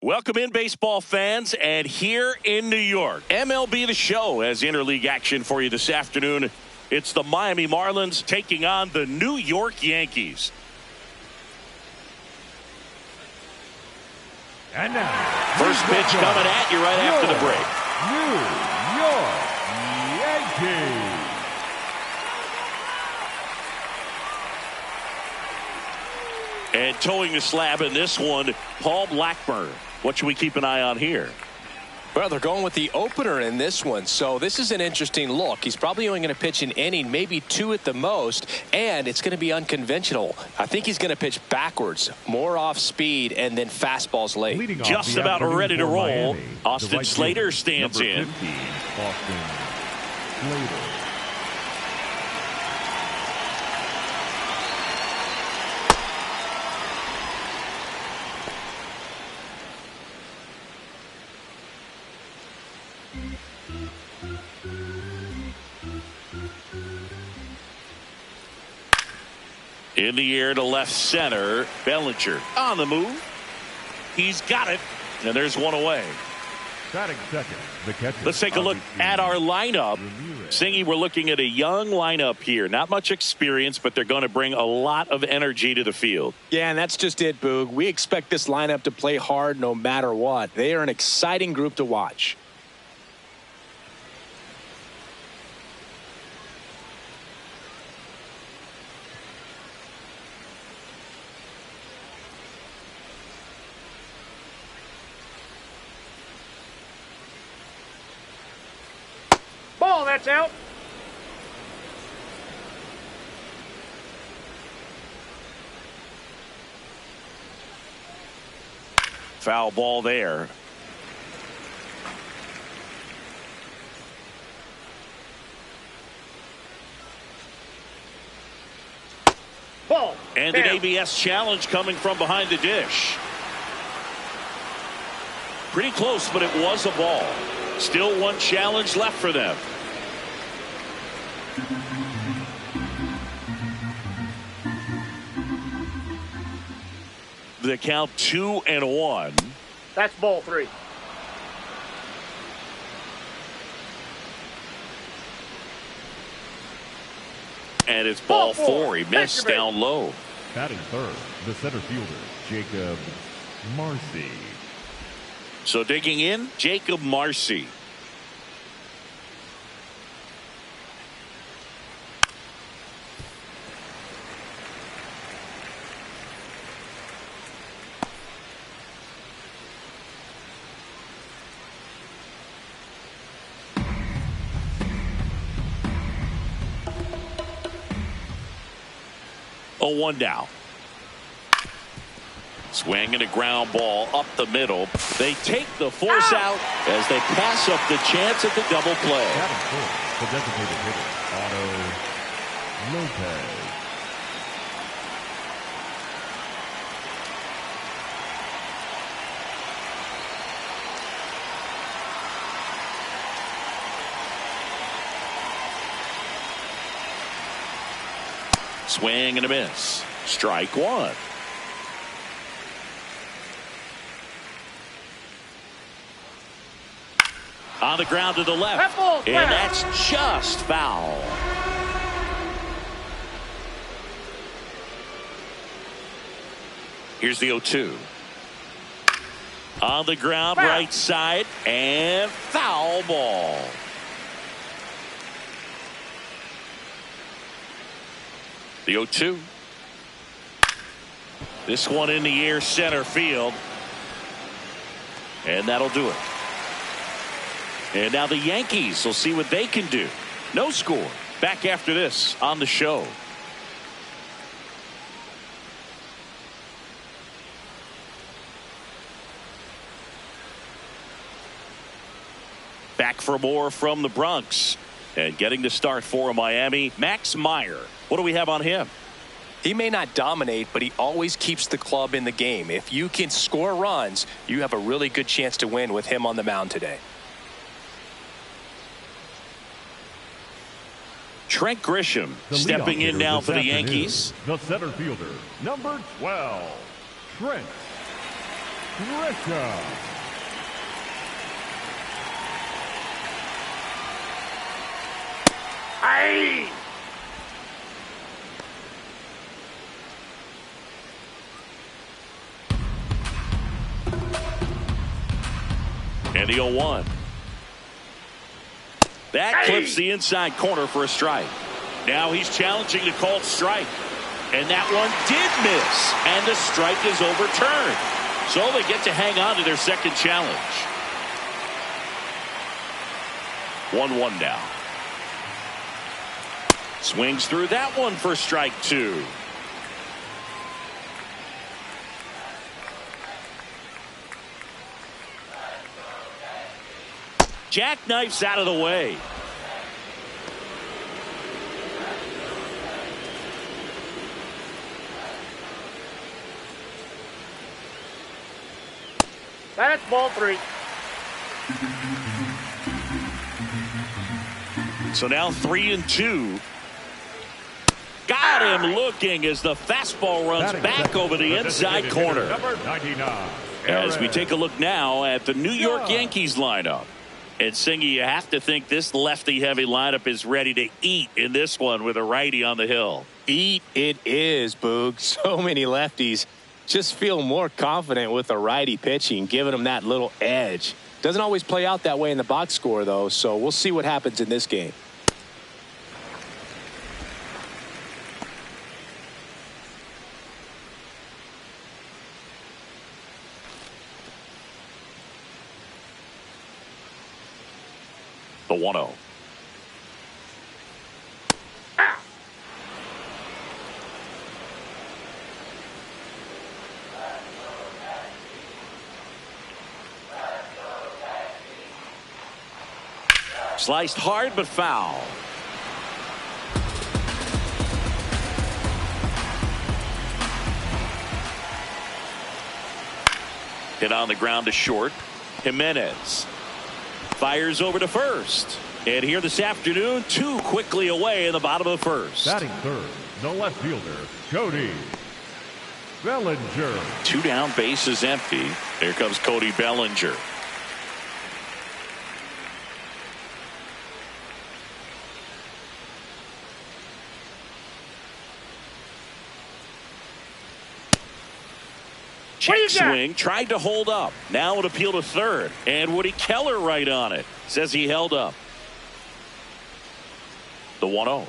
Welcome in, baseball fans, and here in New York, MLB The Show has interleague action for you this afternoon. It's the Miami Marlins taking on the New York Yankees. And now, first pitch coming at you right after the break. New York Yankees. And towing the slab in this one, Paul Blackburn. What should we keep an eye on here? Well, they're going with the opener in this one, so this is an interesting look. He's probably only going to pitch an inning, maybe two at the most, and it's going to be unconventional. I think he's going to pitch backwards, more off speed, and then fastballs late. Just about ready to roll. Miami, Austin Slater stands in. 15, Austin Slater. In the air to left center, Bellinger on the move. He's got it, and there's one away. Batting second, the catcher. Let's take a look at our lineup. Singy, we're looking at a young lineup here. Not much experience, but they're going to bring a lot of energy to the field. Yeah, and that's just it, Boog. We expect this lineup to play hard no matter what. They are an exciting group to watch. That's out. Foul ball there. Ball. And an ABS challenge coming from behind the dish. Pretty close, but it was a ball. Still one challenge left for them. The count 2-1. That's ball 3. And it's ball 4. He missed down low. Batting third, the center fielder, Jacob Marcy. So digging in, Jacob Marcy. Oh, 1 down. Swing and a ground ball up the middle. They take the force out as they pass up the chance at the double play. The designated hitter, Otto Lopez. Swing and a miss. Strike 1. On the ground to the left. And that's just foul. Here's the 0-2. On the ground, right side, and foul ball. The 0-2. This one in the air, center field. And that'll do it. And now the Yankees will see what they can do. No score. Back after this on the show. Back for more from the Bronx. And getting the start for Miami, Max Meyer. What do we have on him? He may not dominate, but he always keeps the club in the game. If you can score runs, you have a really good chance to win with him on the mound today. Trent Grisham stepping in now for the Yankees. The center fielder, number 12, Trent Grisham. Aye. And the 0-1. That clips the inside corner for a strike. Now he's challenging the called strike. And that one did miss. And the strike is overturned. So they get to hang on to their second challenge. 1-1 now. Swings through that one for strike 2. Jackknifes out of the way. That's ball 3. So now 3-2. Got him looking as the fastball runs back over the inside corner. Number 99. As we take a look now at the New York Yankees lineup. And Singy, you have to think this lefty-heavy lineup is ready to eat in this one with a righty on the hill. Eat it is, Boog. So many lefties just feel more confident with a righty pitching, giving them that little edge. Doesn't always play out that way in the box score, though, so we'll see what happens in this game. The 1-0. Sliced hard but foul. Hit on the ground to short. Jimenez fires over to first. And here this afternoon, 2 quickly away in the bottom of the first. Batting third, the left fielder, Cody Bellinger. 2 down, bases empty. Here comes Cody Bellinger. Check swing, tried to hold up. Now an appeal to third. And Woody Keller right on it. Says he held up. The 1-0.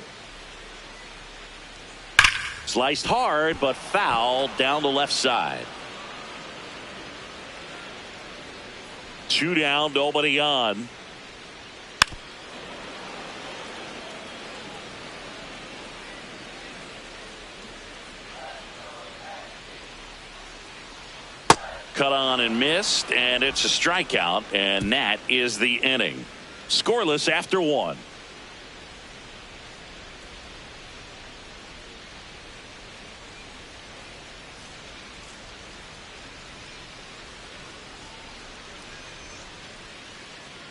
Sliced hard, but foul down the left side. 2 down, nobody on. Cut on and missed, and it's a strikeout, and that is the inning. Scoreless after 1.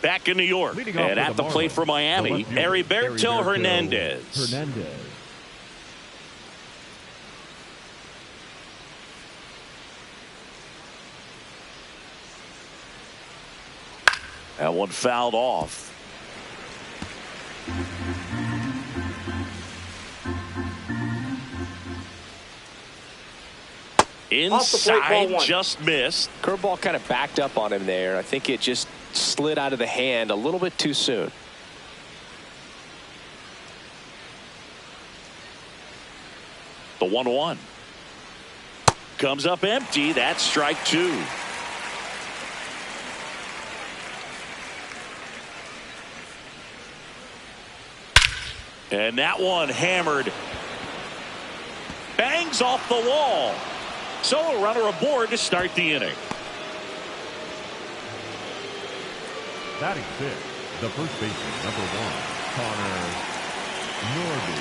Back in New York, and at the plate for Miami, Heriberto Hernandez. That one fouled off. Inside, just missed. Curveball kind of backed up on him there. I think it just slid out of the hand a little bit too soon. The 1-1 comes up empty. That's strike 2. And that one hammered. Bangs off the wall. So a runner aboard to start the inning. Batting fifth, the first baseman, number 1, Connor Norby.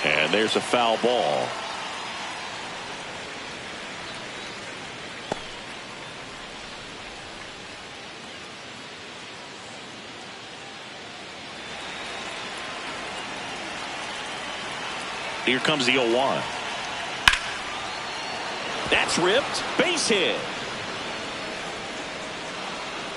And there's a foul ball. Here comes the 0-1. That's ripped. Base hit.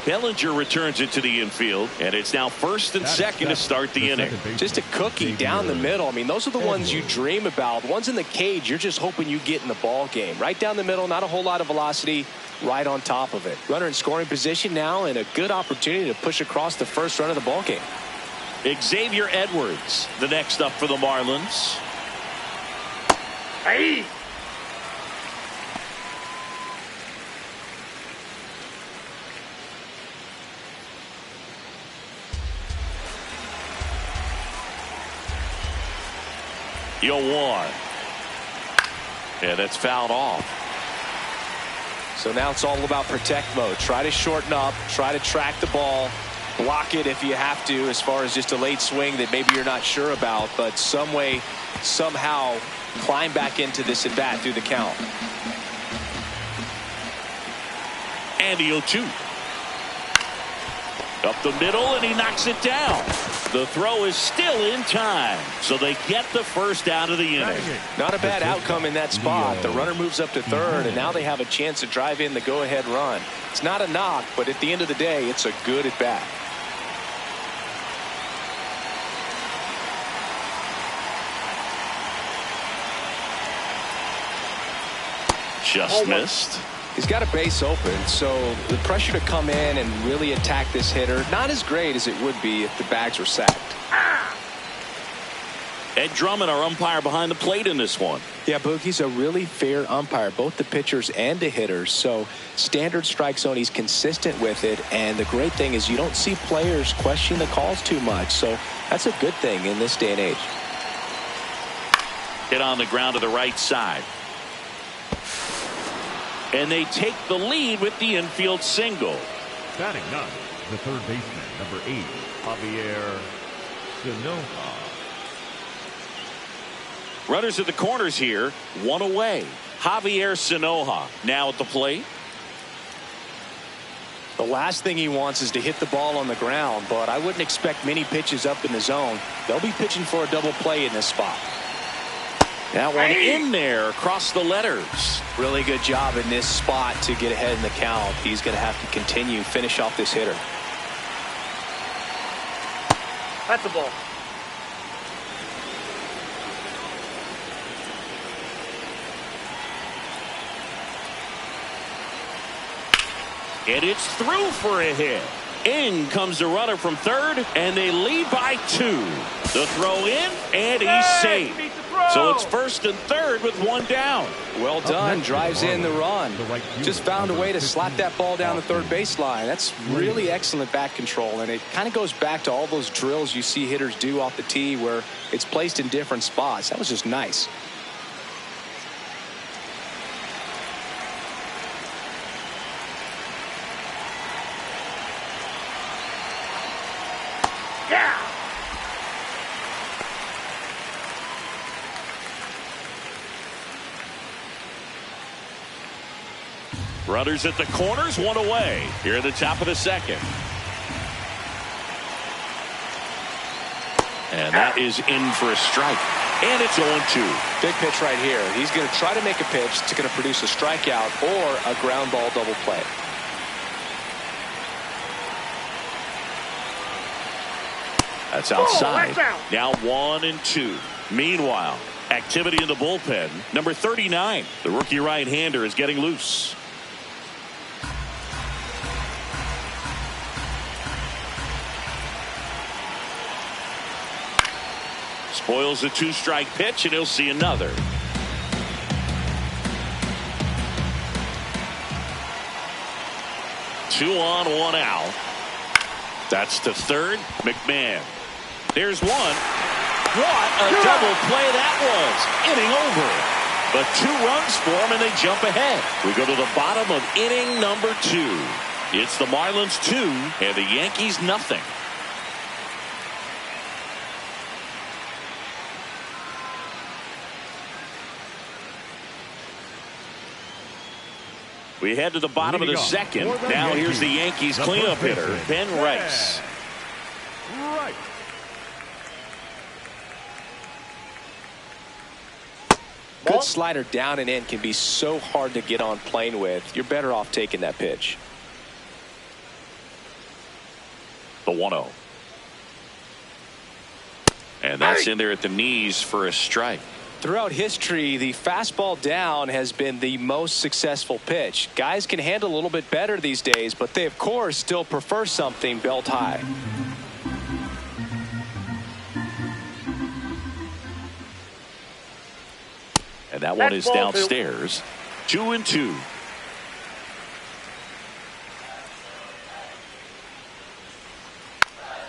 Bellinger returns it to the infield, and it's now first and second to start the inning. Just a cookie down the middle. I mean, those are the ones you dream about. Ones in the cage, you're just hoping you get in the ball game. Right down the middle, not a whole lot of velocity, right on top of it. Runner in scoring position now, and a good opportunity to push across the first run of the ball game. Xavier Edwards, the next up for the Marlins. Hey! You'll one. Yeah, that's fouled off. So now it's all about protect mode. Try to shorten up, try to track the ball, block it if you have to, as far as just a late swing that maybe you're not sure about, but some way, somehow climb back into this at bat through the count. And he'll two. Up the middle, and he knocks it down. The throw is still in time, so they get the first out of the inning. Not a bad outcome in that spot. The runner moves up to third, and now they have a chance to drive in the go-ahead run. It's not a knock, but at the end of the day, it's a good at bat. Just missed. He's got a base open, so the pressure to come in and really attack this hitter, not as great as it would be if the bags were sacked. Ed Drummond, our umpire behind the plate in this one. Yeah, Boogie's a really fair umpire, both the pitchers and the hitters. So standard strike zone, he's consistent with it. And the great thing is you don't see players question the calls too much. So that's a good thing in this day and age. Hit on the ground to the right side. And they take the lead with the infield single. Batting ninth, the third baseman, number 8, Javier Sanoja. Runners at the corners here, one away. Javier Sanoja now at the plate. The last thing he wants is to hit the ball on the ground, but I wouldn't expect many pitches up in the zone. They'll be pitching for a double play in this spot. That one in there across the letters. Really good job in this spot to get ahead in the count. He's going to have to continue, finish off this hitter. That's a ball. And it's through for a hit. In comes the runner from third, and they lead by 2. The throw in, and he's safe. So it's first and third with one down. Well done. Drives in the run. Just found a way to slap that ball down the third baseline. That's really excellent bat control, and it kind of goes back to all those drills you see hitters do off the tee where it's placed in different spots. That was just nice. Runners at the corners, one away. Here at the top of the second. And that is in for a strike. And it's 0-2. Big pitch right here. He's going to try to make a pitch that's going to produce a strikeout or a ground ball double play. That's outside. Now 1-2. Meanwhile, activity in the bullpen. Number 39, the rookie right-hander, is getting loose. Spoils the 2-strike pitch, and he'll see another. Two on, one out. That's to third. McMahon. There's one. What a double play that was. Inning over. But 2 runs for him, and they jump ahead. We go to the bottom of inning number 2. It's the Marlins 2 and the Yankees nothing. We head to the bottom of the second. Now here's the Yankees cleanup hitter, Ben Rice. good slider down and in can be so hard to get on plane with. You're better off taking that pitch. The 1-0. And that's in there at the knees for a strike. Throughout history, the fastball down has been the most successful pitch. Guys can handle a little bit better these days, but they, of course, still prefer something belt high. And that one is downstairs. 2-2.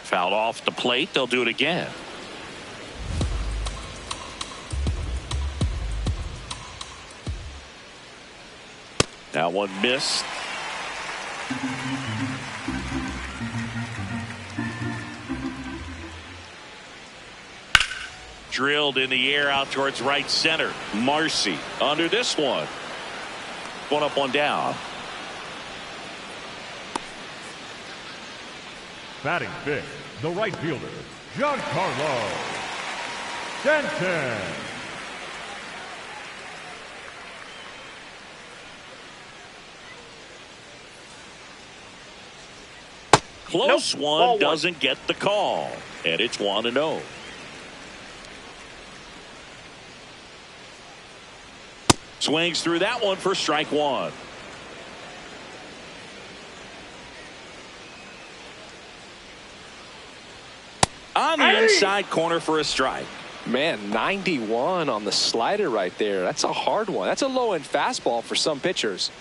Fouled off the plate. They'll do it again. That one missed. Drilled in the air out towards right center. Marcy under this one. One up, one down. Batting fifth, the right fielder, Giancarlo Stanton. Close one, doesn't get the call. And it's 1-0. Swings through that one for strike one. On the inside corner for a strike. Man, 91 on the slider right there. That's a hard one. That's a low-end fastball for some pitchers.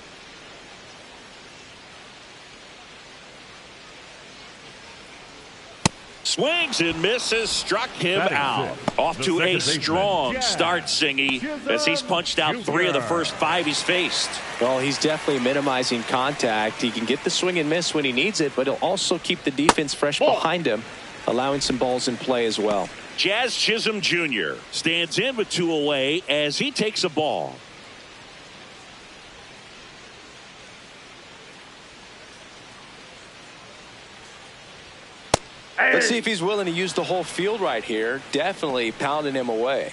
Swings and misses, struck him out. Off to a strong start, Singy, as he's punched out 3 of the first 5 he's faced. Well, he's definitely minimizing contact. He can get the swing and miss when he needs it, but he'll also keep the defense fresh behind him, allowing some balls in play as well. Jazz Chisholm Jr. stands in with 2 away as he takes a ball. Let's see if he's willing to use the whole field right here. Definitely pounding him away.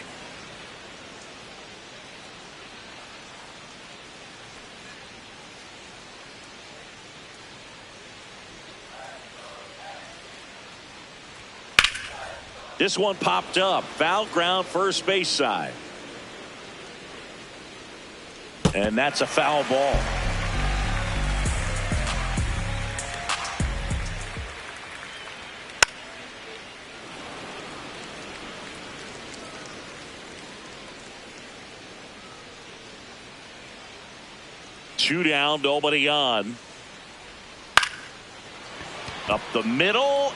This one popped up. Foul ground first base side. And that's a foul ball. Two down, nobody on. Up the middle.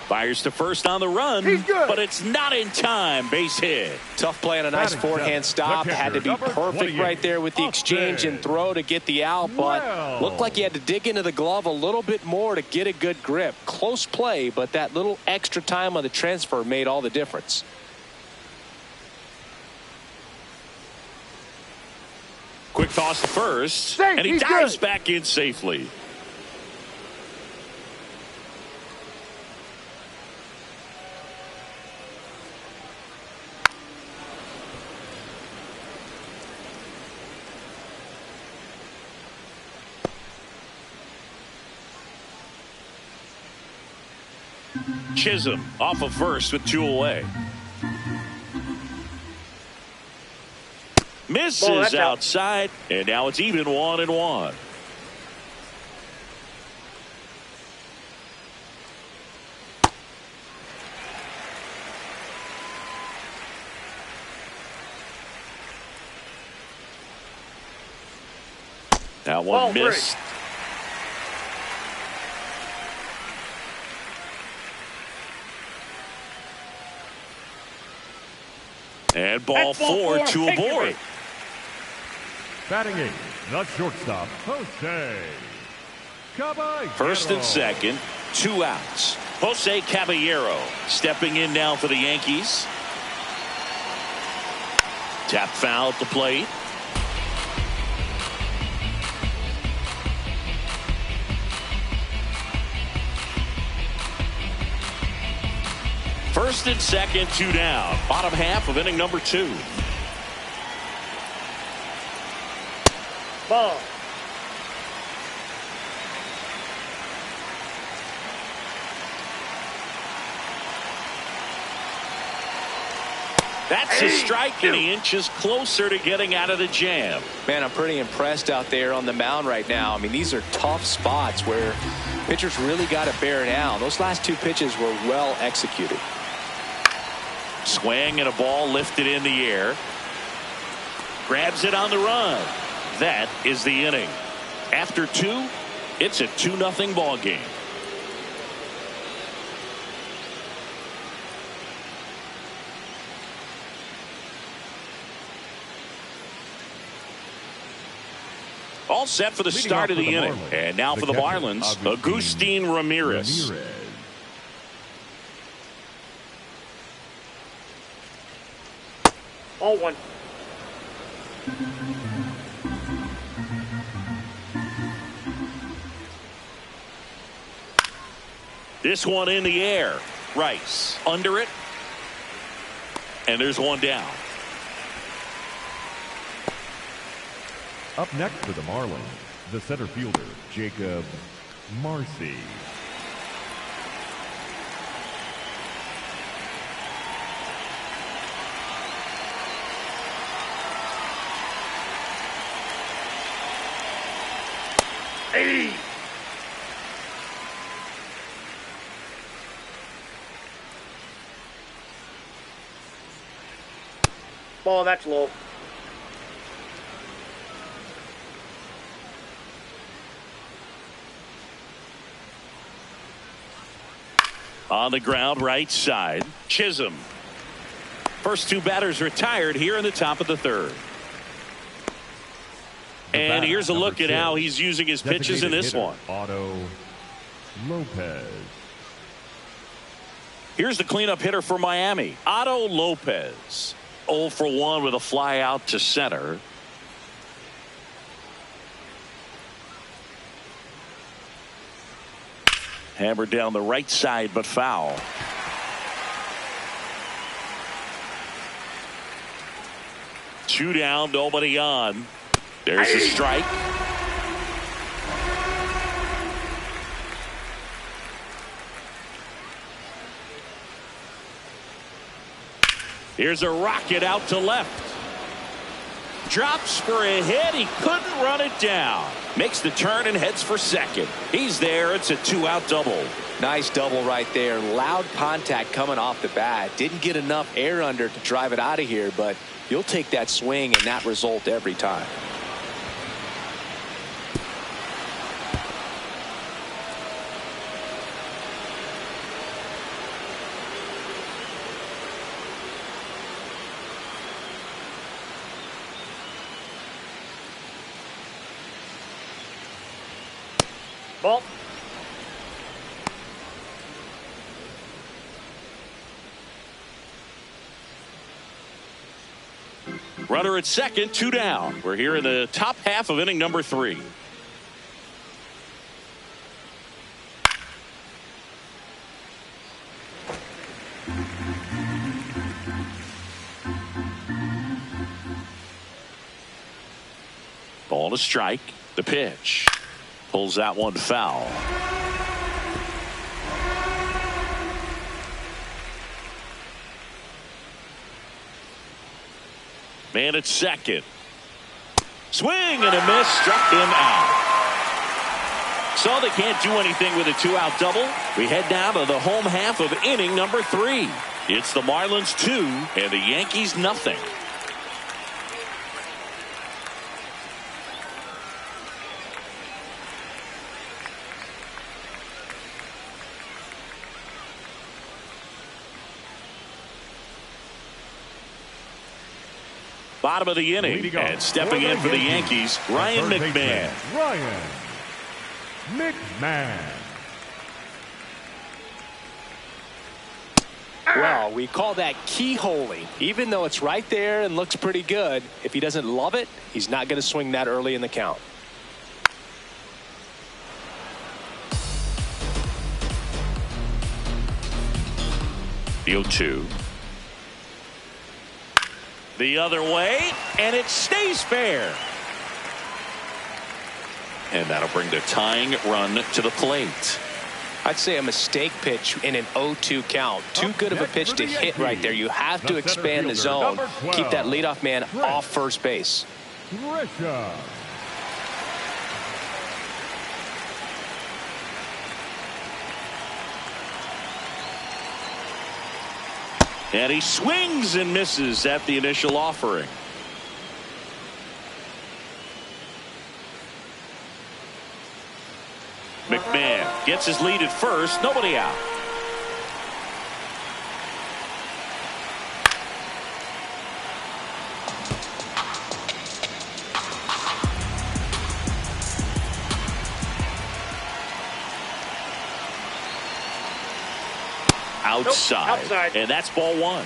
Fires to first on the run, but it's not in time. Base hit. Tough play on a nice forehand stop. Had to be perfect right there with the exchange and throw to get the out, but looked like he had to dig into the glove a little bit more to get a good grip. Close play, but that little extra time on the transfer made all the difference. Quick toss to first, and he dives back in safely. Chisholm off of first with 2 away. Misses outside, and now it's even 1-1. That one missed. And ball 4, 2 aboard. Batting eighth, the shortstop, Jose Caballero. First and second, 2 outs. Jose Caballero stepping in now for the Yankees. Tap foul at the plate. First and second, 2 down. Bottom half of inning number 2. Ball. That's a strike, and he inches closer to getting out of the jam. Man, I'm pretty impressed out there on the mound right now. I mean, these are tough spots where pitchers really got to bear down. Those last two pitches were well executed. Swing and a ball lifted in the air. Grabs it on the run. That is the inning. After two, it's a 2-0 ball game. All set for the start of the inning. And now for the Marlins, Agustin Ramirez. All one. This one in the air. Rice under it. And there's one down. Up next for the Marlins, the center fielder, Jacob Marcy. Hey. Ball, that's low. On the ground, right side. Chisholm. First two batters retired here in the top of the third. And here's a look at how he's using his pitches in this one. Otto Lopez. Here's the cleanup hitter for Miami, Otto Lopez. 0 for 1 with a fly out to center. Hammered down the right side, but foul. Two down, nobody on. There's a strike. Here's a rocket out to left. Drops for a hit. He couldn't run it down. Makes the turn and heads for second. He's there. It's a 2-out double. Nice double right there. Loud contact coming off the bat. Didn't get enough air under to drive it out of here, but you'll take that swing and that result every time. Ball. Runner at second, 2 down. We're here in the top half of inning number 3. Ball to strike. The pitch. Pulls that one foul. Man at second. Swing and a miss. Struck him out. So they can't do anything with a 2-out double. We head now to the home half of inning number 3. It's the Marlins 2 and the Yankees nothing. Bottom of the inning, and stepping in for the Yankees, Ryan McMahon. Ryan McMahon. Well, we call that keyholing. Even though it's right there and looks pretty good, if he doesn't love it, he's not going to swing that early in the count. The 0-2. The other way, and it stays fair. And that'll bring the tying run to the plate. I'd say a mistake pitch in an 0-2 count. Too good of a pitch to hit right there. You have to expand the zone. Keep that leadoff man off first base. And he swings and misses at the initial offering. McMahon gets his lead at first. Nobody out. Outside. And that's ball one.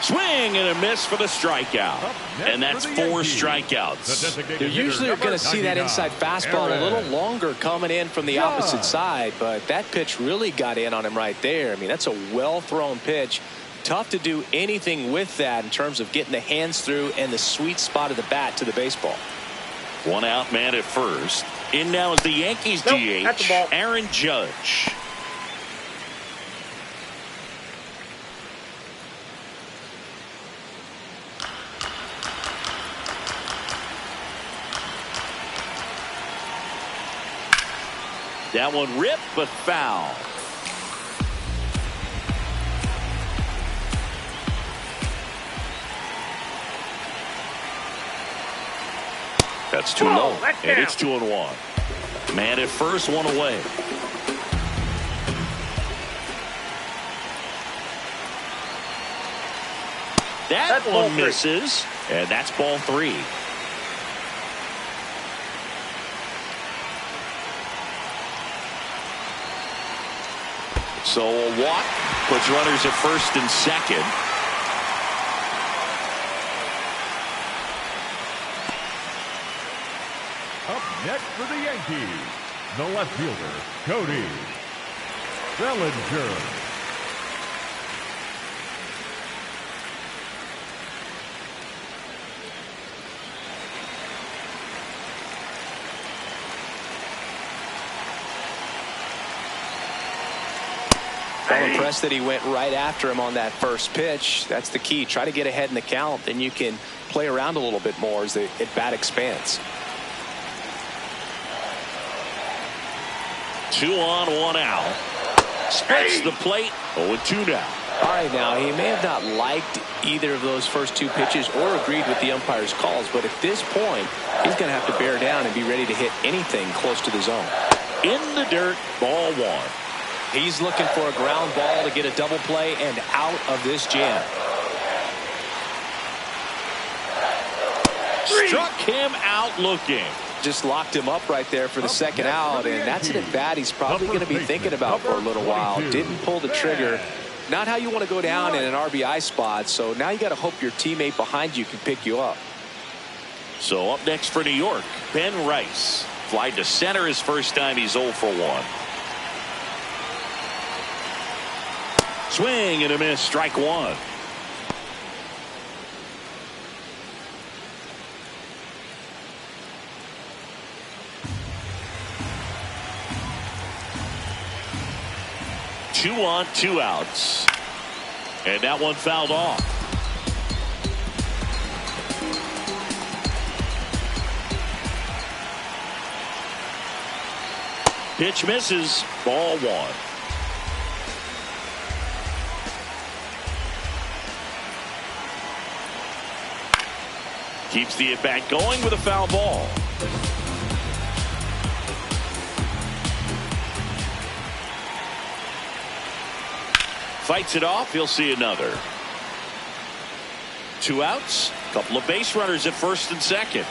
Swing and a miss for the strikeout. And that's 4 strikeouts. You usually are going to see that inside fastball a little longer coming in from the opposite side, but that pitch really got in on him right there. I mean, that's a well-thrown pitch. Tough to do anything with that in terms of getting the hands through and the sweet spot of the bat to the baseball. 1 out, man at first. In now is the Yankees DH, that's the ball. Aaron Judge. That one ripped but foul. That's too low, and it's 2-1. Man at first, 1 away. That one misses, and that's ball 3. So a walk puts runners at first and second. Up next for the Yankees, the left fielder, Cody Bellinger. I'm impressed that he went right after him on that first pitch. That's the key. Try to get ahead in the count, then you can play around a little bit more as the at-bat expands. 2 on, 1 out. Splits the plate. 0-2 now. All right, now he may have not liked either of those first 2 pitches or agreed with the umpire's calls, but at this point, he's going to have to bear down and be ready to hit anything close to the zone. In the dirt, ball 1. He's looking for a ground ball to get a double play and out of this jam. Struck him out looking. Just locked him up right there for the second out, and that's an at-bat he's probably going to be thinking about for a little while. Didn't pull the trigger. Not how you want to go down in an RBI spot, so now you got to hope your teammate behind you can pick you up. So up next for New York, Ben Rice. Fly to center his first time. He's 0 for 1. Swing and a miss, strike 1. Two on, 2 outs. And that one fouled off. Pitch misses, ball 1. Keeps the at-bat going with a foul ball. Fights it off. He'll see another. 2 outs. Couple of base runners at first and second.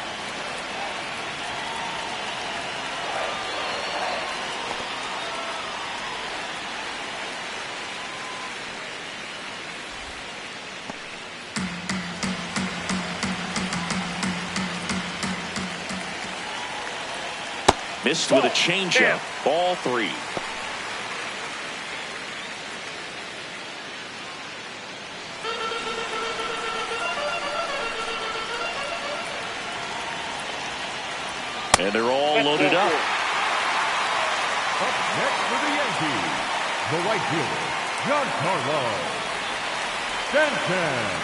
Missed with a changeup. Ball 3. And they're all loaded up. Up next for the Yankees, the right fielder, Stanton.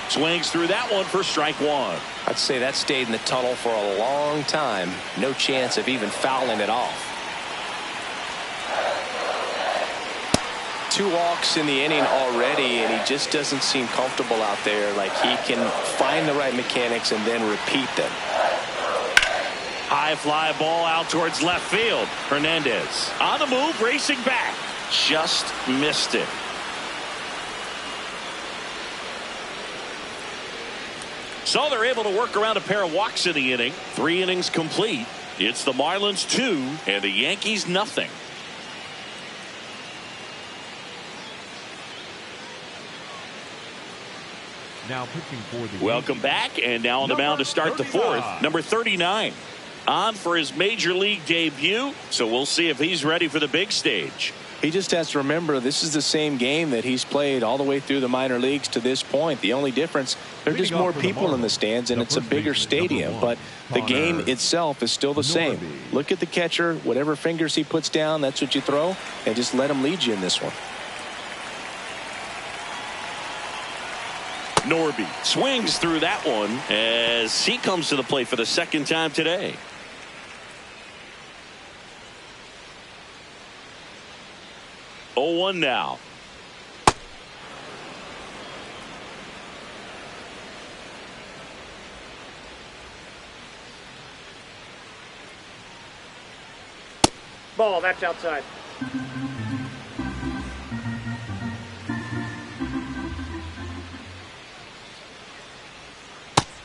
Swings through that one for strike one. I'd say that stayed in the tunnel for a long time. No chance of even fouling it off. 2 walks in the inning already, and he just doesn't seem comfortable out there. Like he can find the right mechanics and then repeat them. High fly ball out towards left field. Hernandez on the move, racing back. Just missed it. So they're able to work around a pair of walks in the inning. 3 innings complete. It's the Marlins 2 and the Yankees nothing. Now pitching for the Welcome Yankees, back, and now on the mound to start the 4th. Number 39 on for his major league debut. So we'll see if he's ready for the big stage. He just has to remember this is the same game that he's played all the way through the minor leagues to this point. The only difference, there are just more people in the stands and it's a bigger stadium, but the game itself is still the same. Look at the catcher, whatever fingers he puts down, that's what you throw, and just let him lead you in this one. Norby swings through that one as he comes to the plate for the 2nd time today. Oh, 1 now. Ball, that's outside.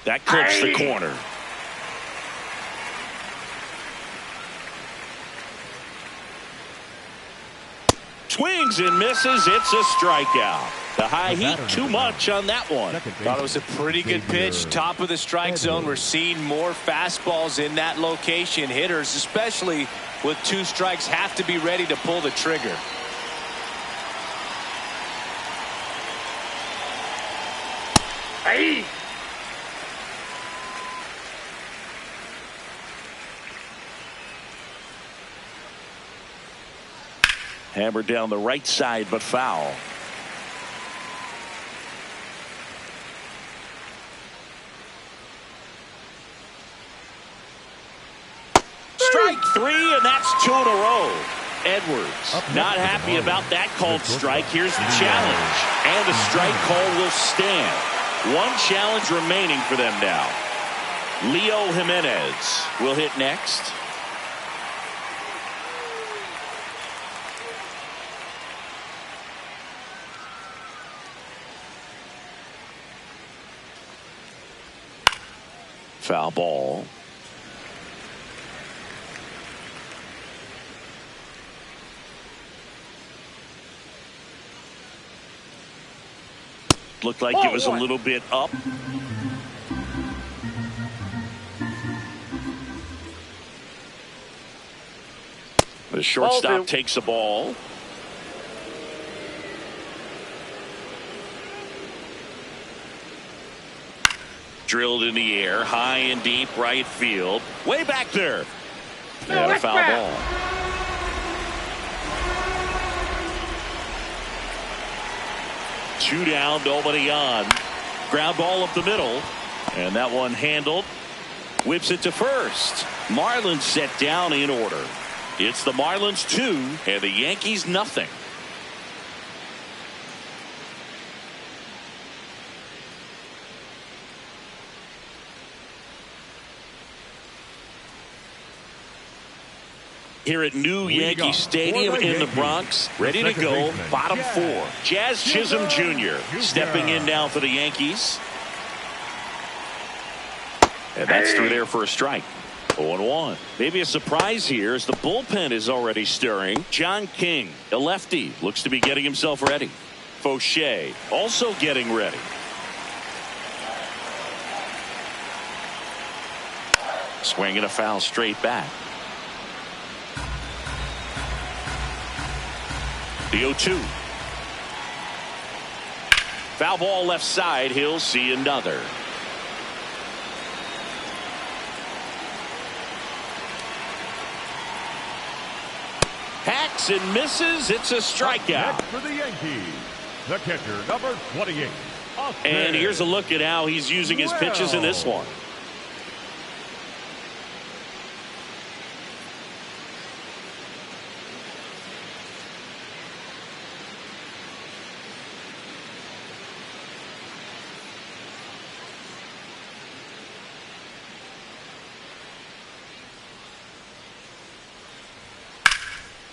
That clips the corner. Swings and misses. It's a strikeout. The high heat too much on that one. Thought it was a pretty good pitch. Top of the strike zone. We're seeing more fastballs in that location. Hitters, especially with 2 strikes, have to be ready to pull the trigger. Hey! Hammered down the right side, but foul. Strike 3, and that's 2 in a row. Edwards not happy about that called strike. Here's the challenge, and the strike call will stand. 1 challenge remaining for them now. Leo Jimenez will hit next. Foul ball. Looked like it was a little bit up. The shortstop takes the ball. Drilled in the air, high and deep right field. Way back there. And a foul ball. Two down, nobody on. Ground ball up the middle. And that one handled. Whips it to first. Marlins set down in order. It's the Marlins 2 and the Yankees nothing. Here at new Yankee Stadium in the Bronx, ready to go, bottom 4. Jazz Chisholm Jr. stepping in now for the Yankees. And that's through there for a strike. 0-1. Maybe a surprise here as the bullpen is already stirring. John King, a lefty, looks to be getting himself ready. Fauché also getting ready. Swinging a foul straight back. The 0-2. Foul ball left side. He'll see another. Hacks and misses. It's a strikeout. Next for the Yankees, the catcher, number 28. And here's a look at how he's using his pitches in this one.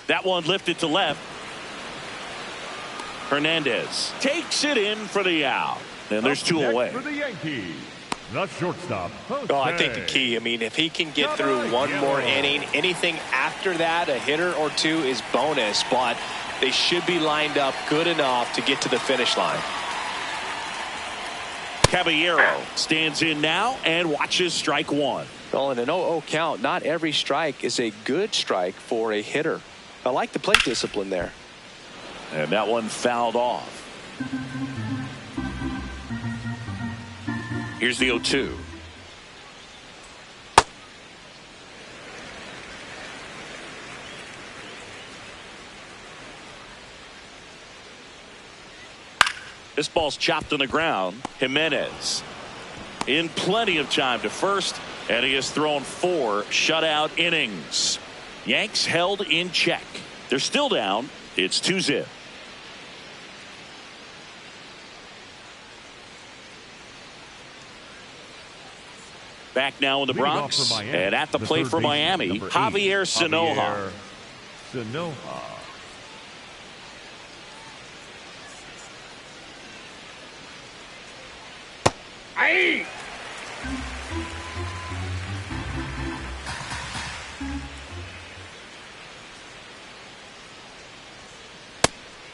That one lifted to left. Hernandez takes it in for the out. And there's two away. For the Yankees, the shortstop. Well, I think the key, I mean, if he can get through one more inning, anything after that, a hitter or two is bonus, but they should be lined up good enough to get to the finish line. Caballero stands in now and watches strike one. Well, in an 0-0 count, not every strike is a good strike for a hitter. I like the plate discipline there. And that one fouled off. Here's the 0-2. This ball's chopped on the ground. Jimenez in plenty of time to first, and he has thrown 4 shutout innings. Yanks held in check. They're still down. It's 2-0. Back now in the Bronx, and at the plate for Miami, Javier Sanoja. Aye.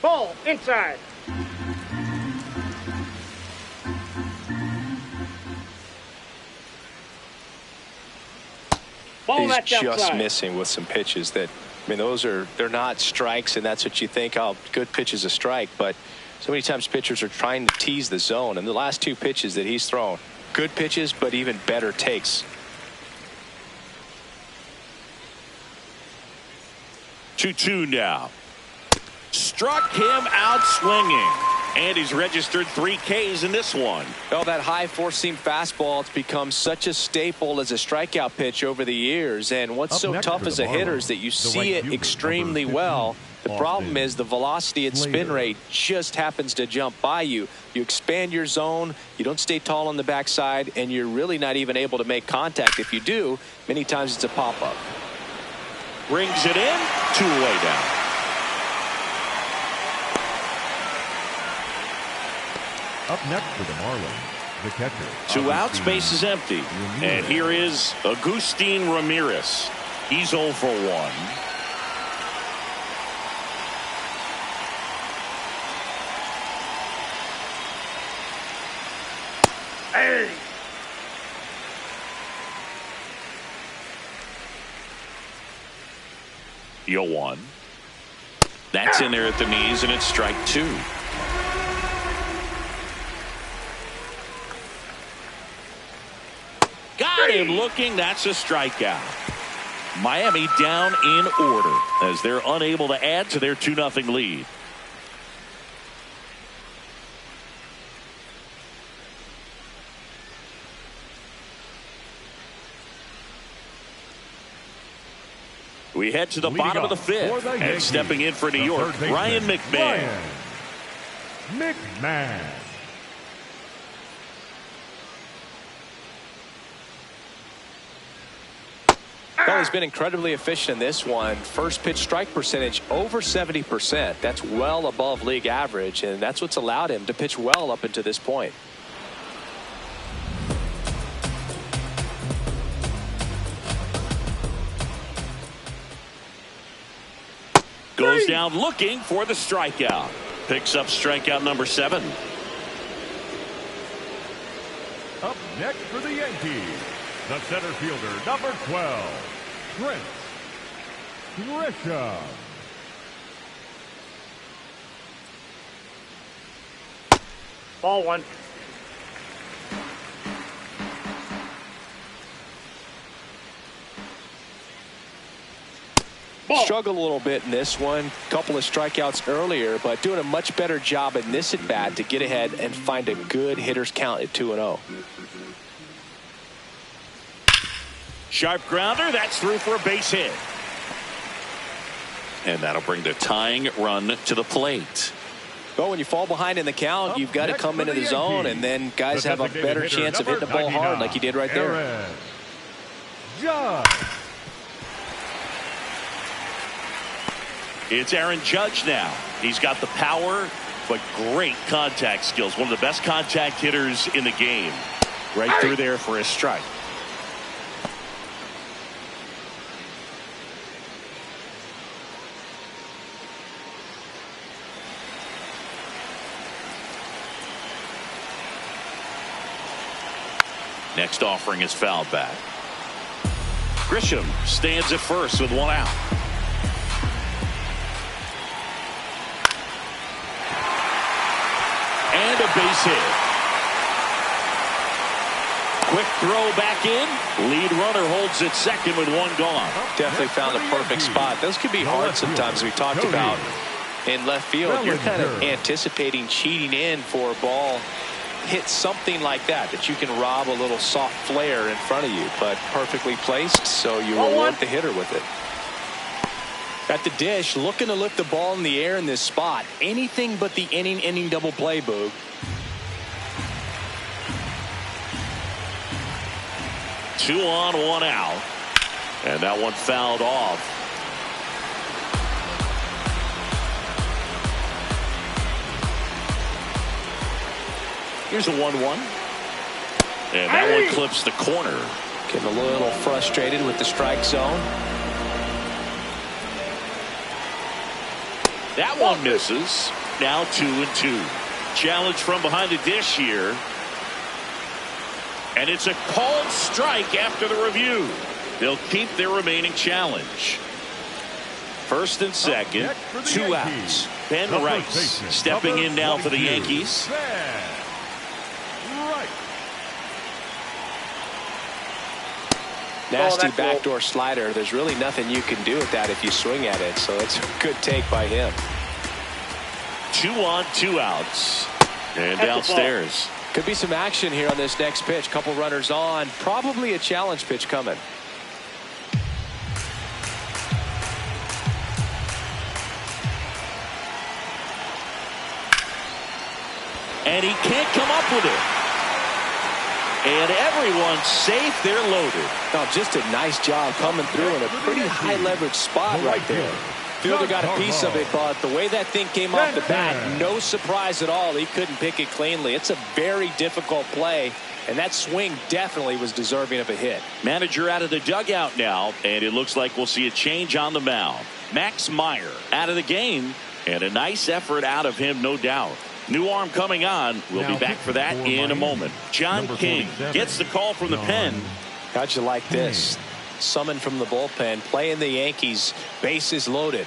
Ball inside. Ball He's that's just outside. missing with some pitches that, I mean, they're not strikes, and that's what you think, oh, good pitch is a strike, but so many times pitchers are trying to tease the zone, and the last 2 pitches that he's thrown, good pitches, but even better takes. 2-2 now. Struck him out swinging. And he's registered 3 Ks in this one. Well, that high four-seam fastball, it's become such a staple as a strikeout pitch over the years. And what's so tough as a hitter is that you see it extremely well. The problem is the velocity and spin rate just happens to jump by you. You expand your zone, you don't stay tall on the backside, and you're really not even able to make contact. If you do, many times it's a pop-up. Brings it in, 2 away down. Up next for the Marlins, the catcher. 2 outs, base is empty. And here is Agustin Ramirez. He's 0 for 1. Hey. The 0-1. That's in there at the knees, and it's strike 2. Got him looking. That's a strikeout. Miami down in order as they're unable to add to their 2-0 lead. We head to the bottom of the 5th, and stepping in for New York, Ryan McMahon. Well, he's been incredibly efficient in this one. First pitch strike percentage over 70%. That's well above league average, and that's what's allowed him to pitch well up until this point. Goes down looking for the strikeout. Picks up strikeout number 7. Up next for the Yankees, the center fielder, number 12, Trent Grisham. Ball one. Ball. Struggled a little bit in this one. Couple of strikeouts earlier, but doing a much better job in this at bat to get ahead and find a good hitter's count at 2-0. Sharp grounder. That's through for a base hit. And that'll bring the tying run to the plate. Well, when you fall behind in the count, you've got to come into the zone, and then guys have a better chance of hitting the ball hard like you did right there. It's Aaron Judge now. He's got the power, but great contact skills. One of the best contact hitters in the game. Right through there for a strike. Next offering is fouled back. Grisham stands at first with one out. And a base hit. Quick throw back in. Lead runner holds at second with one gone. Definitely found the perfect spot. Those could be hard sometimes. We talked about in left field. You're kind of anticipating cheating in for a ball. Hit something like that you can rob a little soft flare in front of you, but perfectly placed, so you reward the hitter with it. At the dish, looking to lift the ball in the air in this spot. Anything but the inning double play, Boog. Two on, one out, and that one fouled off. Here's a 1-1. And that one clips the corner. Getting a little frustrated with the strike zone. That one misses. Now 2-2. Challenge from behind the dish here. And it's a called strike after the review. They'll keep their remaining challenge. First and second, two outs. Ben Rice stepping in now for the Yankees. Nasty backdoor slider. There's really nothing you can do with that if you swing at it, so it's a good take by him. 2 on, 2 outs. And downstairs. Could be some action here on this next pitch. Couple runners on. Probably a challenge pitch coming. And he can't come up with it. And everyone's safe. They're loaded. Oh, just a nice job coming through in a pretty high leverage spot right there. Fielder got a piece of it, but the way that thing came off the bat, no surprise at all. He couldn't pick it cleanly. It's a very difficult play, and that swing definitely was deserving of a hit. Manager out of the dugout now, and it looks like we'll see a change on the mound. Max Meyer out of the game, and a nice effort out of him, no doubt. New arm coming on. We'll be back for that in a moment. John King gets the call from the pen. How'd you like this? Summoned from the bullpen, playing the Yankees, bases loaded.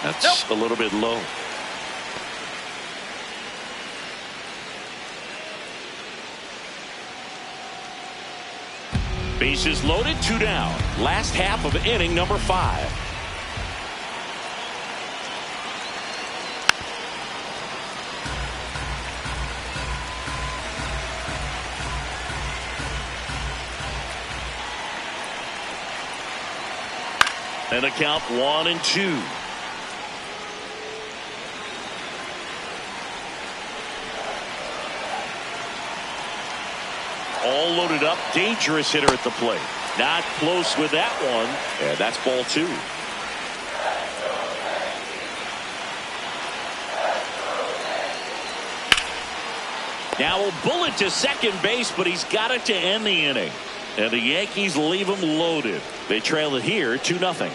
That's a little bit low. Bases loaded, 2 down. Last half of inning number 5. And a count 1-2. All loaded up, dangerous hitter at the plate. Not close with that one, and that's ball 2. Now a bullet to second base, but he's got it to end the inning. And the Yankees leave him loaded. They trail it here 2-0.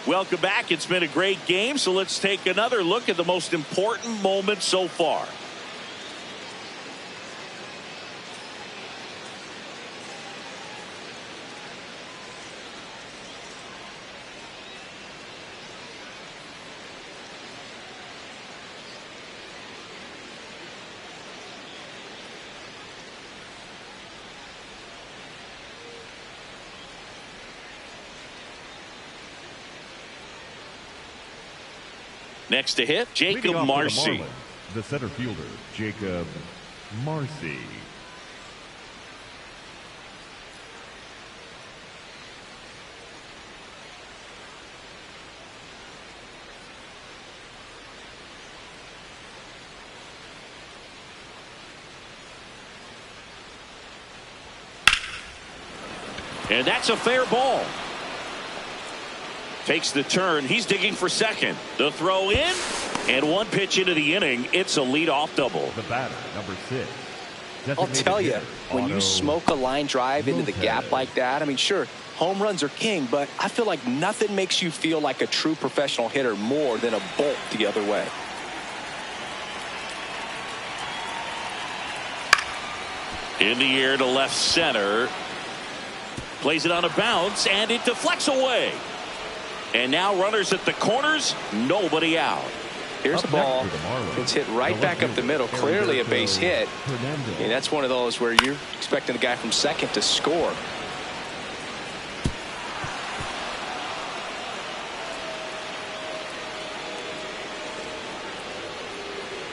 Welcome back. It's been a great game, so let's take another look at the most important moment so far. Next to hit, Jacob Marcy. The center fielder, Jacob Marcy. And that's a fair ball. Takes the turn. He's digging for second. The throw in, and one pitch into the inning. It's a leadoff double. The batter, number 6. I'll tell you, when you smoke a line drive into the gap like that, I mean, sure, home runs are king, but I feel like nothing makes you feel like a true professional hitter more than a bolt the other way. In the air to left center. Plays it on a bounce, and it deflects away. And now runners at the corners, nobody out. Here's the ball. It's hit right back up the middle. Clearly a base hit. And that's one of those where you're expecting the guy from second to score.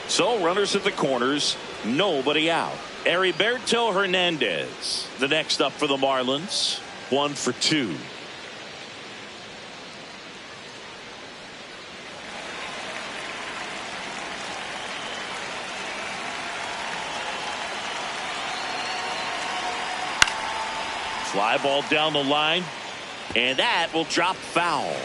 So runners at the corners, nobody out. Heriberto Hernandez, the next up for the Marlins. 1 for 2. Fly ball down the line, and that will drop foul.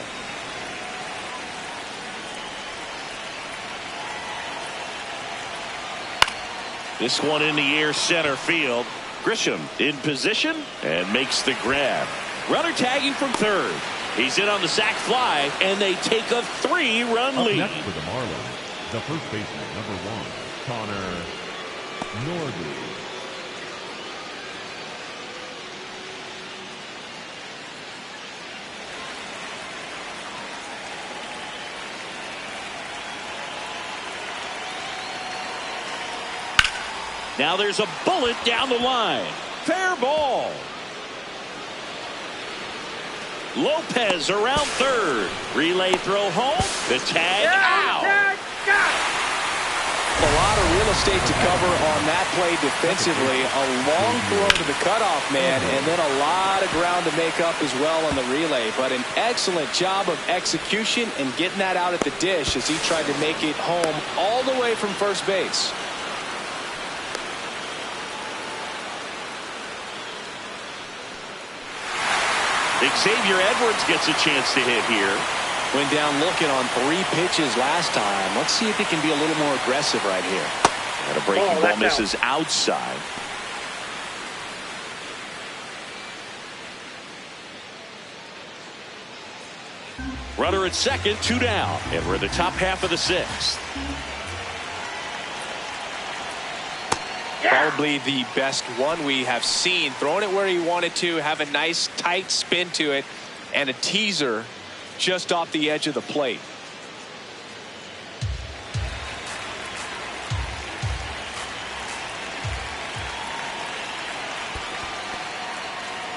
This one in the air center field. Grisham in position and makes the grab. Runner tagging from third. He's in on the sac fly, and they take a 3-run lead. Next for the Marlins, the first baseman, number 1, Connor Norby. Now there's a bullet down the line. Fair ball. Lopez around third. Relay throw home. The tag out. A lot of real estate to cover on that play defensively. A long throw to the cutoff man, and then a lot of ground to make up as well on the relay. But an excellent job of execution and getting that out at the dish as he tried to make it home all the way from first base. Xavier Edwards gets a chance to hit here. Went down looking on 3 pitches last time. Let's see if he can be a little more aggressive right here. And a breaking ball misses outside. Runner at second, 2 down. And we're in the top half of the 6th. Probably the best one we have seen. Throwing it where he wanted to, have a nice tight spin to it, and a teaser just off the edge of the plate.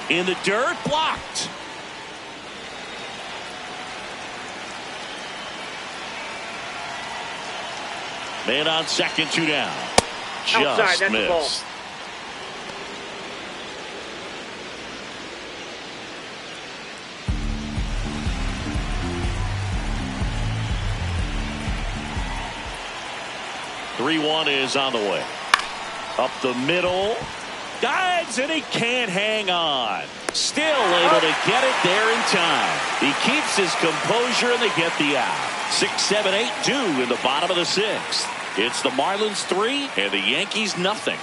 In the dirt, blocked. Man on second, 2 down. Outside, Just missed. The 3-1 is on the way. Up the middle. Dives, and he can't hang on. Still able to get it there in time. He keeps his composure, and they get the out. 6, 7, 8 2 in the bottom of the 6th. It's the Marlins 3 and the Yankees nothing.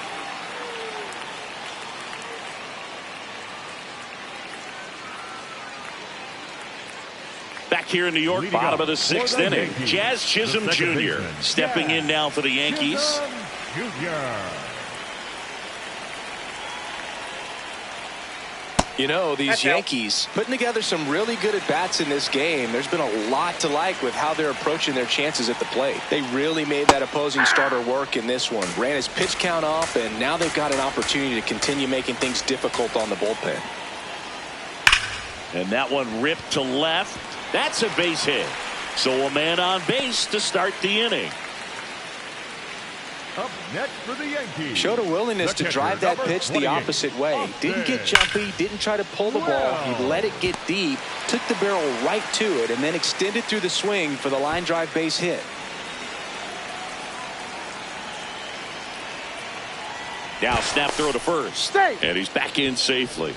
back here in New York, Leading bottom up of the for 6th the inning. Yankees, Jazz Chisholm the second Jr. baseman, stepping in now for the Yankees. Chisholm Jr. You know, these That's Yankees putting together some really good at-bats in this game. There's been a lot to like with how they're approaching their chances at the plate. They really made that opposing starter work in this one. Ran his pitch count up, and now they've got an opportunity to continue making things difficult on the bullpen. And that one ripped to left. That's a base hit. So a man on base to start the inning. Up next for the Yankees. Showed a willingness to drive that pitch the opposite way. Didn't get jumpy, didn't try to pull the ball. He let it get deep, took the barrel right to it, and then extended through the swing for the line drive base hit. Now snap throw to first. And he's back in safely.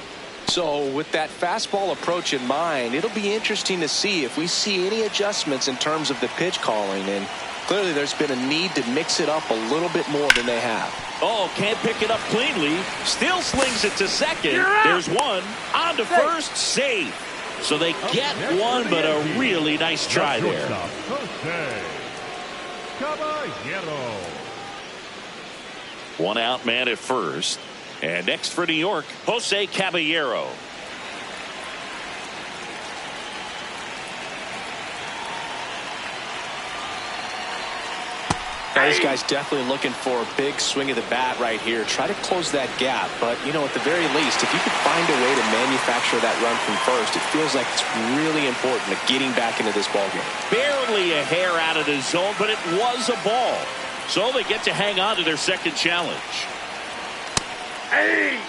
So with that fastball approach in mind, it'll be interesting to see if we see any adjustments in terms of the pitch calling. And clearly there's been a need to mix it up a little bit more than they have. Oh, can't pick it up cleanly. Still slings it to second. There's one. On to first. Safe. So they get one, but a really nice try there. Caballero. One out man at first. And next for New York, Jose Caballero. Now, this guy's definitely looking for a big swing of the bat right here. Try to close that gap. But, you know, at the very least, if you could find a way to manufacture that run from first, it feels like it's really important to getting back into this ballgame. Barely a hair out of the zone, but it was a ball. So they get to hang on to their second challenge. Hey!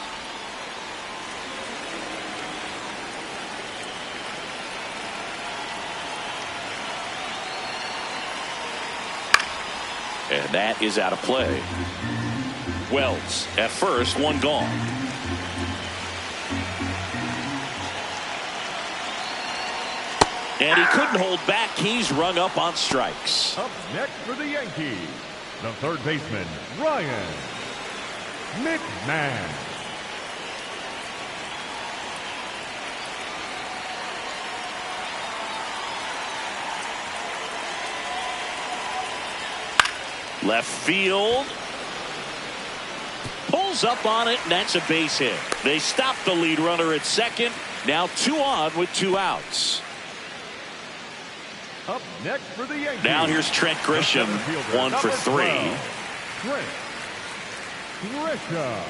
And that is out of play. Wells at first, one gone. And he couldn't hold back. He's rung up on strikes. Up next for the Yankees, the third baseman, Ryan McMahon. Left field. Pulls up on it, and that's a base hit. They stop the lead runner at second. Now 2 on with 2 outs. Up next for the Yankees. Now here's Trent Grisham, 1 for 3. Trent Grisham.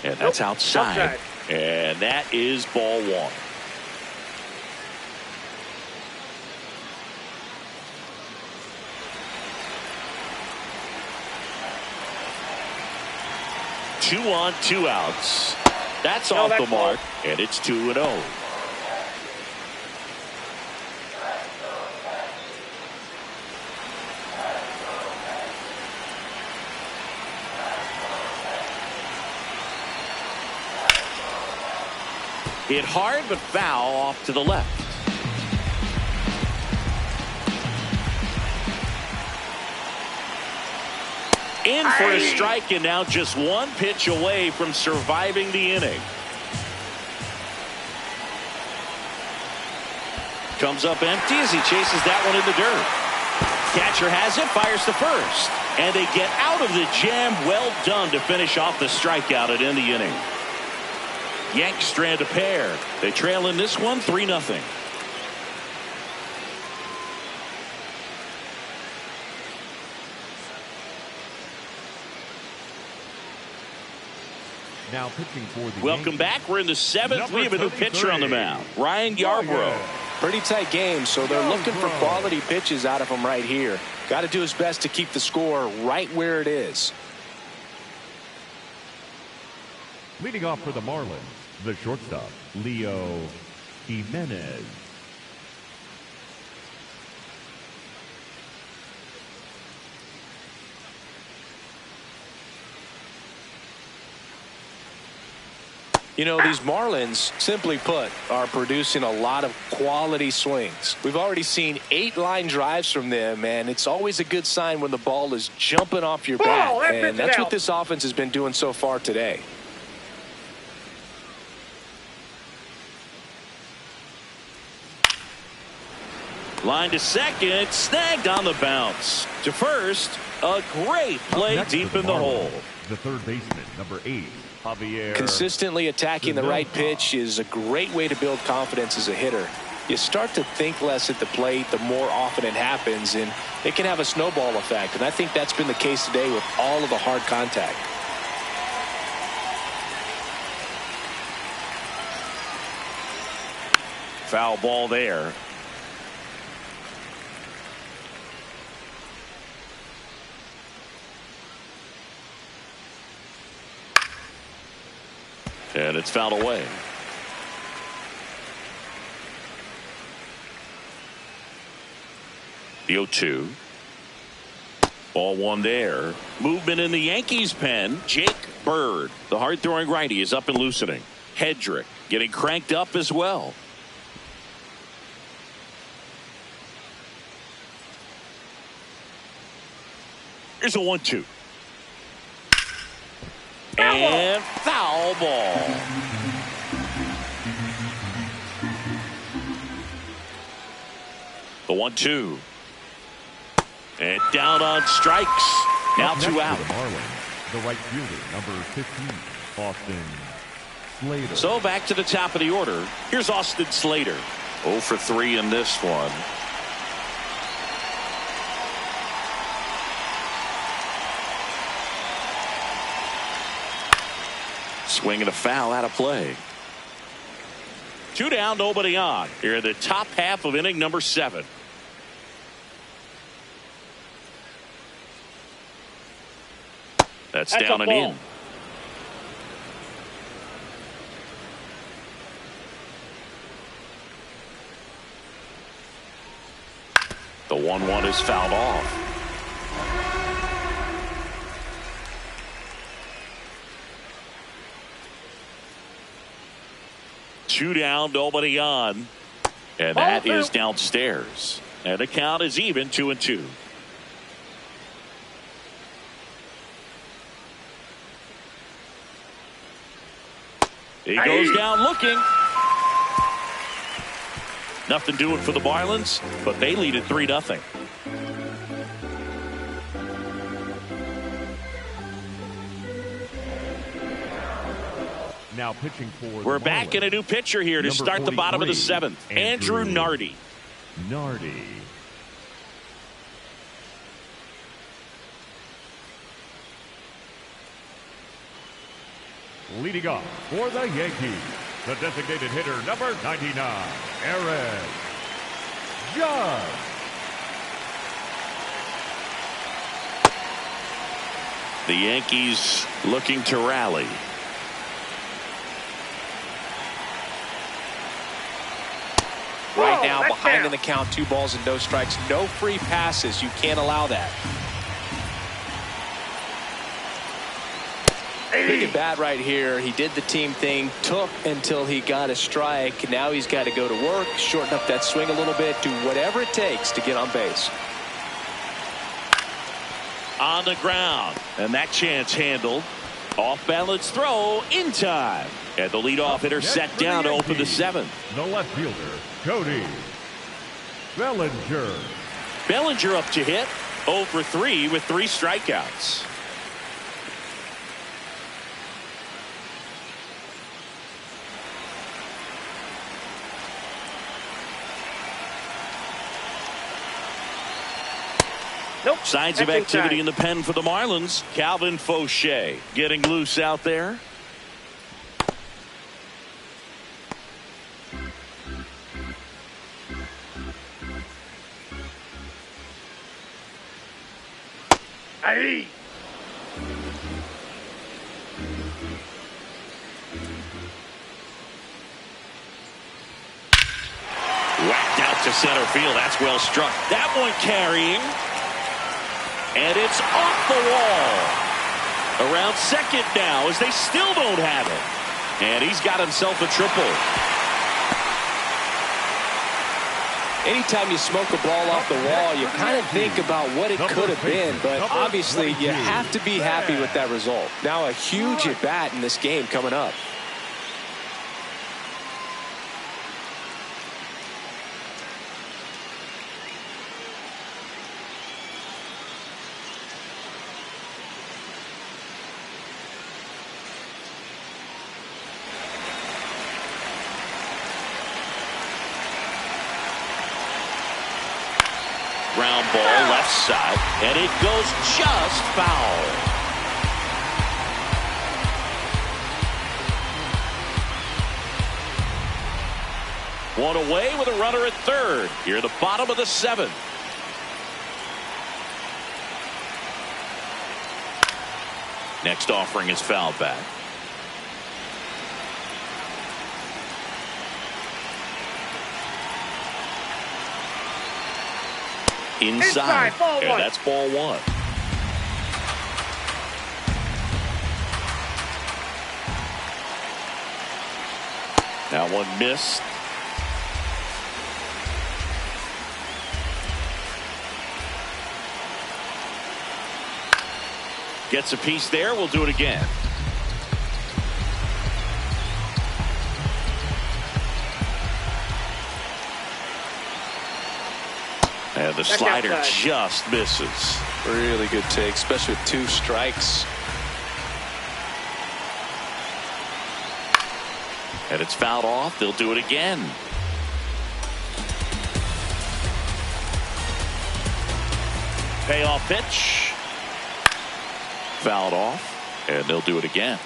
And that's outside. And that is ball 1. Two on, 2 outs. That's off the mark, and it's 2-0. Hit hard, but foul off to the left. In for a strike, and now just 1 pitch away from surviving the inning. Comes up empty as he chases that one in the dirt. Catcher has it, fires to first. And they get out of the jam. Well done to finish off the strikeout and end the inning. Yanks strand a pair. They trail in this one 3-0. Now pitching for the Welcome Yankees. back. We're in the 7th. We have a new pitcher on the mound, Ryan Yarbrough. Pretty tight game, so they're looking for quality pitches out of him right here. Got to do his best to keep the score right where it is. Leading off for the Marlins, the shortstop, Leo Jimenez. You know, these Marlins, simply put, are producing a lot of quality swings. We've already seen 8 line drives from them, and it's always a good sign when the ball is jumping off your bat. And that's what this offense has been doing so far today. Line to second, snagged on the bounce. To first, a great play deep in the hole. The third baseman, number 8, Javier. Consistently attacking the right pitch is a great way to build confidence as a hitter. You start to think less at the plate the more often it happens, and it can have a snowball effect. And I think that's been the case today with all of the hard contact. Foul ball there. And it's fouled away. The 0-2. Ball one there. Movement in the Yankees pen. Jake Bird, the hard-throwing righty, is up and loosening. Hedrick getting cranked up as well. Here's a 1-2. And foul ball. The 1-2. And down on strikes. Now 2 out. The Marlins, the right fielder, number 15, Austin Slater. So back to the top of the order. Here's Austin Slater. 0 for 3 in this one. Swing and a foul out of play. 2 down, nobody on. Here in the top half of inning number 7. That's down and in. The 1-1 is fouled off. Two down, nobody on. And that is downstairs. And the count is even, 2-2. He goes down looking. Nothing doing for the Marlins, but they lead at 3-0. Now pitching for We're back in a new pitcher here to start the bottom of the 7th. Andrew Nardi. Leading off for the Yankees, the designated hitter, number 99, Aaron Judge. The Yankees looking to rally. Right now, behind in the count, 2 balls and no strikes. No free passes. You can't allow that. Big at bat right here. He did the team thing, took until he got a strike. Now he's got to go to work, shorten up that swing a little bit, do whatever it takes to get on base. On the ground, and that chance handled. Off balance throw in time. And the leadoff hitter set down to open the 7th. The left fielder, Cody Bellinger. Bellinger up to hit. 0 for 3 with 3 strikeouts. Nope. Signs of activity in the pen for the Marlins. Calvin Fauché getting loose out there. Hey. Whacked out to center field. That's well struck. That one carrying. And it's off the wall. Around second now as they still don't have it. And he's got himself a triple. Anytime you smoke a ball off the wall, you kind of think about what it could have been, but obviously you have to be happy with that result. Now a huge at bat in this game coming up. Ground ball left side, and it goes just foul. One away with a runner at third. Here at the bottom of the seventh. Next offering is fouled back. Inside. Ball And one. that's ball one. Now one missed. Gets a piece there. We'll do it again. And the slider just misses. Really good take, especially with 2 strikes. And it's fouled off. They'll do it again. Payoff pitch. Fouled off. And they'll do it again.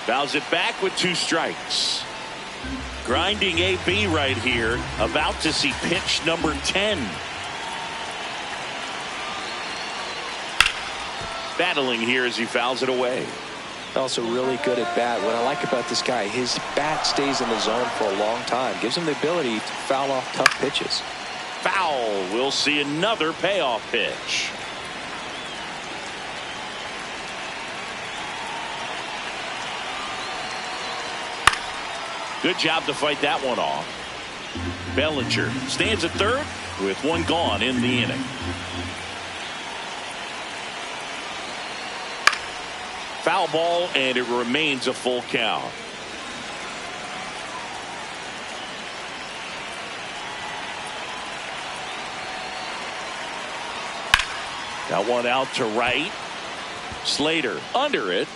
Fouls it back with 2 strikes. Grinding AB right here. About to see pitch number 10. Battling here as he fouls it away. Also really good at bat. What I like about this guy, his bat stays in the zone for a long time. Gives him the ability to foul off tough pitches. Foul. We'll see another payoff pitch. Good job to fight that one off. Bellinger stands at third with 1 gone in the inning. Foul ball, and it remains a full count. Got one out to right. Slater under it.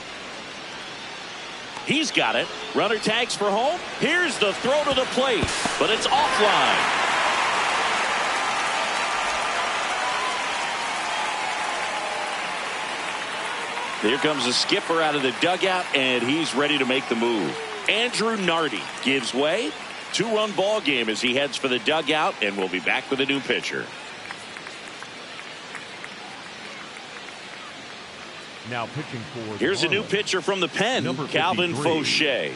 He's got it. Runner tags for home. Here's the throw to the plate, but it's offline. Here comes the skipper out of the dugout, and he's ready to make the move. Andrew Nardi gives way. 2-run ball game as he heads for the dugout, and we'll be back with a new pitcher. Now pitching for Here's a new pitcher from the pen, Calvin Fauché.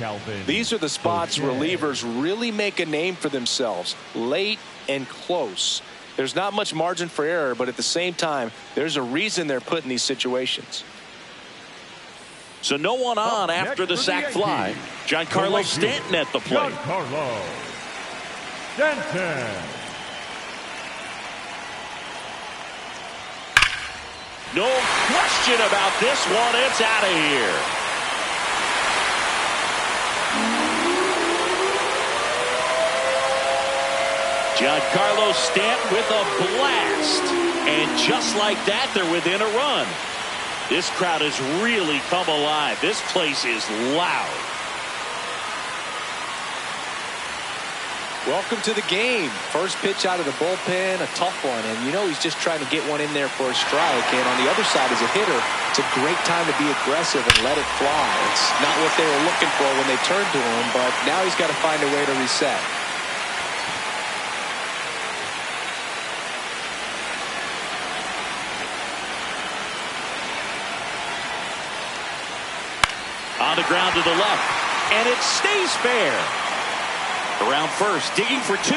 These are the spots relievers really make a name for themselves. Late and close. There's not much margin for error, but at the same time, there's a reason they're put in these situations. So no one on after the sac fly. Giancarlo Stanton at the plate. Giancarlo Stanton. No question about this one. It's out of here. Giancarlo Stanton with a blast. And just like that, they're within a run. This crowd has really come alive. This place is loud. Welcome to the game. First pitch out of the bullpen, a tough one. And you know he's just trying to get one in there for a strike. And on the other side as a hitter, it's a great time to be aggressive and let it fly. It's not what they were looking for when they turned to him, but now he's got to find a way to reset. On the ground to the left, and it stays fair. Around first, digging for 2.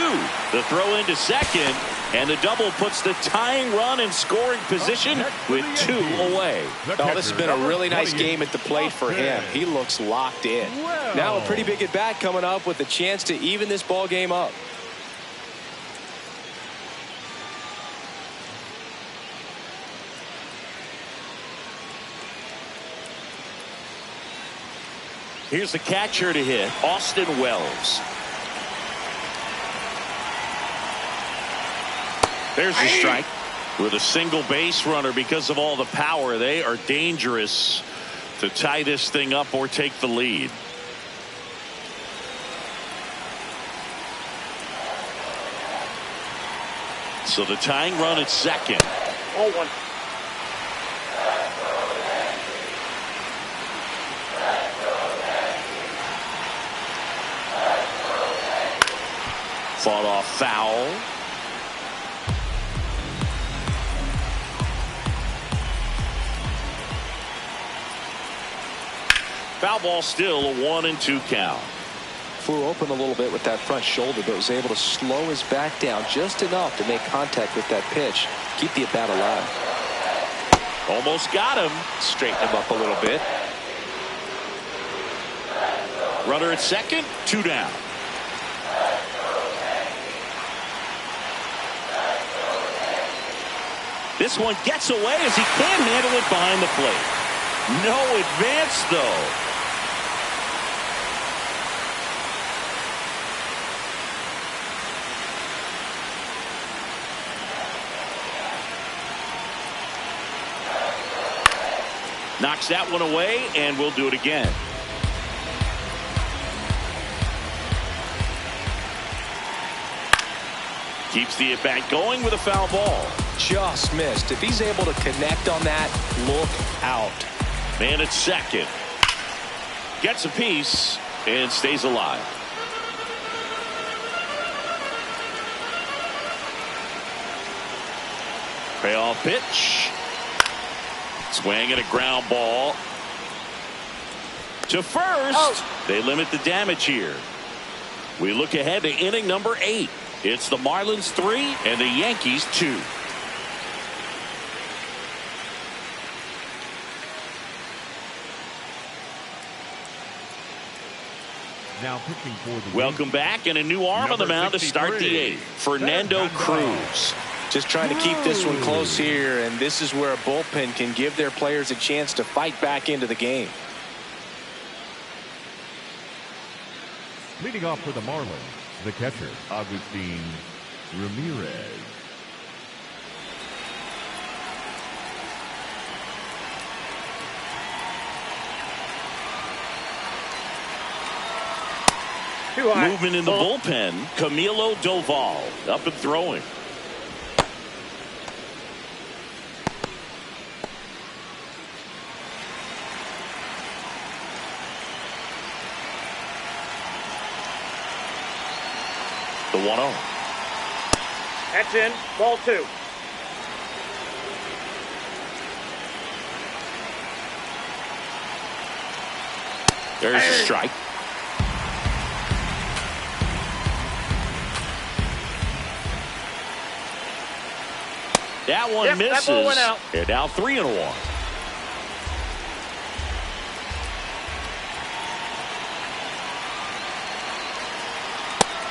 The throw into second, and the double puts the tying run in scoring position with 2 away. Oh, this has been a really nice game at the plate for him. He looks locked in. Now a pretty big at bat coming up with a chance to even this ball game up. Here's the catcher to hit, Austin Wells. There's the strike. With a single base runner, because of all the power, they are dangerous to tie this thing up or take the lead. So the tying run at second. 0-1. Fought off foul. Foul ball, still a 1-2 count. Flew open a little bit with that front shoulder, but was able to slow his back down just enough to make contact with that pitch. Keep the at-bat alive. Almost got him. Straighten him up a little bit. Runner at second, 2 down. This one gets away as he can't handle it behind the plate. No advance, though. Knocks that one away, and we'll do it again. Keeps the at-bat going with a foul ball. Just missed. If he's able to connect on that, look out. Man at second. Gets a piece and stays alive. Payoff pitch. Swing and a ground ball to first. Oh. They limit the damage here. We look ahead to inning number 8. It's the Marlins 3 and the Yankees 2. Now pitching for the Welcome Yankees, back, and a new arm on the mound to start the 8th. Fernando Cruz. Just trying to keep this one close here, and this is where a bullpen can give their players a chance to fight back into the game. Leading off for the Marlins, the catcher, Agustin Ramirez. Too high. Movement in the bullpen. Camilo Doval up and throwing. The 1-0. That's in. Ball 2. There's a strike. That one misses. That ball went out. And now 3-1.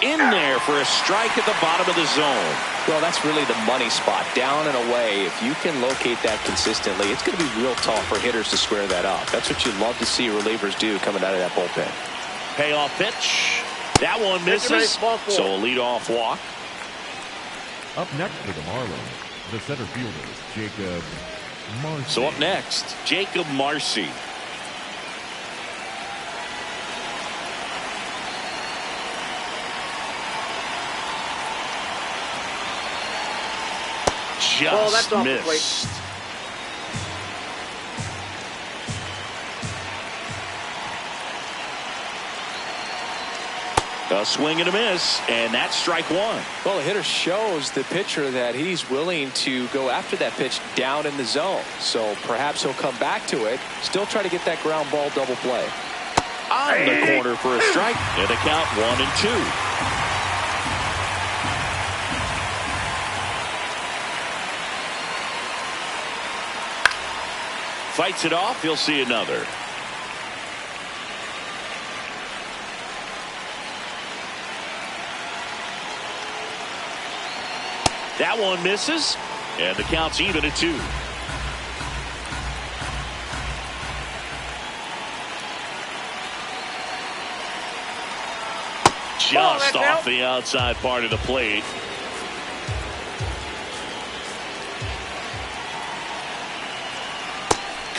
In there for a strike at the bottom of the zone. Well, that's really the money spot, down and away. If you can locate that consistently, it's going to be real tough for hitters to square that up. That's what you love to see relievers do coming out of that bullpen. Payoff pitch. That one misses. So a leadoff walk. Up next for the Marlins, the center fielder, Jacob Marcy. So up next, Jacob Marcy. Just missed. A swing and a miss, and that's strike 1. Well, the hitter shows the pitcher that he's willing to go after that pitch down in the zone. So perhaps he'll come back to it, still try to get that ground ball double play. On the corner for a strike, and the count 1-2. Fights it off. He'll see another. That one misses, and the count's even at 2. Just off the outside part of the plate.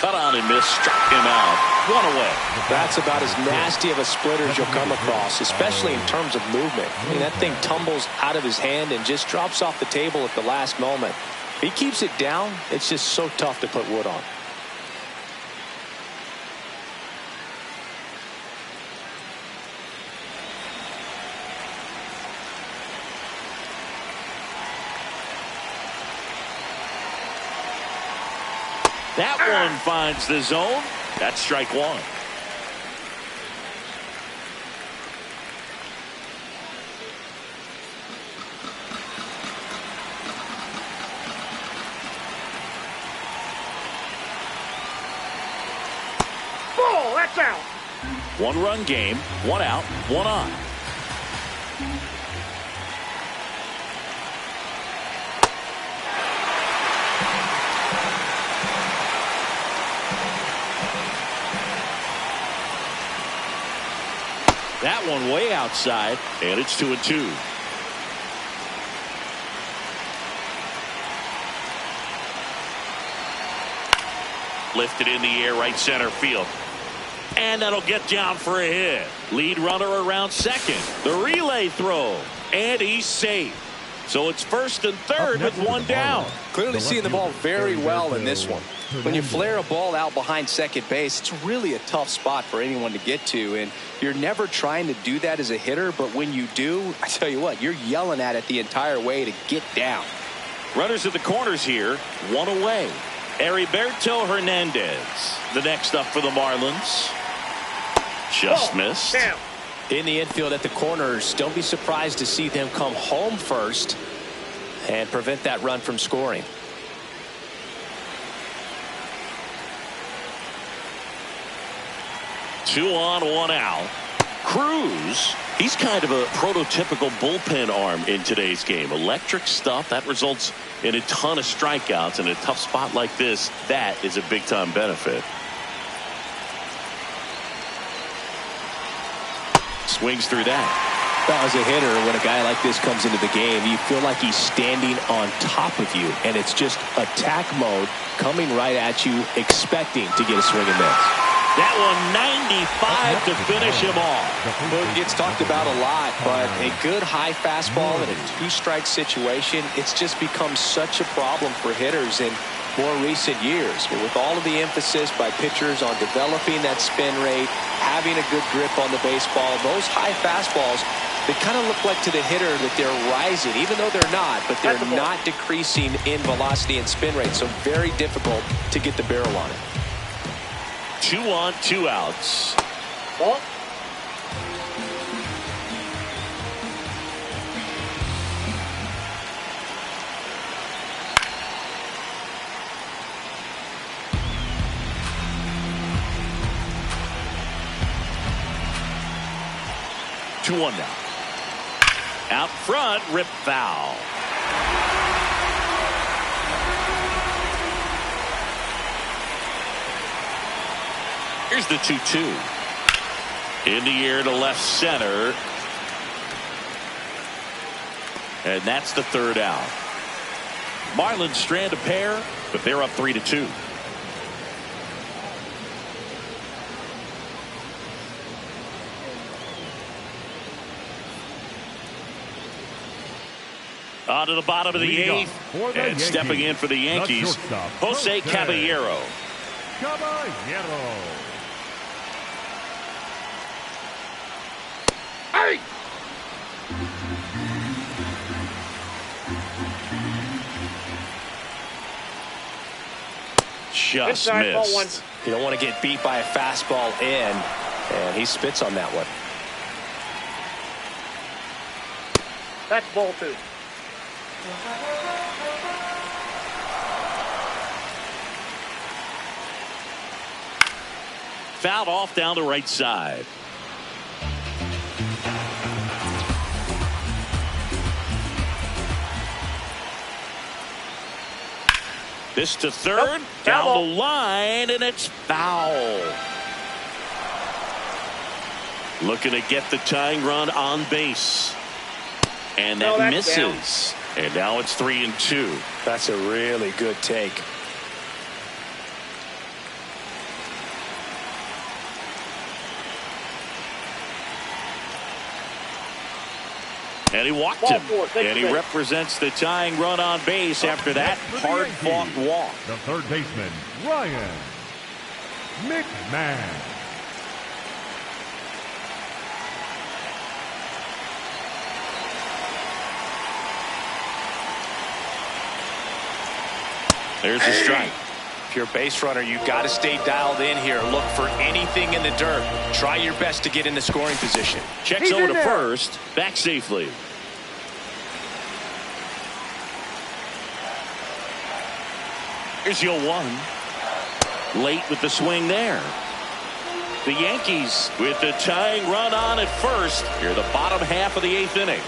cut on and miss, struck him out. One away. That's about as nasty of a splitter as you'll come across, especially in terms of movement. I mean, that thing tumbles out of his hand and just drops off the table at the last moment. If he keeps it down, it's just so tough to put wood on. That one finds the zone. That's strike one. Ball, that's out. 1-run game, 1 out, 1 on. That one way outside, and it's 2-2. Lifted in the air, right center field. And that'll get down for a hit. Lead runner around second. The relay throw. And he's safe. So it's first and third with one down. Clearly seeing the ball very well in this one. When you flare a ball out behind second base, it's really a tough spot for anyone to get to. And you're never trying to do that as a hitter. But when you do, I tell you what, you're yelling at it the entire way to get down. Runners at the corners here. 1 away. Heriberto Hernandez. The next up for the Marlins. Just missed. Down. In the infield at the corners, don't be surprised to see them come home first and prevent that run from scoring. Two on, 1 out. Cruz, he's kind of a prototypical bullpen arm in today's game. Electric stuff that results in a ton of strikeouts. In a tough spot like this, that is a big time benefit. Swings through that. Well, as a hitter, when a guy like this comes into the game, you feel like he's standing on top of you, and it's just attack mode coming right at you, expecting to get a swing and miss. That one 95 to finish him off. Well, it gets talked about a lot, but a good high fastball in a 2-strike situation, it's just become such a problem for hitters in more recent years. But with all of the emphasis by pitchers on developing that spin rate, having a good grip on the baseball, those high fastballs, they kind of look like to the hitter that they're rising, even though they're not, but they're not decreasing in velocity and spin rate. So very difficult to get the barrel on it. 2 on, 2 outs. Ball. Two one now. Out front, rip foul. Here's the 2-2. In the air to left center. And that's the 3rd out. Marlins strand a pair, but they're up 3-2. On to the bottom of the 8th. And stepping in for the Yankees, Jose Caballero. Hey! Just Inside, ball 1. missed. You don't want to get beat by a fastball in, and he spits on that one. That's ball 2. Fouled off down the right side. This to third, Nope. down Foul. the line, and it's foul. Looking to get the tying run on base. And that misses. Down. And now it's 3-2. That's a really good take. And he walked Ball him. four, take And the he base. represents the tying run on base after that hard-fought walk. The third baseman, Ryan McMahon. There's the strike. If you're a base runner, you got to stay dialed in here. Look for anything in the dirt. Try your best to get in the scoring position. Checks He's over in to there. first. Back safely. Here's 0-1. Late with the swing there. The Yankees with the tying run on at first. Here the bottom half of the 8th inning.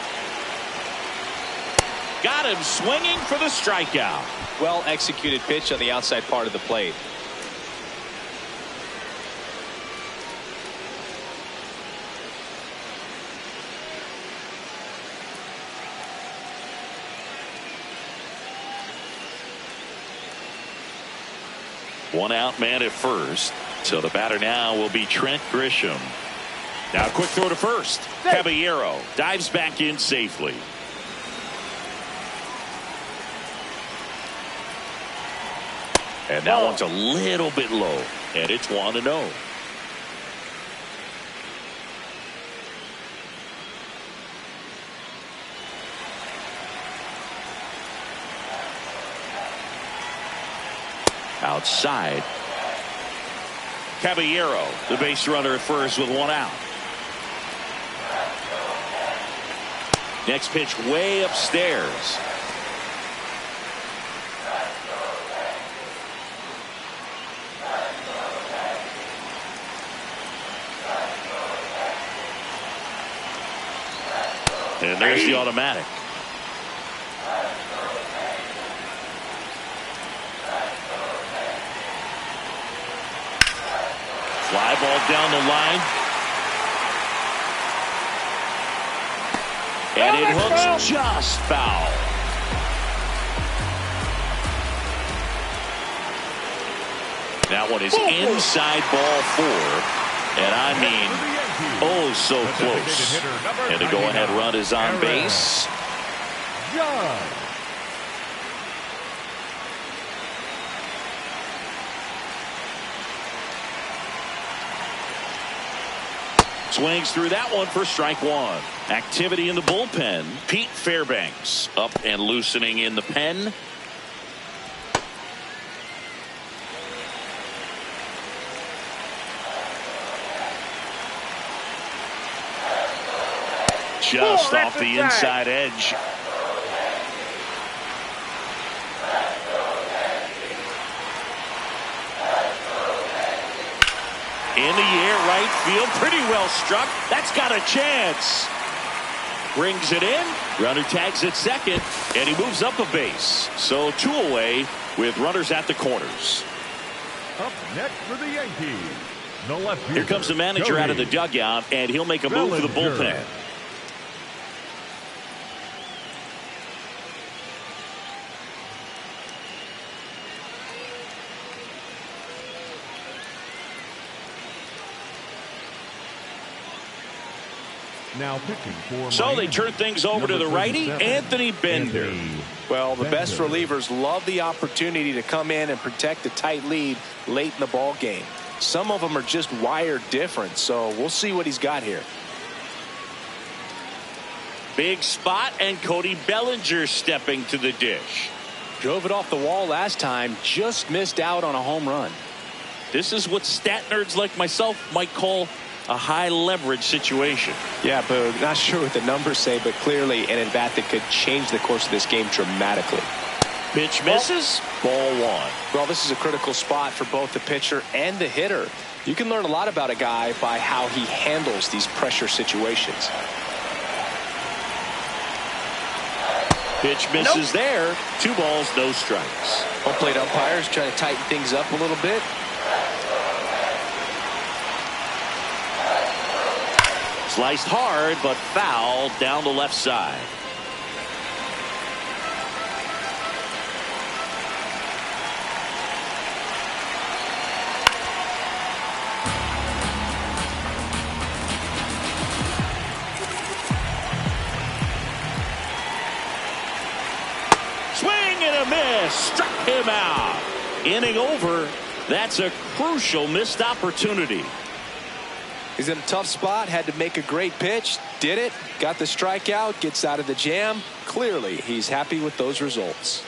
Got him swinging for the strikeout. Well executed pitch on the outside part of the plate. One out man at first. So the batter now will be Trent Grisham. Now quick throw to first. Caballero dives back in safely. And that one's a little bit low. And it's 1-0. Outside. Caballero, the base runner at first with 1 out. Next pitch way upstairs. And there's the automatic. Fly ball down the line. And it hooks just foul. That one is inside ball 4. And I mean, oh, so close. And the go-ahead run is on base. Swings through that one for strike 1. Activity in the bullpen. Pete Fairbanks up and loosening in the pen. Just off the inside edge. In the air, right field, pretty well struck. That's got a chance. Brings it in. Runner tags at second, and he moves up a base. So 2 away with runners at the corners. Up next for the Yankees, the left fielder, Here comes the manager out of the dugout, and he'll make a move for the bullpen. Now pitching for So Miami, they turn things over to the righty, 37, Anthony Bender. Well, the best Bender. relievers love the opportunity to come in and protect a tight lead late in the ball game. Some of them are just wired different, so we'll see what he's got here. Big spot, and Cody Bellinger stepping to the dish. Drove it off the wall last time, just missed out on a home run. This is what stat nerds like myself might call a high leverage situation. Yeah, Boog, not sure what the numbers say, but clearly an at-bat that could change the course of this game dramatically. Pitch misses, ball 1. Well, this is a critical spot for both the pitcher and the hitter. You can learn a lot about a guy by how he handles these pressure situations. Pitch misses there. 2 balls, no strikes. Home plate umpires trying to tighten things up a little bit. Sliced hard, but foul down the left side. a miss. Struck him out. Inning over. That's a crucial missed opportunity. He's in a tough spot. Had to make a great pitch. Did it. Got the strikeout. Gets out of the jam. Clearly, he's happy with those results.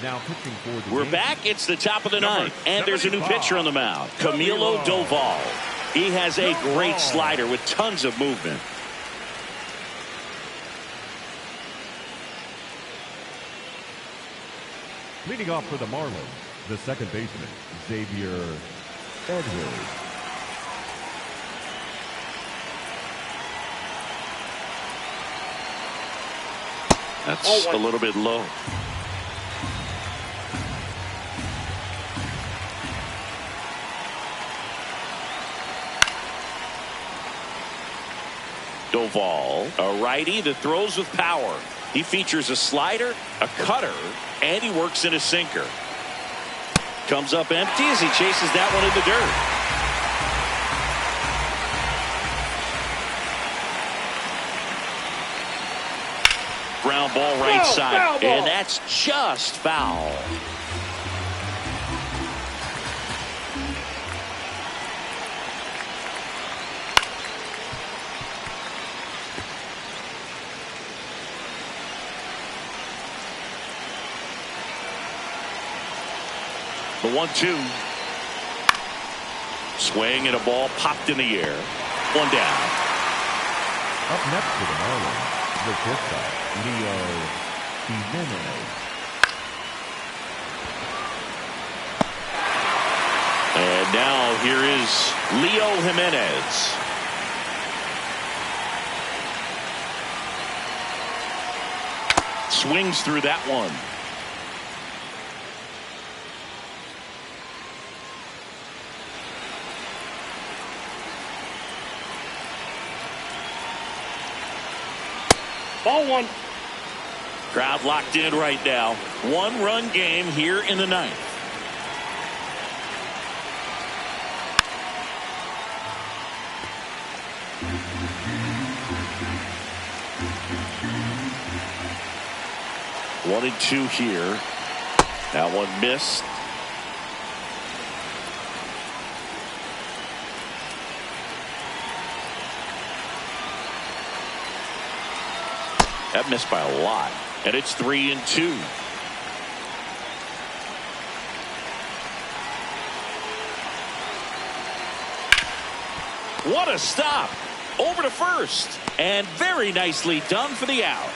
Now pitching for the We're Yankees. back. It's the top of the ninth, and there's a new pitcher on the mound, Camilo Doval. He has a great slider with tons of movement. Leading off for the Marlins, the second baseman, Xavier Edwards. That's a little bit low. Doval, a righty that throws with power. He features a slider, a cutter, and he works in a sinker. Comes up empty as he chases that one in the dirt. Ground ball right side, foul ball. and that's just foul. The 1-2. Swing and a ball popped in the air. One down. Up next for the Marlins, the shortstop, Leo Jimenez. And now here is Leo Jimenez. Swings through that one. Ball one. Crowd locked in right now. One-run game here in the ninth. One and two here. That one missed. That missed by a lot. And it's 3-2. What a stop. Over to first. And very nicely done for the out.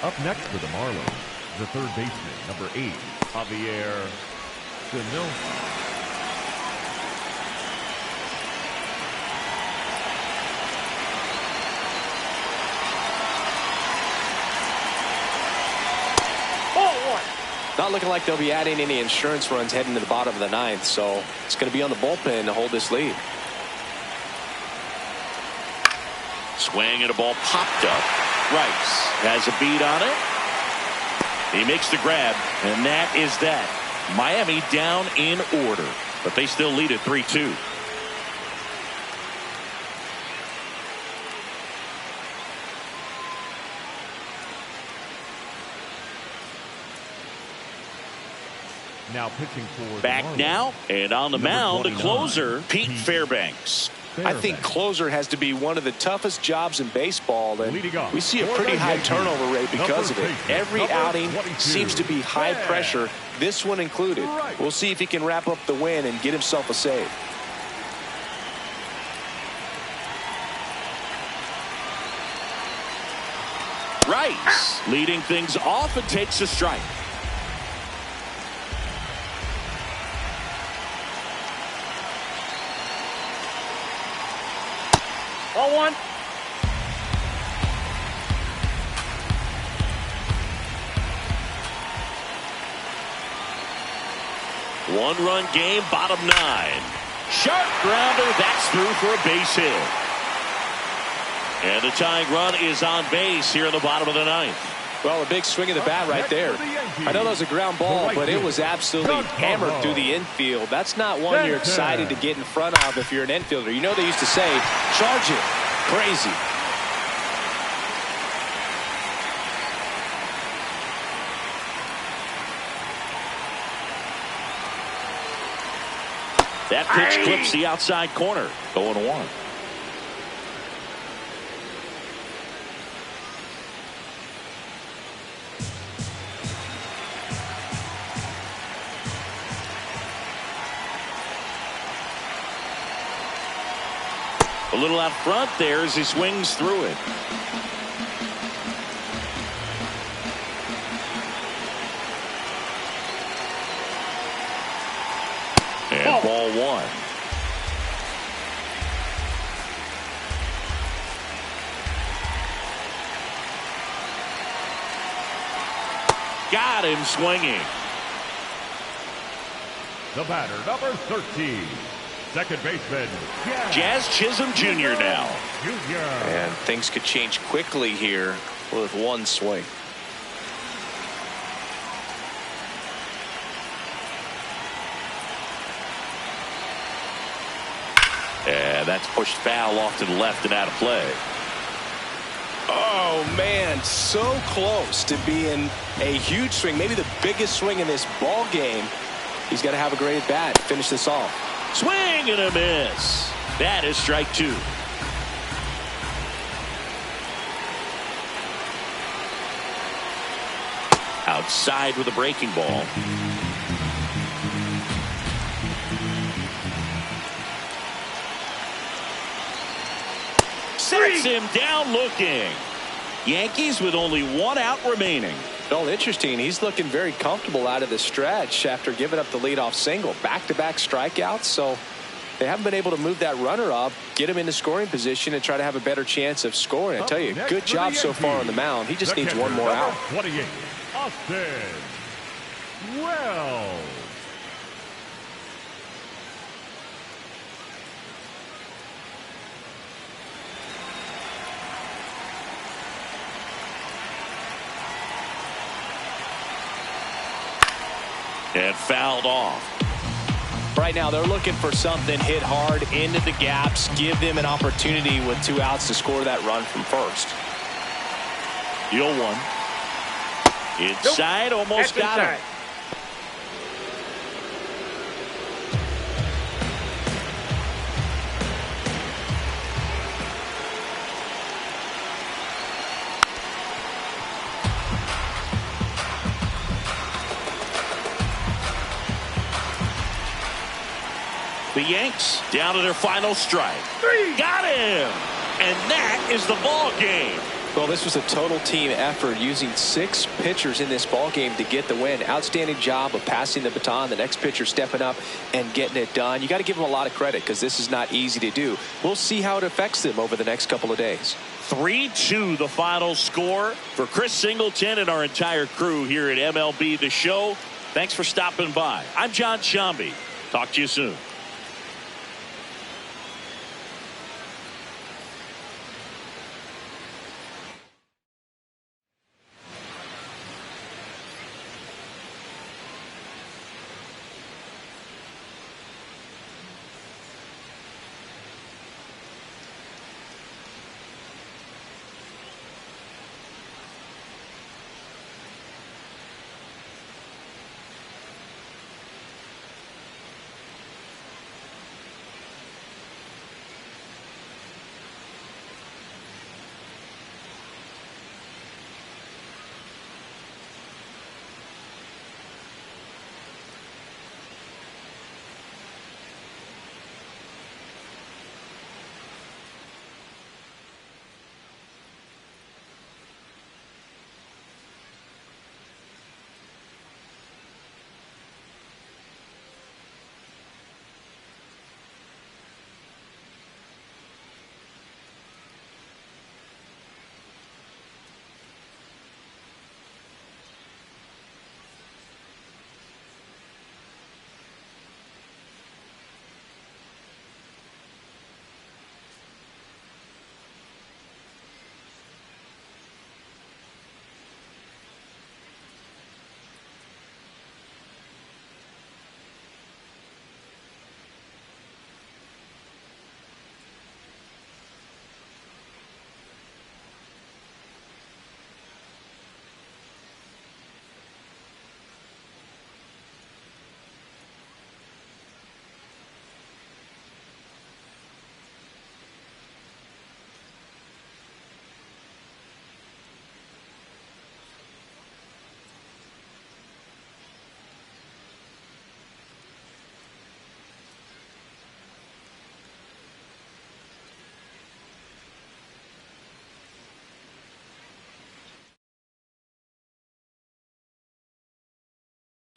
Up next for the Marlins, the third baseman, number 8, Javier Sinoa. Not looking like they'll be adding any insurance runs heading to the bottom of the ninth, so it's going to be on the bullpen to hold this lead. Swing and a ball popped up. Rice has a beat on it. He makes the grab, and that is that. Miami down in order, but they still lead at 3-2. Now pitching for Back the now, and on the mound, the 29, closer, Pete Fairbanks. I think closer has to be one of the toughest jobs in baseball, and Leading off we see a for pretty the high Yankees, turnover rate because of it. number Every 22, outing seems to be high pressure, this one included. Right. We'll see if he can wrap up the win and get himself a save. Rice leading things off and takes a strike. Ball one. One-run game, bottom 9. Sharp grounder, that's through for a base hit. And the tying run is on base here in the bottom of the ninth. Well, a big swing of the bat right there. I know that was a ground ball, but it was absolutely hammered through the infield. That's not one you're excited to get in front of if you're an infielder. You know they used to say, charge it. Crazy. That pitch clips the outside corner. 0-1. A little out front there as he swings through it. And ball one. Got him swinging. The batter, number 13. Second baseman, Jazz Chisholm Jr. now. And things could change quickly here with one swing. And that's pushed foul off to the left and out of play. Oh, man, so close to being a huge swing, maybe the biggest swing in this ball game. He's got to have a great at bat to finish this off. Swing and a miss. That is strike two. Outside with a breaking ball. Sets him down looking. Yankees with only one out remaining. Well, interesting. He's looking very comfortable out of the stretch after giving up the leadoff single. Back-to-back strikeouts, so they haven't been able to move that runner up, get him into scoring position, and try to have a better chance of scoring. I tell you, good job so far on the mound. He just needs one more out. 28, Austin Wells. And fouled off. Right now, they're looking for something hit hard into the gaps, give them an opportunity with 2 outs to score that run from first. The 0-1. Inside, almost got him. The Yanks down to their final strike. Got him! And that is the ball game. Well, this was a total team effort using 6 pitchers in this ball game to get the win. Outstanding job of passing the baton. The next pitcher stepping up and getting it done. You got to give them a lot of credit because this is not easy to do. We'll see how it affects them over the next couple of days. 3-2 the final score. For Chris Singleton and our entire crew here at MLB The Show, thanks for stopping by. I'm John Shambi. Talk to you soon.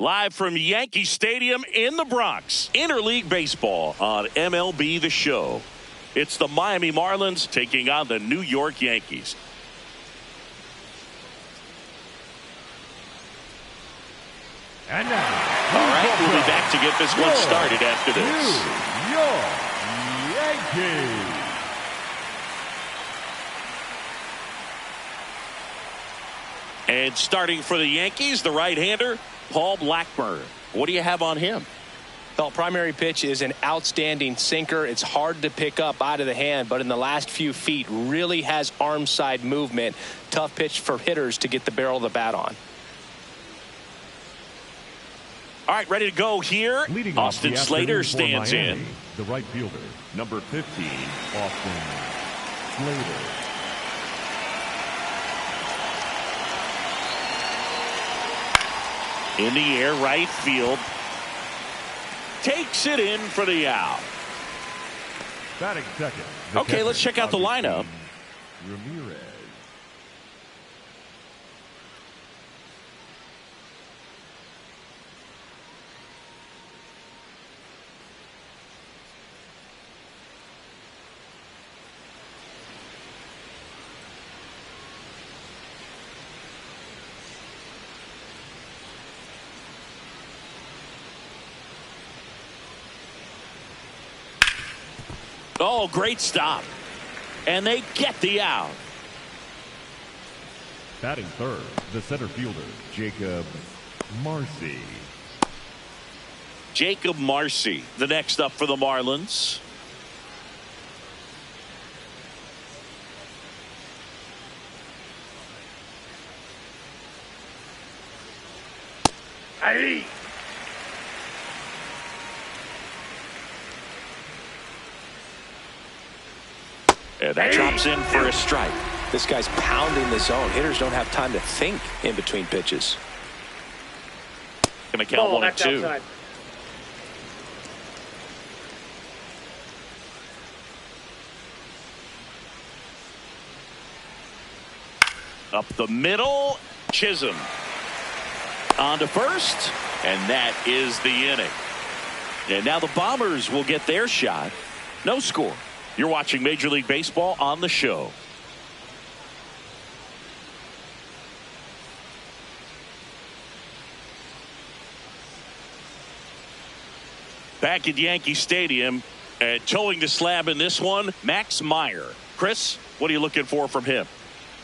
Live from Yankee Stadium in the Bronx, interleague baseball on MLB The Show. It's the Miami Marlins taking on the New York Yankees. And now, all right, we'll be back to get this one started after this. New York Yankees. And starting for the Yankees, the right-hander, Paul Blackburn. What do you have on him? Well, primary pitch is an outstanding sinker. It's hard to pick up out of the hand, but in the last few feet really has arm side movement. Tough pitch for hitters to get the barrel of the bat on. All right, ready to go here. Leading Austin Slater stands Miami, in. The right fielder, number 15, Austin Slater. In the air, right field. Takes it in for the out. Batting second. Okay, let's check out the lineup. Ramirez. Oh, great stop. And they get the out. Batting third, the center fielder, Jacob Marcy. Jacob Marcy, the next up for the Marlins. Hey. And that drops in for a strike. This guy's pounding the zone. Hitters don't have time to think in between pitches. Going to count 1 and 2. Outside. Up the middle, Chisholm. On to first, and that is the inning. And now the Bombers will get their shot. No score. You're watching Major League Baseball on the Show. Back at Yankee Stadium, towing the slab in this one, Max Meyer. Chris, what are you looking for from him?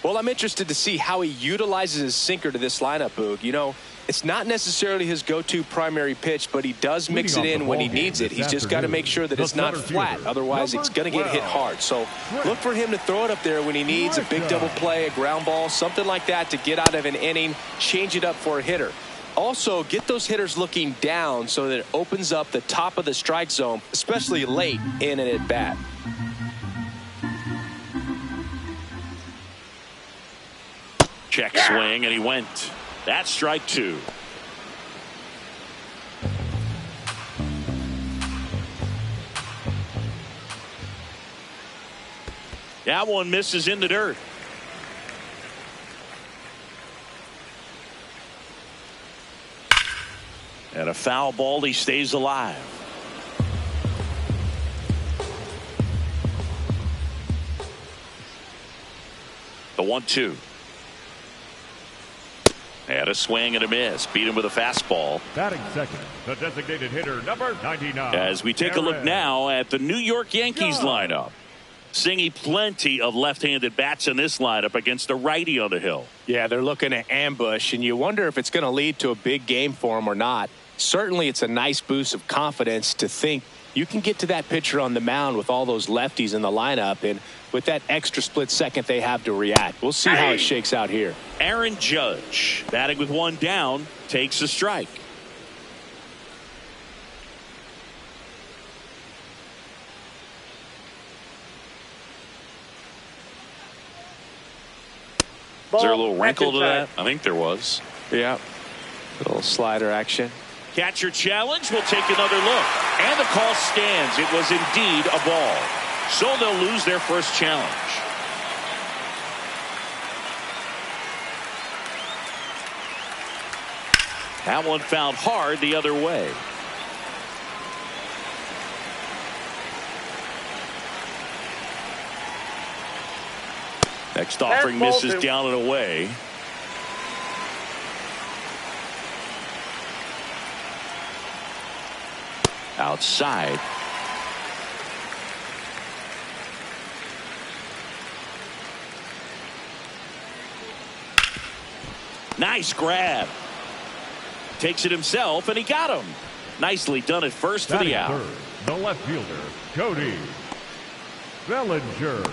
Well, I'm interested to see how he utilizes his sinker to this lineup, Boog. You know, it's not necessarily his go-to primary pitch, but he does mix it in when he needs it. He's just got to make sure that it's not flat. Otherwise, it's going to get hit hard. So look for him to throw it up there when he needs a big double play, a ground ball, something like that to get out of an inning, change it up for a hitter. Also, get those hitters looking down so that it opens up the top of the strike zone, especially late in an at-bat. Check swing, and he went. That's strike 2. That one misses in the dirt. And a foul ball, he stays alive. The 1-2. And a swing and a miss. Beat him with a fastball. Batting second, the designated hitter, number 99. As we take a look now at the New York Yankees lineup. Seeing plenty of left-handed bats in this lineup against a righty on the hill. Yeah, they're looking to ambush, and you wonder if it's going to lead to a big game for him or not. Certainly, it's a nice boost of confidence to think you can get to that pitcher on the mound with all those lefties in the lineup, and with that extra split second they have to react. We'll see how it shakes out here. Aaron Judge, batting with one down, takes a strike. Is there a little wrinkle to that? I think there was. Yeah. A little slider action. Catcher challenge will take another look. And the call stands. It was indeed a ball. So they'll lose their first challenge. That one fouled hard the other way. Next offering misses down and away. Outside. Nice grab. Takes it himself, and he got him. Nicely done at first for the out. Third, the left fielder, Cody Bellinger.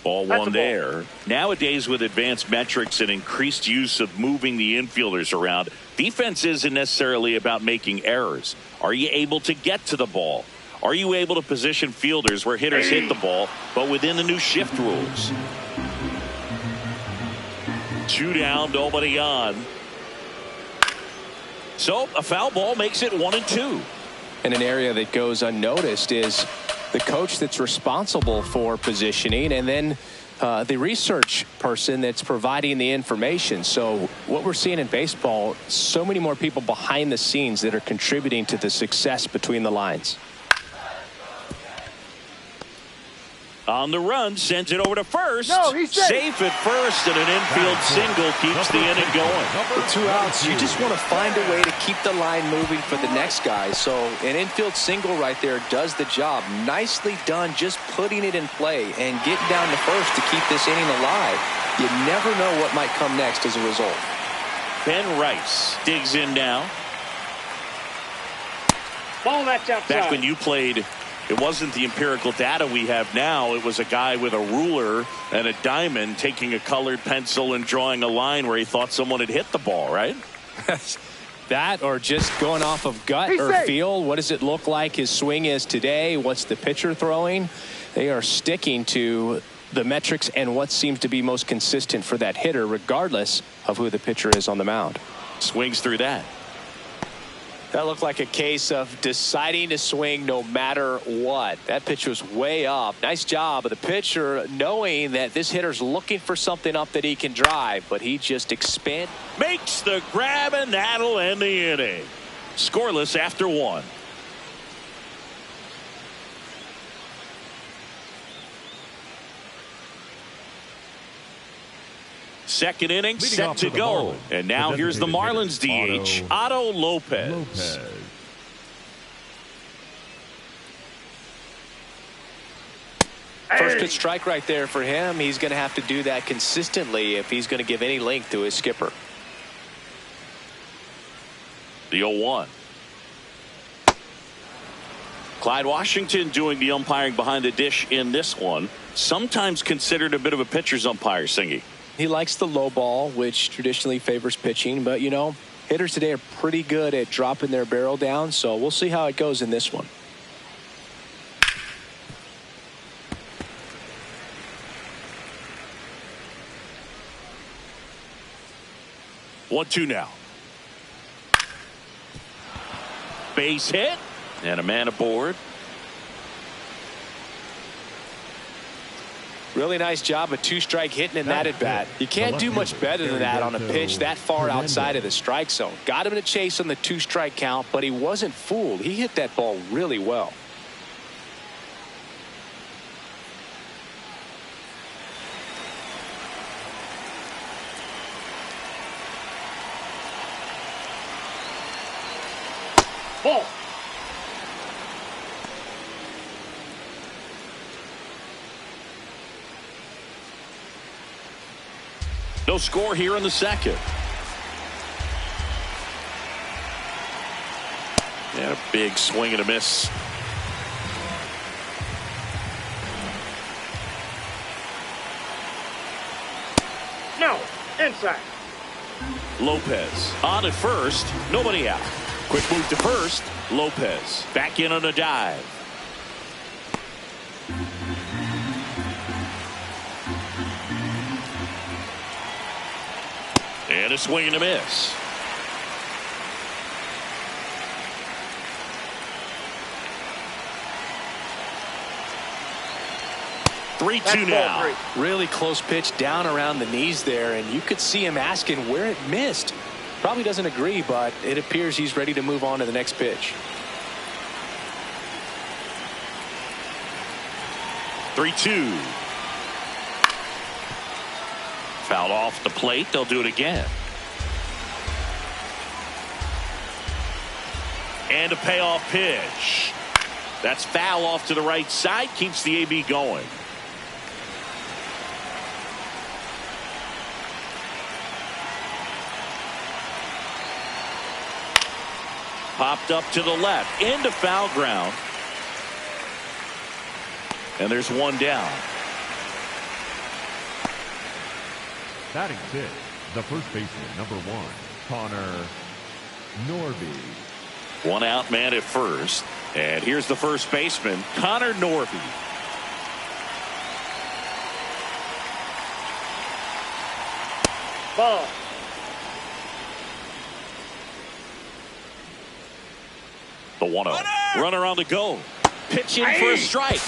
Ball one there. Nowadays, with advanced metrics and increased use of moving the infielders around, defense isn't necessarily about making errors. Are you able to get to the ball? Are you able to position fielders where hitters hit the ball, but within the new shift rules? 2 down, nobody on. So a foul ball makes it 1-2. And an area that goes unnoticed is the coach that's responsible for positioning, and then the research person that's providing the information. So what we're seeing in baseball, so many more people behind the scenes that are contributing to the success between the lines. On the run, sends it over to first. No, he's safe. Safe at first, and an infield single keeps the inning going. With 2 outs, you just want to find a way to keep the line moving for the next guy. So an infield single right there does the job. Nicely done, just putting it in play and getting down to first to keep this inning alive. You never know what might come next as a result. Ben Rice digs in now. Ball, that's outside. Back when you played, it wasn't the empirical data we have now. It was a guy with a ruler and a diamond taking a colored pencil and drawing a line where he thought someone had hit the ball, right? That, or just going off of gut or feel. What does it look like his swing is today? What's the pitcher throwing? They are sticking to the metrics and what seems to be most consistent for that hitter, regardless of who the pitcher is on the mound. Swings through that. That looked like a case of deciding to swing no matter what. That pitch was way up. Nice job of the pitcher knowing that this hitter's looking for something up that he can drive, but he just makes the grab, and that'll end the inning. Scoreless after 1. Second inning set to go. And now here's the Marlins DH, Otto Lopez. First pitch strike right there for him. He's going to have to do that consistently if he's going to give any length to his skipper. The 0-1. Clyde Washington doing the umpiring behind the dish in this one. Sometimes considered a bit of a pitcher's umpire, Singy. He likes the low ball, which traditionally favors pitching. But, you know, hitters today are pretty good at dropping their barrel down. So we'll see how it goes in this one. One, 2 now. Base hit. And a man aboard. Really nice job of 2-strike hitting in that at bat. You can't do much better than that on a pitch that far outside of the strike zone. Got him in a chase on the 2-strike count, but he wasn't fooled. He hit that ball really well. Ball. No score here in the second. And a big swing and a miss. No, inside. Lopez on at first, nobody out. Quick move to first. Lopez back in on a dive. And a swing and a miss. 3-2 now. Really close pitch down around the knees there, and you could see him asking where it missed. Probably doesn't agree, but it appears he's ready to move on to the next pitch. 3-2. Fouled off the plate. They'll do it again. And a payoff pitch. That's foul off to the right side. Keeps the AB going. Popped up to the left. Into foul ground. And there's one down. Batting 6, the first baseman, number 1, Connor Norby. One out man at first. And here's the first baseman, Connor Norby. Ball. The 1-0. Runner on the go. Pitch in for a strike.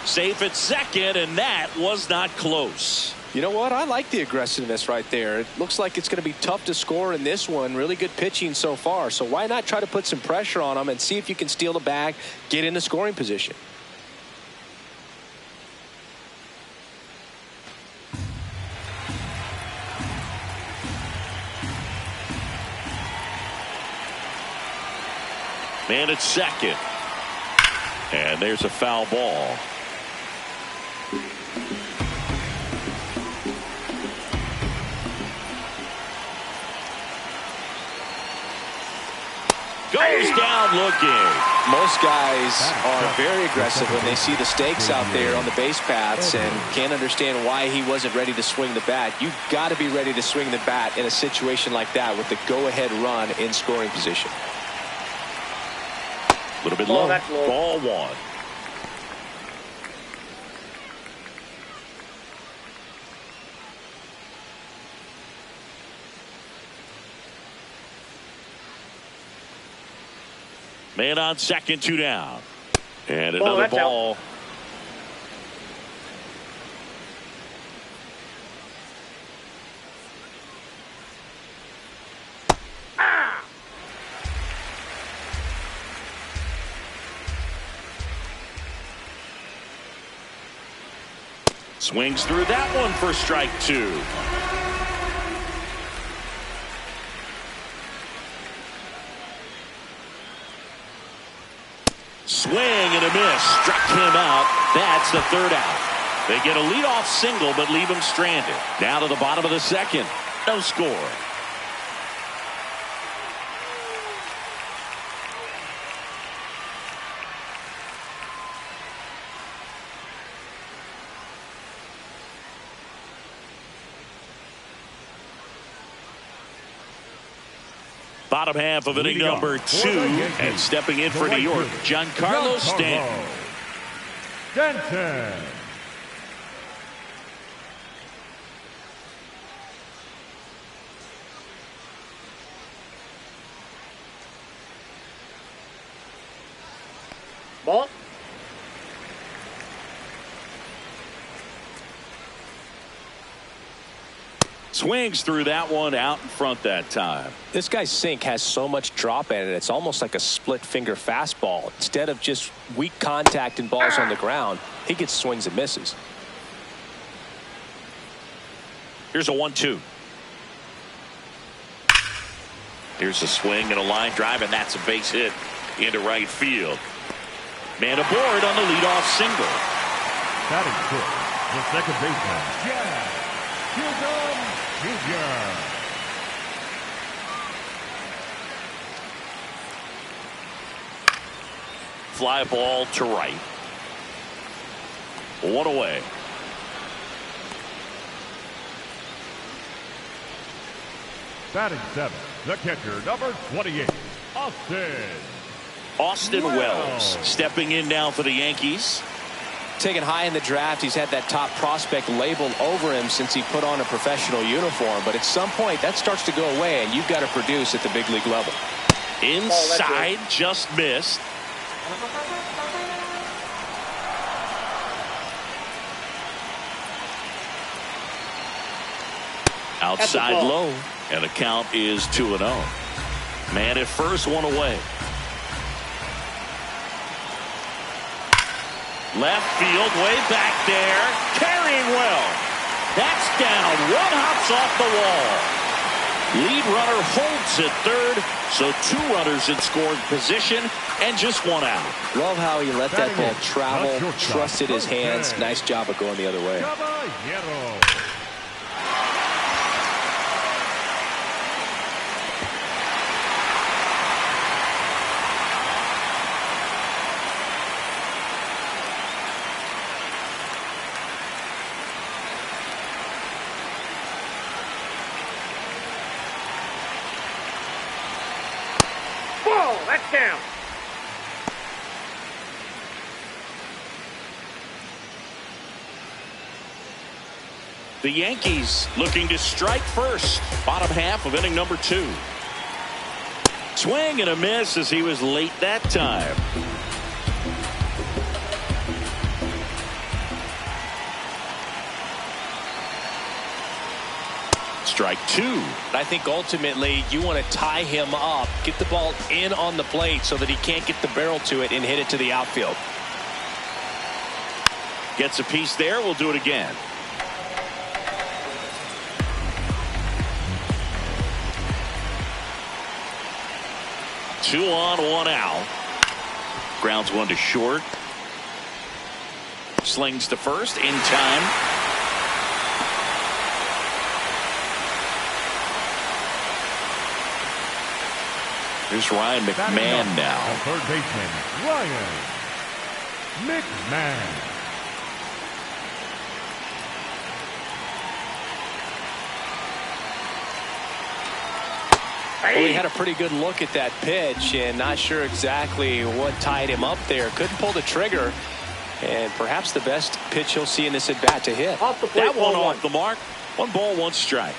Safe at second, and that was not close. You know what? I like the aggressiveness right there. It looks like it's going to be tough to score in this one. Really good pitching so far. So why not try to put some pressure on them and see if you can steal the bag, get into scoring position. Man at second. And there's a foul ball. Goes down looking. Most guys are very aggressive when they see the stakes out there on the base paths and can't understand why he wasn't ready to swing the bat. You've got to be ready to swing the bat in a situation like that with the go-ahead run in scoring position. A little bit low. Ball 1. Man on second, 2 down. And another ball. Swings through that one for strike 2. Swing and a miss. Struck him out. That's the 3rd out. They get a leadoff single but leave him stranded. Down to the bottom of the 2nd. No score. Bottom half of inning number 2, and stepping in for New York, Giancarlo Stanton. Stanton. Ball. Swings through that one, out in front that time. This guy's sink has so much drop in it. It's almost like a split finger fastball. Instead of just weak contact and balls on the ground, he gets swings and misses. Here's a 1-2. Here's a swing and a line drive, and that's a base hit into right field. Man aboard on the leadoff single. Batting 6, the second baseman, Jazz Jr. Fly ball to right. 1 away. Batting 7, the catcher, number 28, Austin Wells stepping in now for the Yankees. Taken high in the draft, he's had that top prospect labeled over him since he put on a professional uniform. But at some point, that starts to go away, and you've got to produce at the big league level. Inside, just missed. Outside low, and the count is 2-0. Man at first, one away. Left field, way back there, carrying well. That's down. One hops off the wall. Lead runner holds at third, so 2 runners in scoring position and just 1 out. Love how he let that ball travel, trusted his hands. Nice job of going the other way. Ball, that's down. The Yankees looking to strike first. Bottom half of inning number 2. Swing and a miss as he was late that time. Strike 2. I think ultimately you want to tie him up, get the ball in on the plate so that he can't get the barrel to it and hit it to the outfield. Gets a piece there. We'll do it again. Two on, 1 out. Grounds one to short. Slings to first in time. Here's Ryan McMahon now. Third baseman, Ryan McMahon. Well, he had a pretty good look at that pitch and not sure exactly what tied him up there. Couldn't pull the trigger. And perhaps the best pitch he'll see in this at bat to hit. Off the plate, That one off the mark. 1 ball, 1 strike.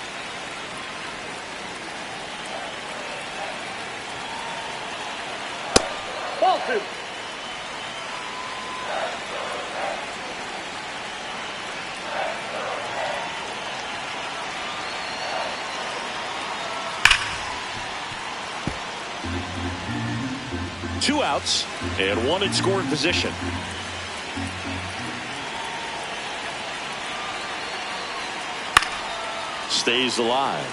Ball 2. Two outs and 1 in scoring position. Stays alive.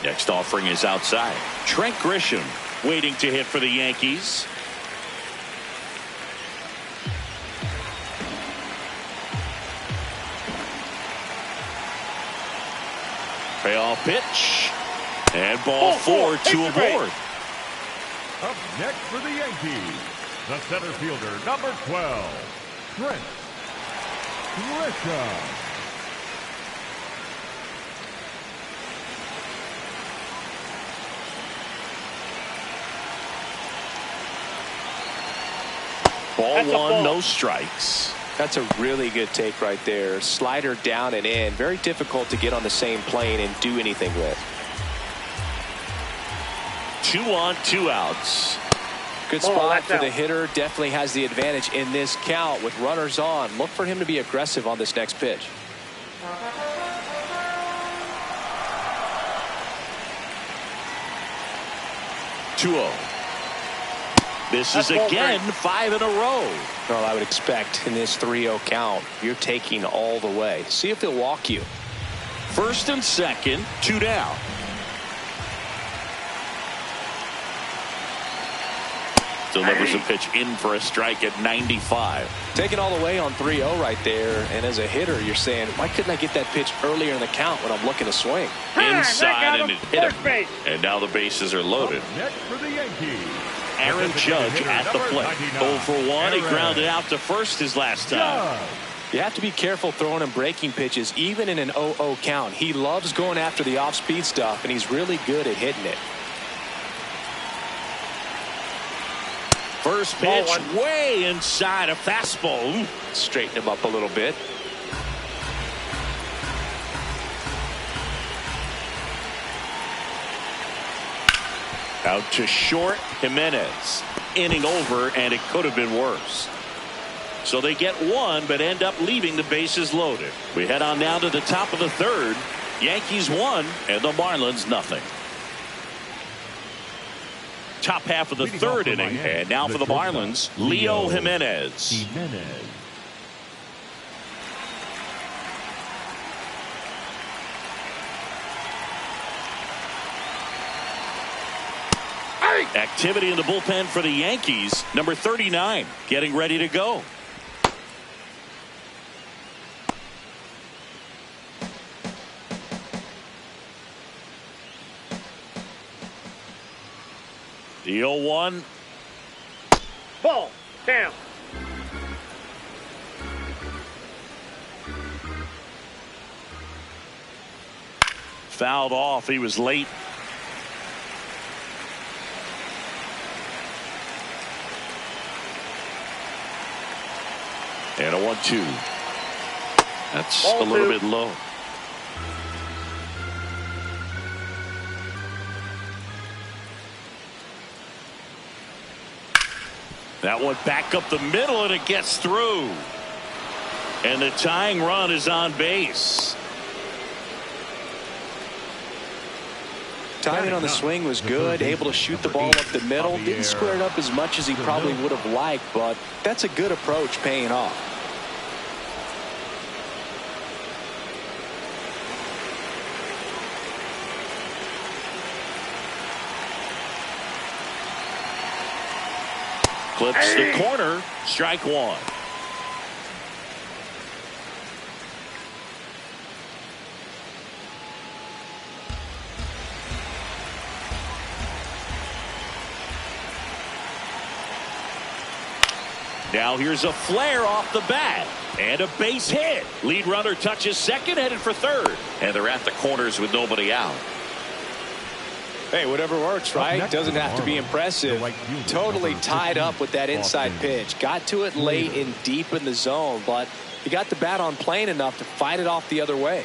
Next offering is outside. Trent Grisham waiting to hit for the Yankees. Payoff pitch. And ball 4, 2 aboard. Up next for the Yankees, the center fielder, number 12, Trent Grisham. Ball 1, no strikes. That's a really good take right there. Slider down and in. Very difficult to get on the same plane and do anything with. 2 on, 2 outs. Good spot for the hitter. Definitely has the advantage in this count with runners on. Look for him to be aggressive on this next pitch. Two-0. This is again 5 in a row. Well, I would expect in this 3-0 count, you're taking all the way. See if he'll walk you. First and second, 2 down. Delivers a pitch in for a strike at 95. Taking all the way on 3-0 right there. And as a hitter, you're saying, why couldn't I get that pitch earlier in the count when I'm looking to swing? Inside and it hit him. And now the bases are loaded. Next for the Yankees, Aaron Judge at the plate. 0 for 1. He grounded out to first his last time. You have to be careful throwing him breaking pitches, even in an 0-0 count. He loves going after the off-speed stuff, and he's really good at hitting it. First pitch way inside a fastball. Straighten him up a little bit. Out to short, Jimenez. inning over, and it could have been worse. So they get one, but end up leaving the bases loaded. We head on down to the top of the third. Yankees 1 and the Marlins nothing. Top half of the third inning, and now for the Marlins, Leo Jimenez. Activity in the bullpen for the Yankees. Number 39 getting ready to go. The 0-1. Ball. Down. Fouled off. He was late. And a 1-2. That's a little bit low. That one back up the middle, and it gets through. And the tying run is on base. Timing on the swing was good, able to shoot the ball up the middle. Didn't square it up as much as he probably would have liked, but that's a good approach paying off. Clips the corner, strike one. Now here's a flare off the bat and a base hit. Lead runner touches second, headed for third, and they're at the corners with nobody out. Hey, whatever works, right? Doesn't have to be impressive. Totally tied up with that inside pitch. Got to it late and deep in the zone, but he got the bat on plane enough to fight it off the other way.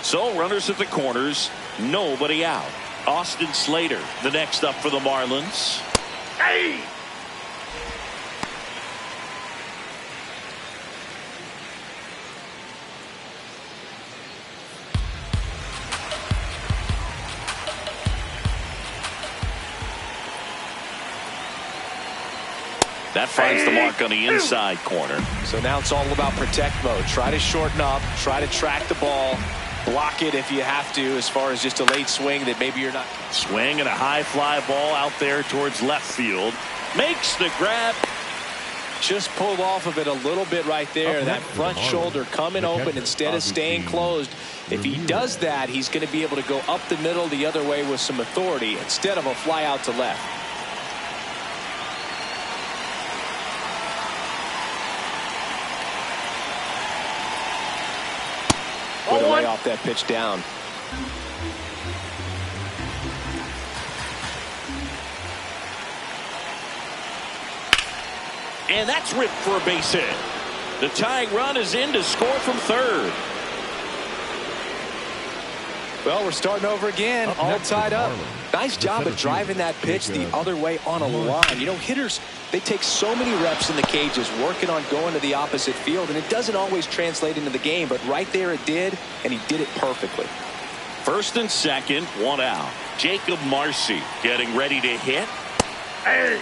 So runners at the corners, nobody out. Austin Slater, the next up for the Marlins. Hey! That finds the mark on the inside corner. So now it's all about protect mode. Try to shorten up, try to track the ball, block it if you have to, as far as just a late swing that maybe you're not. Swing and a high fly ball out there towards left field. Makes the grab. Just pulled off of it a little bit right there. That front shoulder coming open instead of staying closed. If he does that, he's going to be able to go up the middle the other way with some authority instead of a fly out to left. Put away off that pitch down. And that's ripped for a base hit. The tying run is in to score from third. Well, we're starting over again, all tied up. Nice job of driving that pitch the other way on a line. You know, hitters, they take so many reps in the cages working on going to the opposite field, and it doesn't always translate into the game, but right there it did, and he did it perfectly. First and second, one out. Jacob Marcy getting ready to hit. Hey!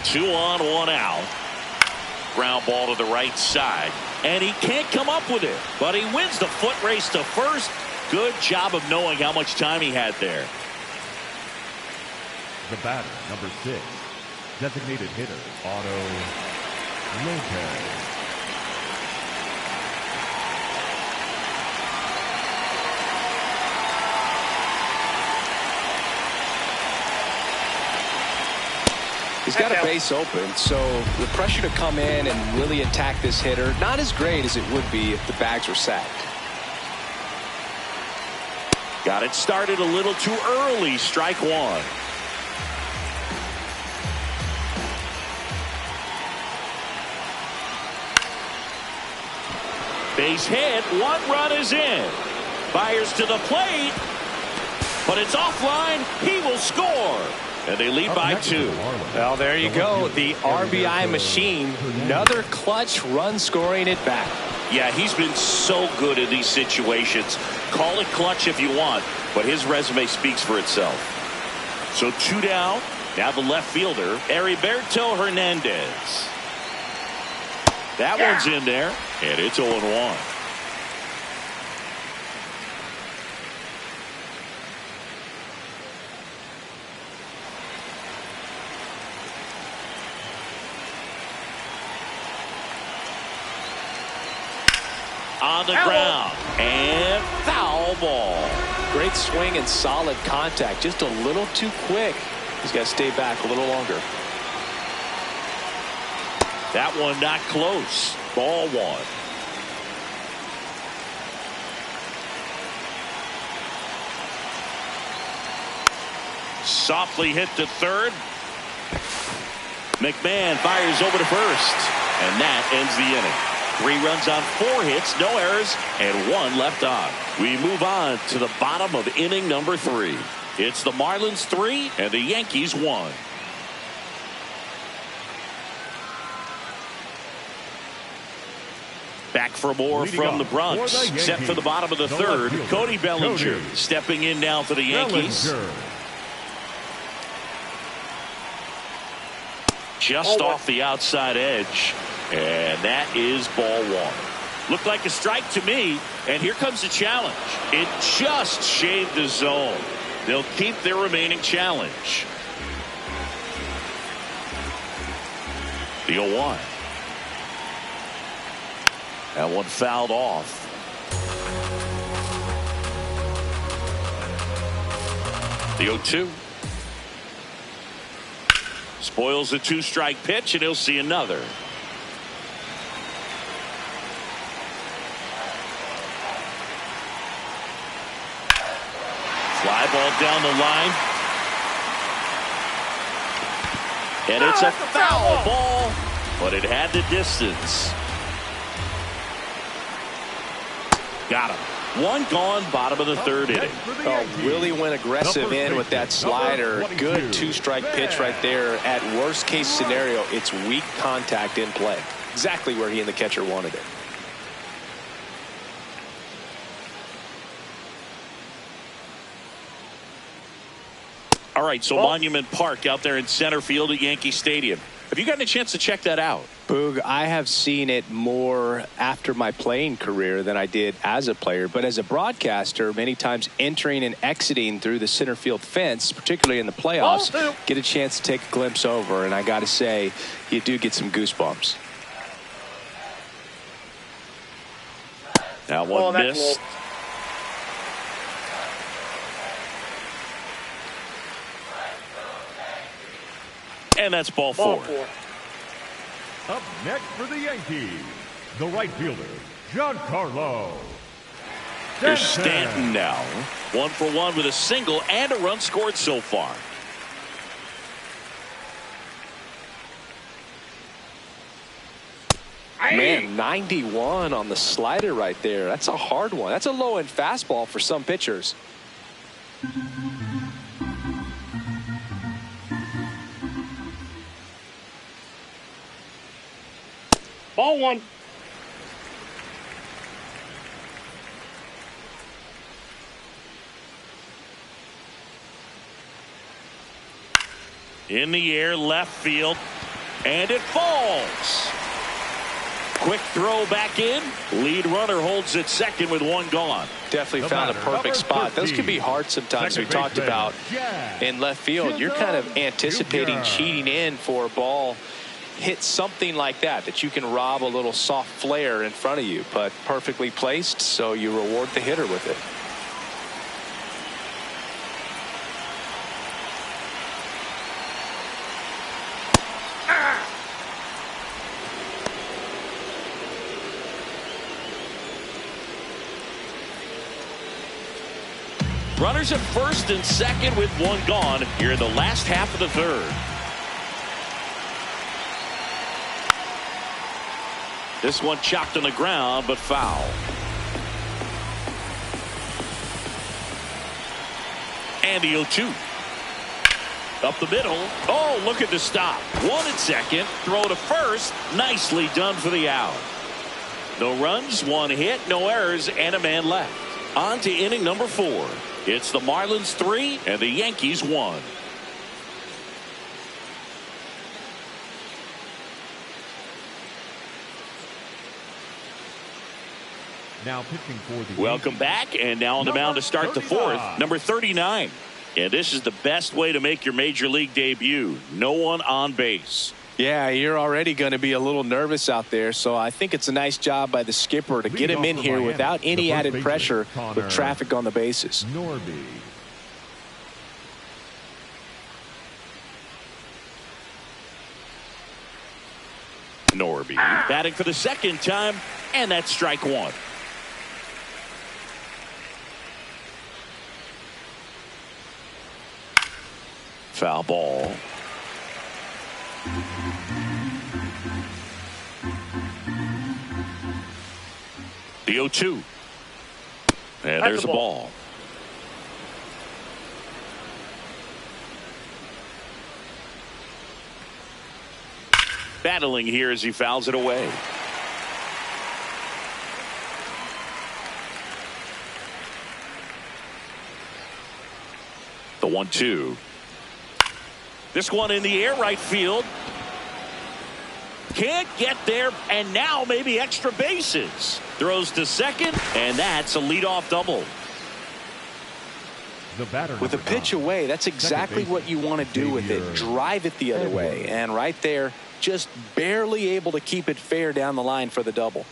Two on, one out. Ground ball to the right side, and he can't come up with it, but he wins the foot race to first. Good job of knowing how much time he had there. The batter, number 6, designated hitter, Otto Lopez. He's got a base open, so the pressure to come in and really attack this hitter, not as great as it would be if the bags were sacked. Got it started a little too early. Strike one. Base hit. 1 run is in. Fires to the plate. But it's offline. He will score. And they lead by 2. Well, there you go. The RBI machine. Another clutch run scoring at bat. Yeah, he's been so good in these situations. Call it clutch if you want, but his resume speaks for itself. So 2 down. Now the left fielder, Heriberto Hernandez. That one's in there, and it's 0-1. On the ground, and foul ball. Great swing and solid contact. Just a little too quick. He's got to stay back a little longer. That one not close. Ball 1. Softly hit to third. McMahon fires over to first. And that ends the inning. 3 runs on 4 hits, no errors, and 1 left on. We move on to the bottom of inning number 3. It's the Marlins 3 and the Yankees 1. Back for more from the Bronx. Set for the bottom of the 3rd. Cody Bellinger stepping in now for the Yankees. Just off the outside edge. And that is ball 1. Looked like a strike to me. And here comes the challenge. It just shaved the zone. They'll keep their remaining challenge. The 0-1. That one fouled off. The 0-2. Spoils the 2-strike pitch, and he'll see another. Fly ball down the line. And it's a foul ball, but it had the distance. Got him. 1 gone, bottom of the 3rd inning. Oh, really went aggressive in with that slider. Good 2-strike pitch right there. At worst case scenario, it's weak contact in play. Exactly where he and the catcher wanted it. All right, so Monument Park out there in center field at Yankee Stadium. Have you gotten a chance to check that out? Boog, I have seen it more after my playing career than I did as a player. But as a broadcaster, many times entering and exiting through the center field fence, particularly in the playoffs, get a chance to take a glimpse over. And I got to say, you do get some goosebumps. That one missed. And that's ball 4. Up next for the Yankees, the right fielder, Giancarlo Here's Stanton now. 1 for 1 with a single and a run scored so far. Man, 91 on the slider right there. That's a hard one. That's a low-end fastball for some pitchers. Ball 1. In the air, left field, and it falls. Quick throw back in. Lead runner holds at second with 1 gone. Definitely found a perfect spot. Those can be hard sometimes. We talked about in left field. You're kind of anticipating cheating in for a ball. Hit something like that you can rob a little soft flare in front of you, but perfectly placed, so you reward the hitter with it. Runners at first and second with 1 gone here in the last half of the 3rd. This one chopped on the ground, but foul. And the 0-2. Up the middle. Oh, look at the stop. One at second. Throw to first. Nicely done for the out. No runs, one hit, no errors, and a man left. On to inning number 4. It's the Marlins 3 and the Yankees 1. Now pitching for the Welcome back, and now on the mound to start the 4th, number 39. And this is the best way to make your major league debut. No one on base. Yeah, you're already going to be a little nervous out there, so I think it's a nice job by the skipper to get him in here without any added pressure with traffic on the bases. Norby batting for the second time, and that's strike 1. Foul ball. The 0-2. And there's a ball. Battling here as he fouls it away. The 1-2. This one in the air, right field. Can't get there, and now maybe extra bases. Throws to second, and that's a leadoff double. With a pitch away, that's exactly what you want to do with it. Drive it the other way. And right there, just barely able to keep it fair down the line for the double.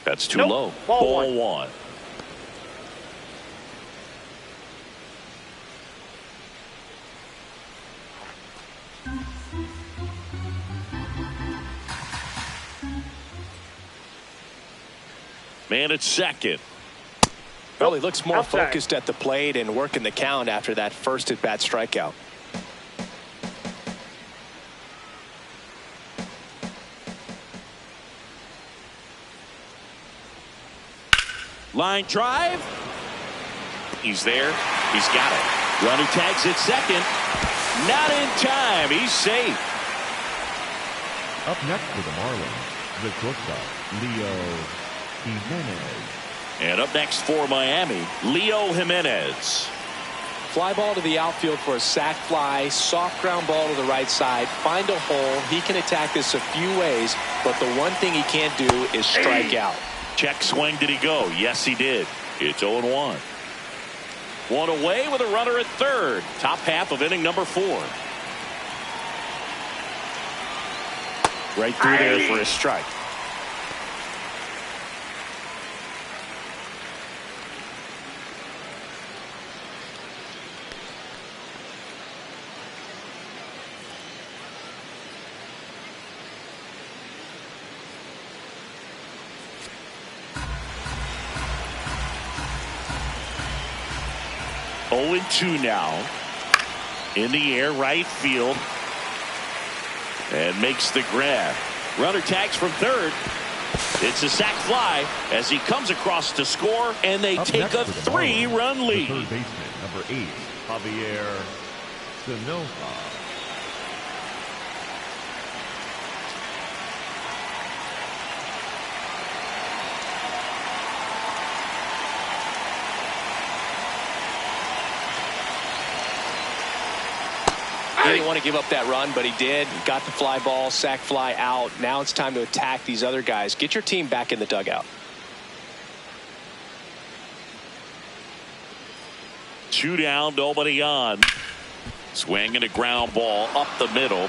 That's too low. Ball 1. Man at second. Well, he looks more focused at the plate and working the count after that first at-bat strikeout. Line drive. He's there. He's got it. Runner tags at second. Not in time. He's safe. Up next for the Marlins, the shortstop, Leo Jimenez. And up next for Miami, Leo Jimenez. Fly ball to the outfield for a sac fly. Soft ground ball to the right side. Find a hole. He can attack this a few ways, but the one thing he can't do is strike out. Check swing. Did he go? Yes, he did. It's 0-1. One away with a runner at third. Top half of inning number 4. Right through there for a strike. Oh, 2 now. In the air, right field. And makes the grab. Runner tags from third. It's a sac fly as he comes across to score, and they take a 3-run lead. Third baseman, number 8, Javier Sanoja. He didn't want to give up that run, but he did. Got the fly ball, sac fly out. Now it's time to attack these other guys. Get your team back in the dugout. 2 down, nobody on. Swinging a ground ball up the middle.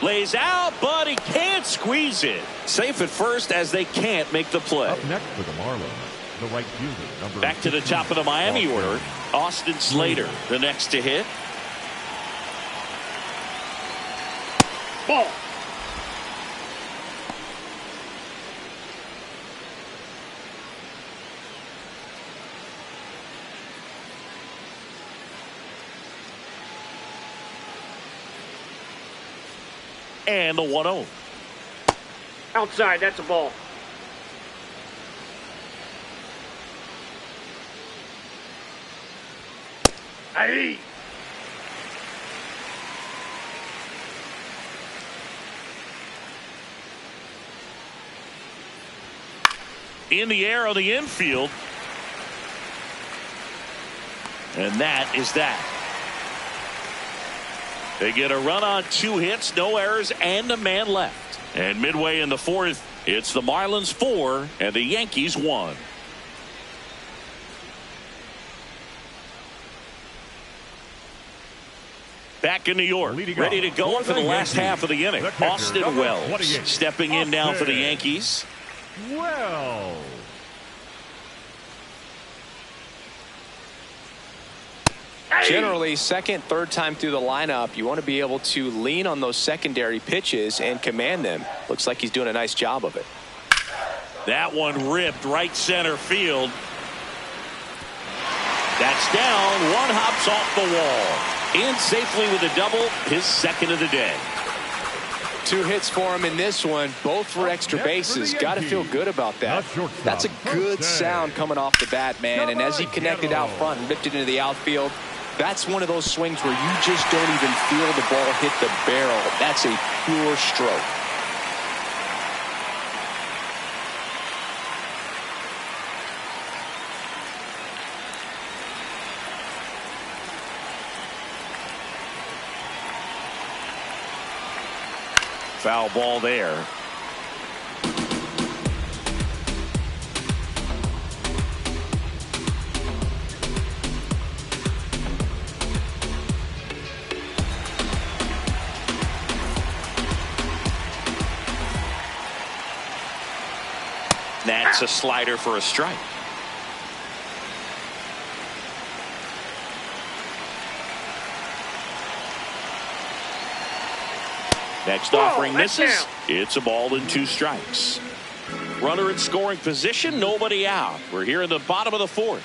Lays out, but he can't squeeze it. Safe at first as they can't make the play. Up next for the Marlins, the right fielder, number Back to the top of the Miami order. Austin Slater, the next to hit. Ball. And the 1-0. Outside, that's a ball. Hey. In the air on the infield. And that is that. They get a run on 2 hits, no errors, and a man left. And midway in the 4th, it's the Marlins 4 and the Yankees 1. Back in New York, ready to go for the last half of the inning. Austin Wells stepping in now for the Yankees. Wells. Generally, second, third time through the lineup, you want to be able to lean on those secondary pitches and command them. Looks like he's doing a nice job of it. That one ripped right center field. That's down. One hops off the wall. In safely with a double, his second of the day. 2 hits for him in this one, both for extra bases. Got to feel good about that. That's a good sound coming off the bat, man. And as he connected out front and ripped it into the outfield, that's one of those swings where you just don't even feel the ball hit the barrel. That's a pure stroke. Foul ball there. That's a slider for a strike. Next offering misses. It's a ball and 2 strikes. Runner in scoring position, nobody out. We're here in the bottom of the 4th.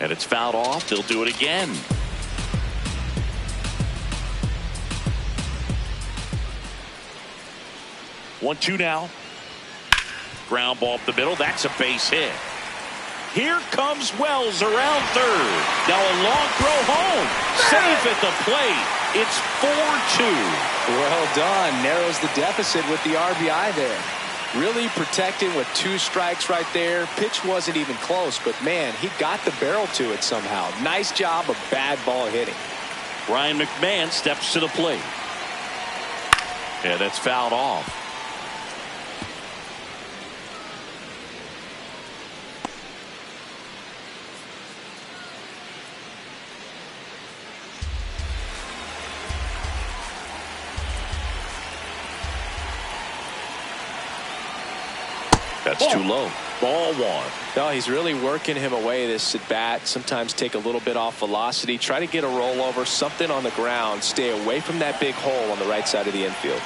And it's fouled off. They'll do it again. One, 2 now. Ground ball up the middle. That's a base hit. Here comes Wells around third. Now a long throw home. Safe at the plate. It's 4-2. Well done. Narrows the deficit with the RBI there. Really protected with 2 strikes right there. Pitch wasn't even close, but man, he got the barrel to it somehow. Nice job of bad ball hitting. Ryan McMahon steps to the plate. Yeah, that's fouled off. That's too low. Ball 1. No, he's really working him away this at bat. Sometimes take a little bit off velocity. Try to get a rollover, something on the ground. Stay away from that big hole on the right side of the infield.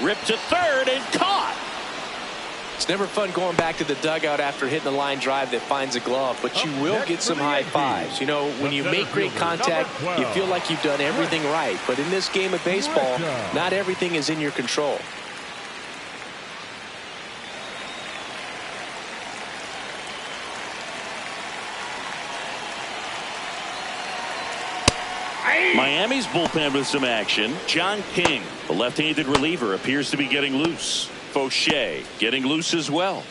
Ripped to third and caught. It's never fun going back to the dugout after hitting a line drive that finds a glove, but you will get some high fives. You know, when you make great contact, you feel like you've done everything right. But in this game of baseball, not everything is in your control. Miami's bullpen with some action. John King, the left-handed reliever, appears to be getting loose. Fauché getting loose as well.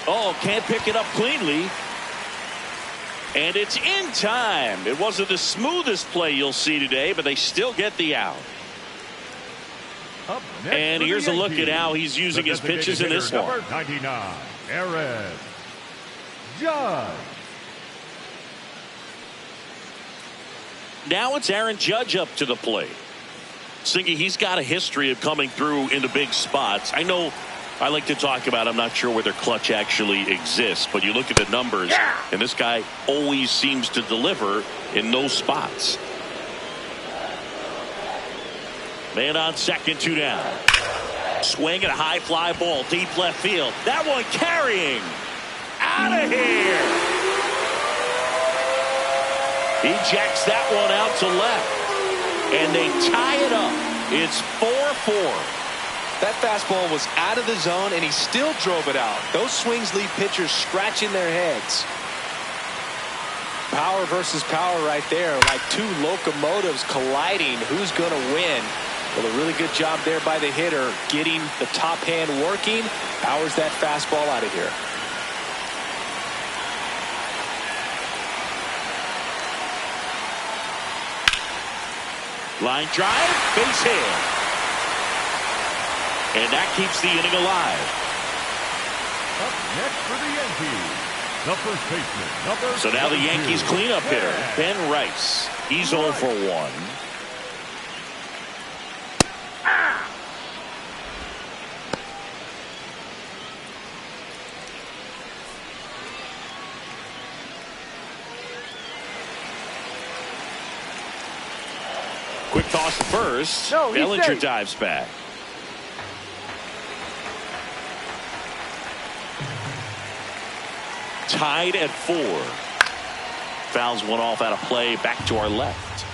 Oh, can't pick it up cleanly. And it's in time. It wasn't the smoothest play you'll see today, but they still get the out. And here's a look at how he's using his pitches in this one. 99, Aaron Judge. Now it's Aaron Judge up to the plate. Singy, he's got a history of coming through into big spots. I know I like to talk about, I'm not sure whether clutch actually exists, but you look at the numbers, and this guy always seems to deliver in those spots. Man on second, 2 down. Swing and a high fly ball deep left field. That one carrying. Out of here. He jacks that one out to left. And they tie it up. It's 4-4. That fastball was out of the zone, and he still drove it out. Those swings leave pitchers scratching their heads. Power versus power right there, like two locomotives colliding. Who's going to win? Well, a really good job there by the hitter, getting the top hand working. Powers that fastball out of here. Line drive, base hit. And that keeps the inning alive. Up next for the Yankees, the first baseman, number So now the 22, Yankees cleanup hitter, Ben Rice. He's 0 for 1. Quick toss to first. No, he's Bellinger safe. dives back. Tied at 4. Fouls one off out of play. Back to our left.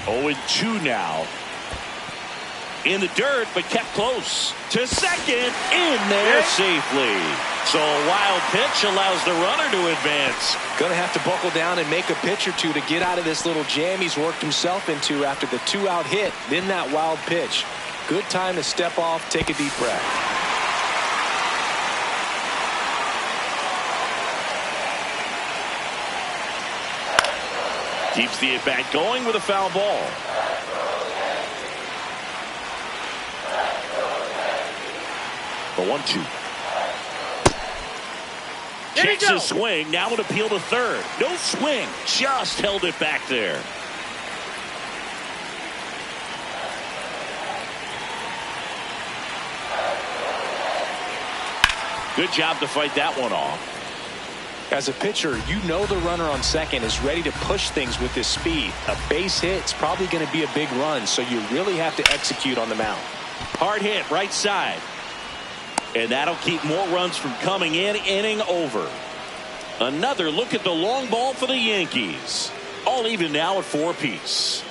0-2 now. In the dirt, but kept close. To second. In there safely. So a wild pitch allows the runner to advance. Going to have to buckle down and make a pitch or two to get out of this little jam he's worked himself into after the 2-out hit. Then that wild pitch. Good time to step off, take a deep breath. Keeps the at-bat going with a foul ball. The 1-2. Checks his swing. Now an appeal to third. No swing. Just held it back there. Good job to fight that one off. As a pitcher, you know the runner on second is ready to push things with his speed. A base hit is probably going to be a big run, so you really have to execute on the mound. Hard hit right side. And that'll keep more runs from coming in. Inning over. Another look at the long ball for the Yankees. All even now at 4 apiece.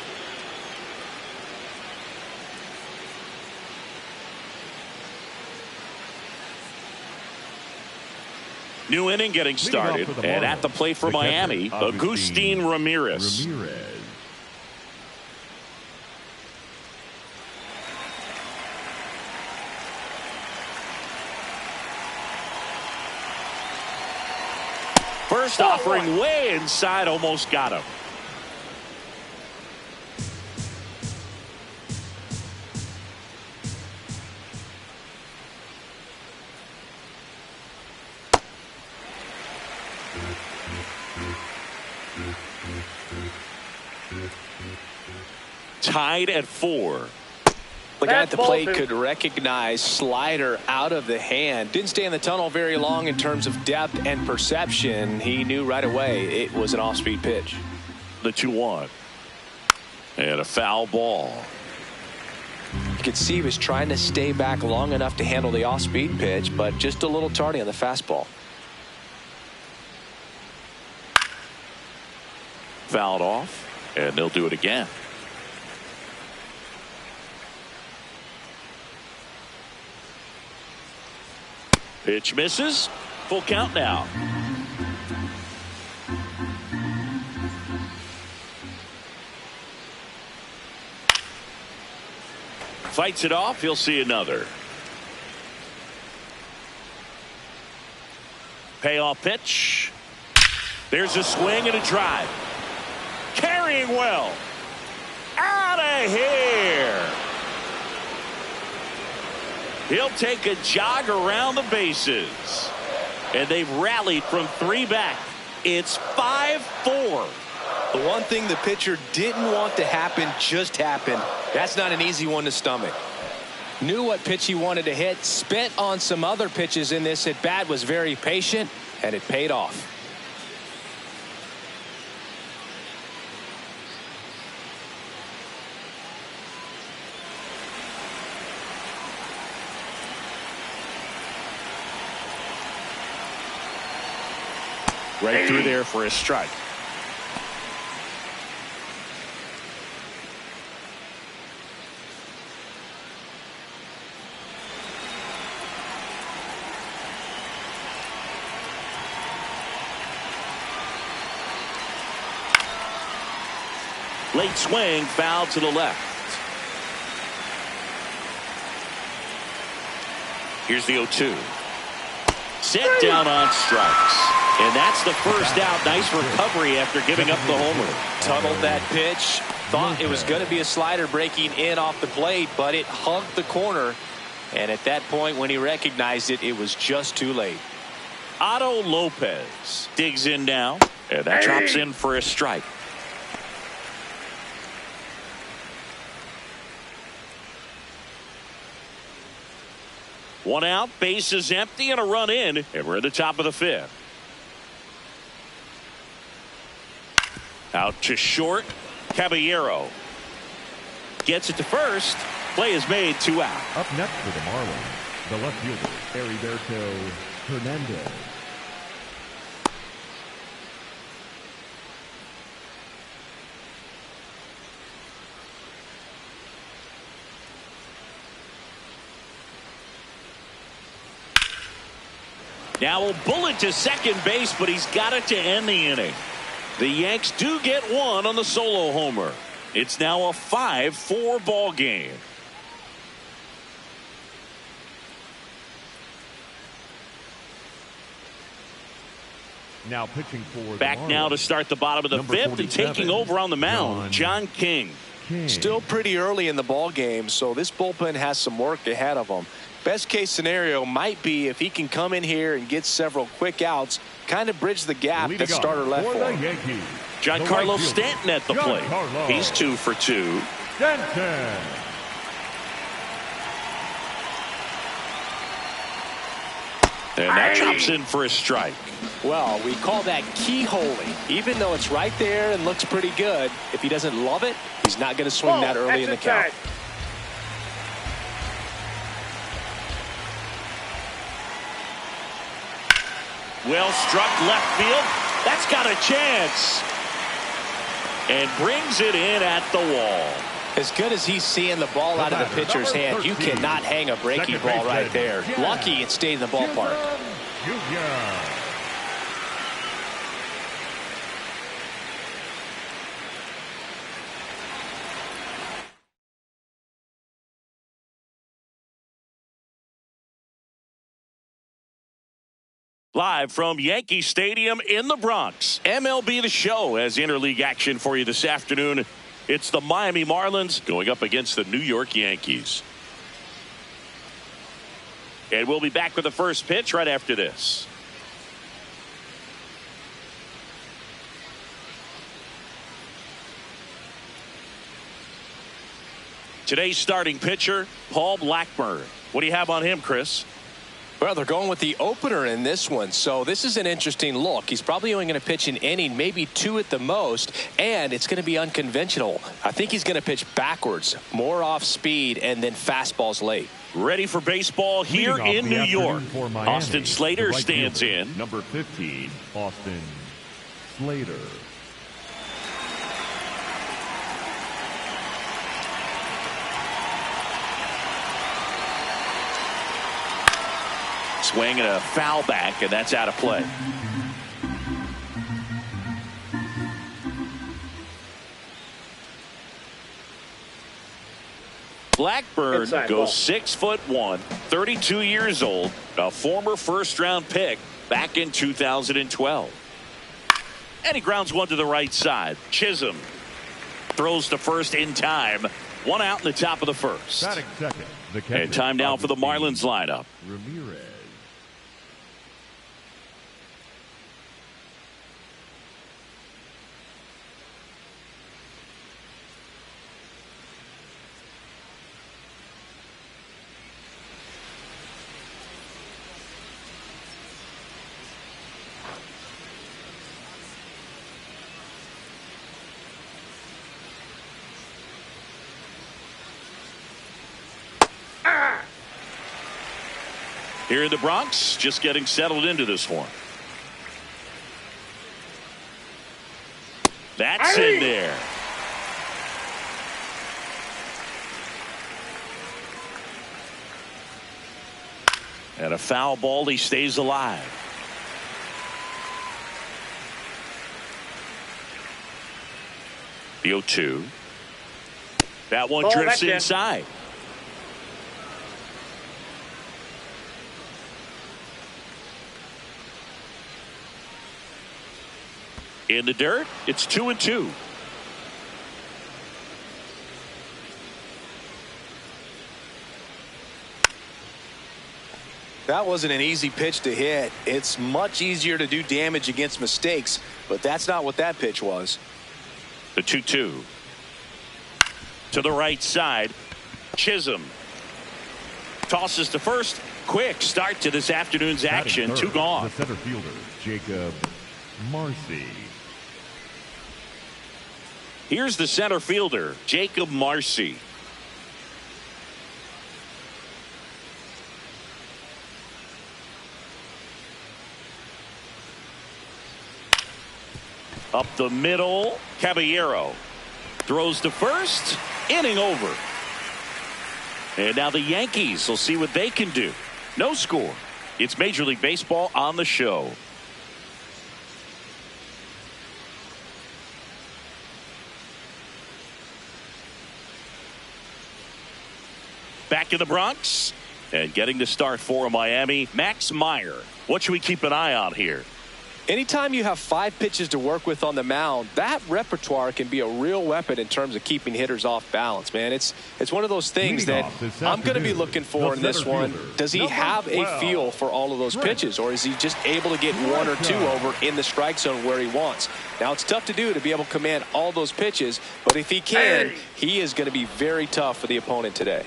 New inning getting started. And at the plate for Miami, Agustin Ramirez. First offering way inside, almost got him. Tied at 4. The guy at the plate could recognize slider out of the hand. Didn't stay in the tunnel very long in terms of depth and perception. He knew right away it was an off-speed pitch. The 2-1. And a foul ball. You could see he was trying to stay back long enough to handle the off-speed pitch, but just a little tardy on the fastball. Fouled off, and they'll do it again. Pitch misses. Full count now. Fights it off. He'll see another. Payoff pitch. There's a swing and a drive. Carrying well. Out of here. He'll take a jog around the bases. And they've rallied from 3 back. It's 5-4. The one thing the pitcher didn't want to happen just happened. That's not an easy one to stomach. Knew what pitch he wanted to hit. Spent on some other pitches in this at bat. Was very patient, and it paid off. Right through there for a strike. Late swing, foul to the left. Here's the 0-2. Set down on strikes. And that's the first out. Nice recovery after giving up the homer. Tunneled that pitch. Thought it was going to be a slider breaking in off the plate, but it hugged the corner. And at that point, when he recognized it, it was just too late. Otto Lopez digs in now. And that drops in for a strike. One out, base is empty, and a run in, and we're at the top of the fifth. Out to short, Caballero gets it to first. Play is made, 2 out. Up next for the Marlins, the left fielder, Heriberto Hernandez. Now a bullet to second base, but he's got it to end the inning. The Yanks do get one on the solo homer. It's now a 5-4 ball game. Now pitching for back the now Marlins, to start the bottom of the fifth, and taking over on the mound, John King. Still pretty early in the ball game, so this bullpen has some work ahead of them. Best case scenario might be if he can come in here and get several quick outs, kind of bridge the gap that starter left for him. Yankees, Giancarlo Stanton at the plate. He's 2 for 2. Stanton. And that drops in for a strike. Well, we call that keyholing. Even though it's right there and looks pretty good, if he doesn't love it, he's not going to swing that early in the count. Well struck left field. That's got a chance. And brings it in at the wall. As good as he's seeing the ball out of the pitcher's hand, you cannot hang a breaking ball right there. Lucky it stayed in the ballpark. Live from Yankee Stadium in the Bronx, MLB The Show has interleague action for you this afternoon. It's the Miami Marlins going up against the New York Yankees. And we'll be back with the first pitch right after this. Today's starting pitcher, Paul Blackburn. What do you have on him, Chris? Well, they're going with the opener in this one, so this is an interesting look. He's probably only going to pitch an inning, maybe 2 at the most, and it's going to be unconventional. I think he's going to pitch backwards, more off speed, and then fastballs late. Ready for baseball here in New York. Austin Slater stands in. Number 15, Austin Slater. Swing and a foul back, and that's out of play. Blackburn goes 6'1", 32 years old, a former first-round pick back in 2012. And he grounds one to the right side. Chisholm throws to first in time. 1 out in the top of the first. Batting second, the catcher, and time now for the Marlins lineup. Ramirez. Here in the Bronx, just getting settled into this one. That's in there. And a foul ball. He stays alive. The 0-2. That one drifts inside. In the dirt, it's 2-2. That wasn't an easy pitch to hit. It's much easier to do damage against mistakes, but that's not what that pitch was. The 2-2. To the right side. Chisholm tosses to first. Quick start to this afternoon's action. Third, 2 gone. The center fielder, Jacob Marcy. Here's the center fielder, Jacob Marcy. Up the middle, Caballero throws to first. Inning over. And now the Yankees will see what they can do. No score. It's Major League Baseball on the show. Back in the Bronx and getting the start for Miami, Max Meyer. What should we keep an eye on here? Anytime you have 5 pitches to work with on the mound, that repertoire can be a real weapon in terms of keeping hitters off balance, man. It's one of those things that I'm going to be looking for in this one. Does he have a feel for all of those pitches, or is he just able to get 1 or 2 over in the strike zone where he wants? Now, it's tough to do, to be able to command all those pitches, but if he can, he is going to be very tough for the opponent today.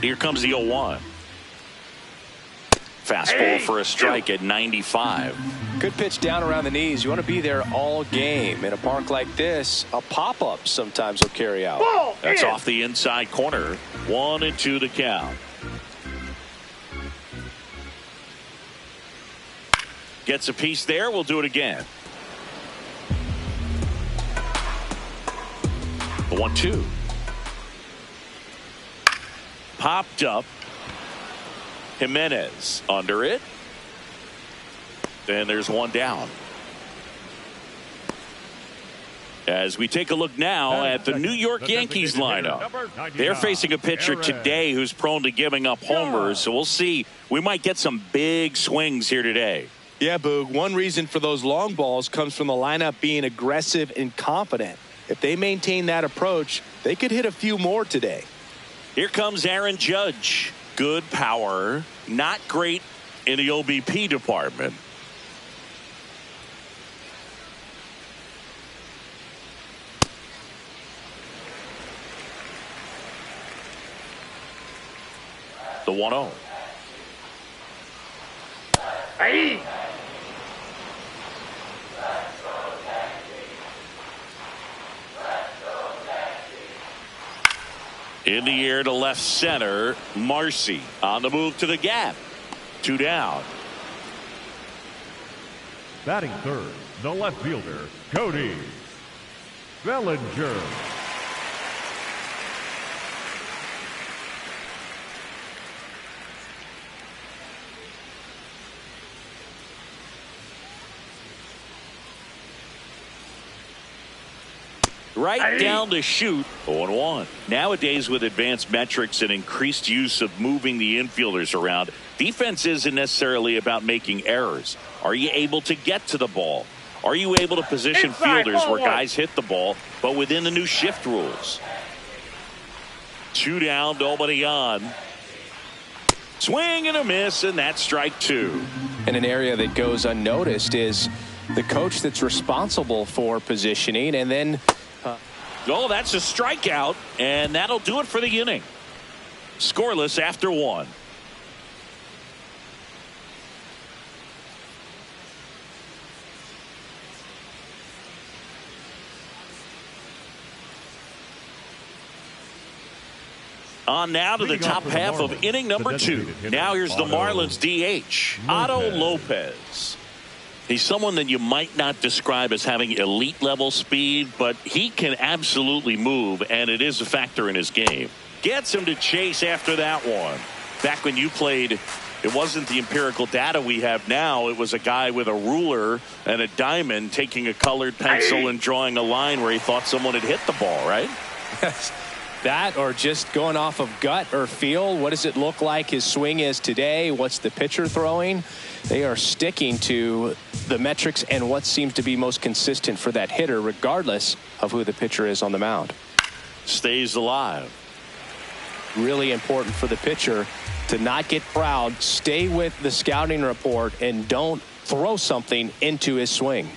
Here comes the 0-1. Fastball for a strike at 95. Good pitch down around the knees. You want to be there all game. In a park like this, a pop-up sometimes will carry out. That's off the inside corner. 1-2 the count. Gets a piece there. We'll do it again. The 1-2. Popped up. Jimenez under it. And there's 1 down. As we take a look now at the New York Yankees lineup. They're facing a pitcher today who's prone to giving up homers. So we'll see. We might get some big swings here today. Yeah, Boog. One reason for those long balls comes from the lineup being aggressive and confident. If they maintain that approach, they could hit a few more today. Here comes Aaron Judge. Good power. Not great in the OBP department. The 1-0. Hey! In the air to left center. Marcy on the move to the gap. 2 down. Batting third, the left fielder, Cody Bellinger. Right down to shoot. 0-1. Nowadays, with advanced metrics and increased use of moving the infielders around, defense isn't necessarily about making errors. Are you able to get to the ball? Are you able to position fielders where guys hit the ball, but within the new shift rules? 2 down, nobody on. Swing and a miss, and that's strike 2. And an area that goes unnoticed is the coach that's responsible for positioning, and then oh, that's a strikeout, and that'll do it for the inning. Scoreless after 1. On now to the top half of inning number 2. Now here's the Marlins DH, Otto Lopez. He's someone that you might not describe as having elite level speed, but he can absolutely move, and it is a factor in his game. Gets him to chase after that one. Back when you played, it wasn't the empirical data we have now. It was a guy with a ruler and a diamond taking a colored pencil and drawing a line where he thought someone had hit the ball, right? Yes. That or just going off of gut or feel. What does it look like his swing is today? What's the pitcher throwing? They are sticking to the metrics and what seems to be most consistent for that hitter, regardless of who the pitcher is on the mound. Stays alive. Really important for the pitcher to not get proud, stay with the scouting report, and don't throw something into his swing.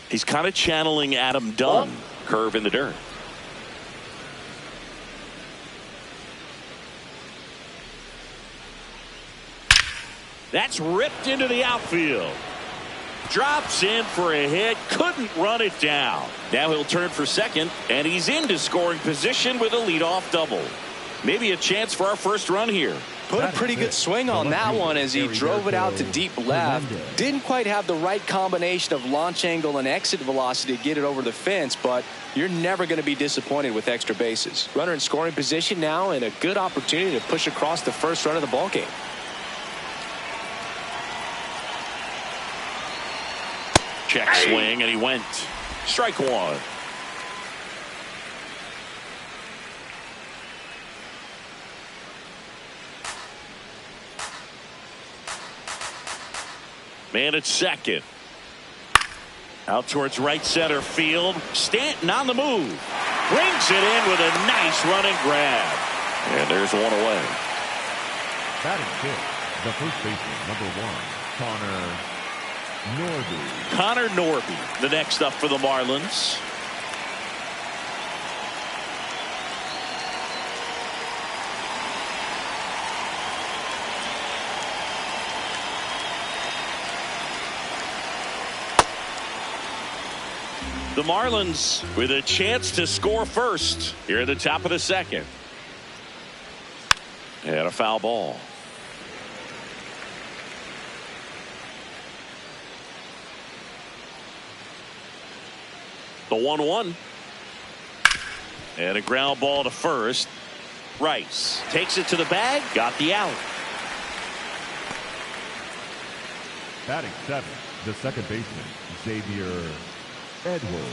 He's kind of channeling Adam Dunn, curve in the dirt. That's ripped into the outfield. Drops in for a hit. Couldn't run it down. Now he'll turn for second, and he's into scoring position with a leadoff double. Maybe a chance for our first run here. Put a pretty good swing on that one as he drove it out to deep left. Didn't quite have the right combination of launch angle and exit velocity to get it over the fence, but you're never going to be disappointed with extra bases. Runner in scoring position now, and a good opportunity to push across the first run of the ballgame. Check swing, and he went. Strike one. Man at second. Out towards right center field. Stanton on the move. Brings it in with a nice running grab. And there's one away. Batting fifth, the first baseman, number 1, Connor Norby, the next up for the Marlins. The Marlins with a chance to score first here at the top of the second. And a foul ball. The 1-1. And a ground ball to first. Rice takes it to the bag. Got the out. batting seventh, the second baseman, Xavier Edwards.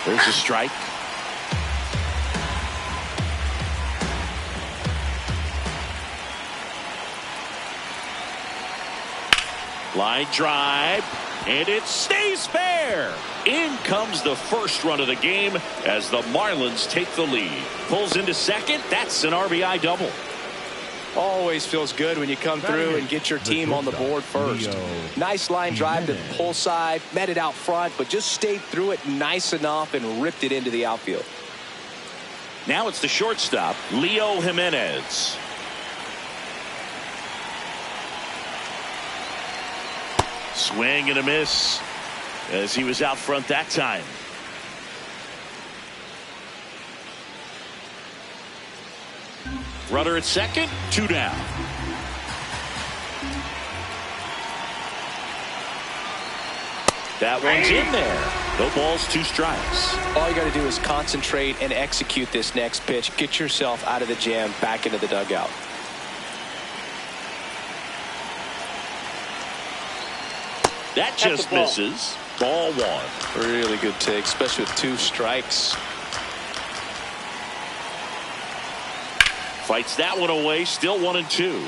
There's a strike. Line drive, and it stays fair. In comes the first run of the game as the Marlins take the lead. Pulls into second. That's an RBI double. Always feels good when you come through and get your team on the board first. Nice line drive to the pull side, met it out front, but just stayed through it nice enough and ripped it into the outfield. Now it's the shortstop, Leo Jimenez. Swing and a miss as he was out front that time. Runner at second, 2 down. That one's in there. No balls, 2 strikes. All you got to do is concentrate and execute this next pitch. Get yourself out of the jam, back into the dugout. That just misses. Ball 1. Really good take, especially with 2 strikes. Fights that one away, still 1 and 2.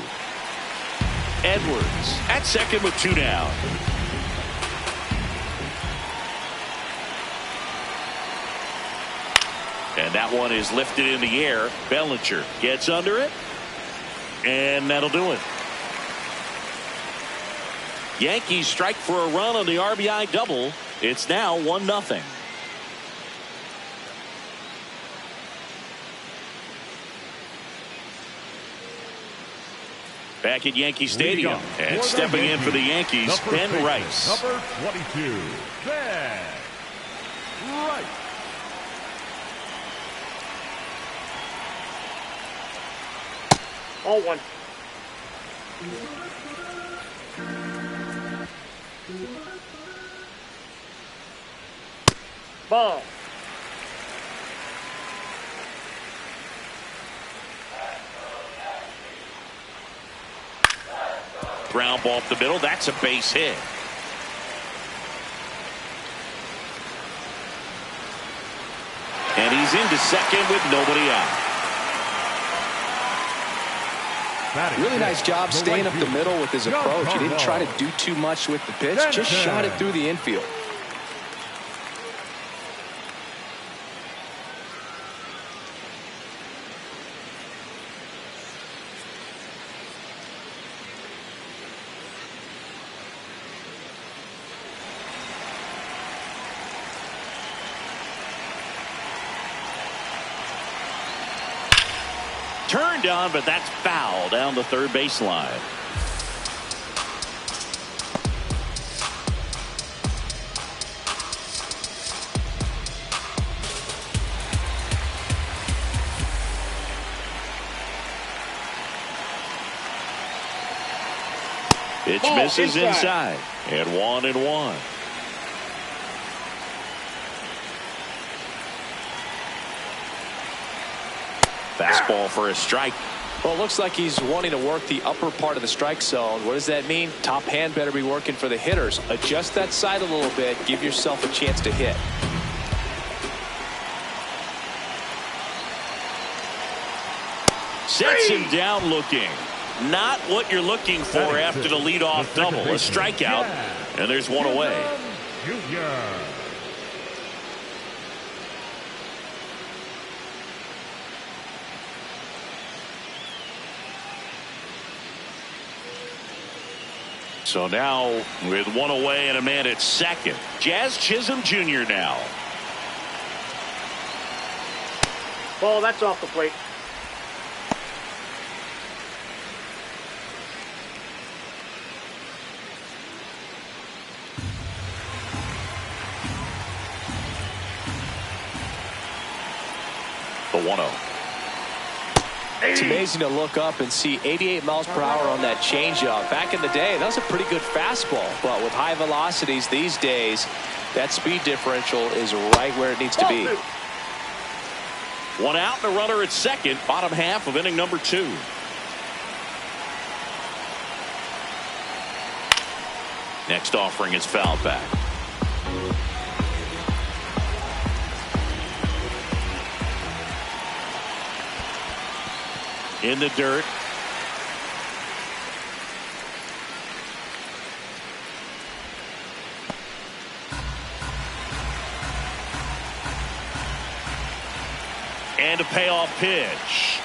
Edwards at second with 2 down. And that one is lifted in the air. Bellinger gets under it, and that'll do it. Yankees strike for a run on the RBI double. It's now 1-0. Back at Yankee Leading Stadium. up And for the stepping in for the Yankees, Yankees, the Ben first Rice. baseman, number 22, Ben Rice. All one. Ball. Ground ball up the middle. That's a base hit. And he's into second with nobody out. Really nice job staying up the middle with his approach. He didn't try to do too much with the pitch, just shot it through the infield. Turned on, but that's foul down the third baseline. Pitch misses inside. And 1-1. Fastball for a strike. Well, it looks like he's wanting to work the upper part of the strike zone. What does that mean? Top hand better be working for the hitters. Adjust that side a little bit. Give yourself a chance to hit. Sets him down looking. Not what you're looking for after the leadoff double. A strikeout. And there's one away. Junior. So now with one away and a man at second. Jazz Chisholm Jr. now. Ball, that's off the plate. The 1-0. It's amazing to look up and see 88 miles per hour on that changeup. Back in the day, that was a pretty good fastball. But with high velocities these days, that speed differential is right where it needs to be. One out and a runner at second. Bottom half of inning number 2. Next offering is fouled back. In the dirt. And a payoff pitch.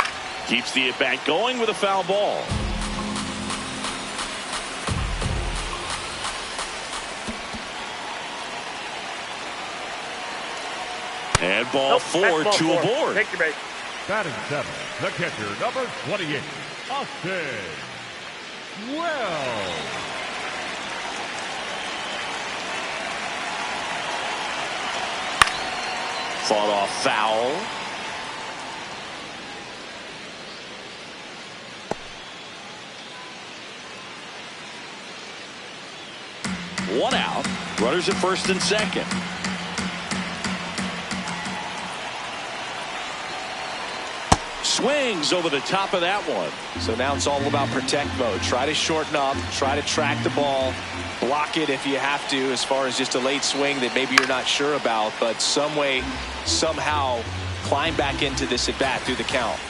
Keeps the at-bat going with a foul ball. And ball 4, 2 aboard. Take your base. Batting 7, the catcher, number 28, Austin Wells. Fought off foul. One out. Runners at first and second. Swings over the top of that one. So now it's all about protect mode. Try to shorten up. Try to track the ball. Block it if you have to, as far as just a late swing that maybe you're not sure about. But some way, somehow, climb back into this at bat through the count.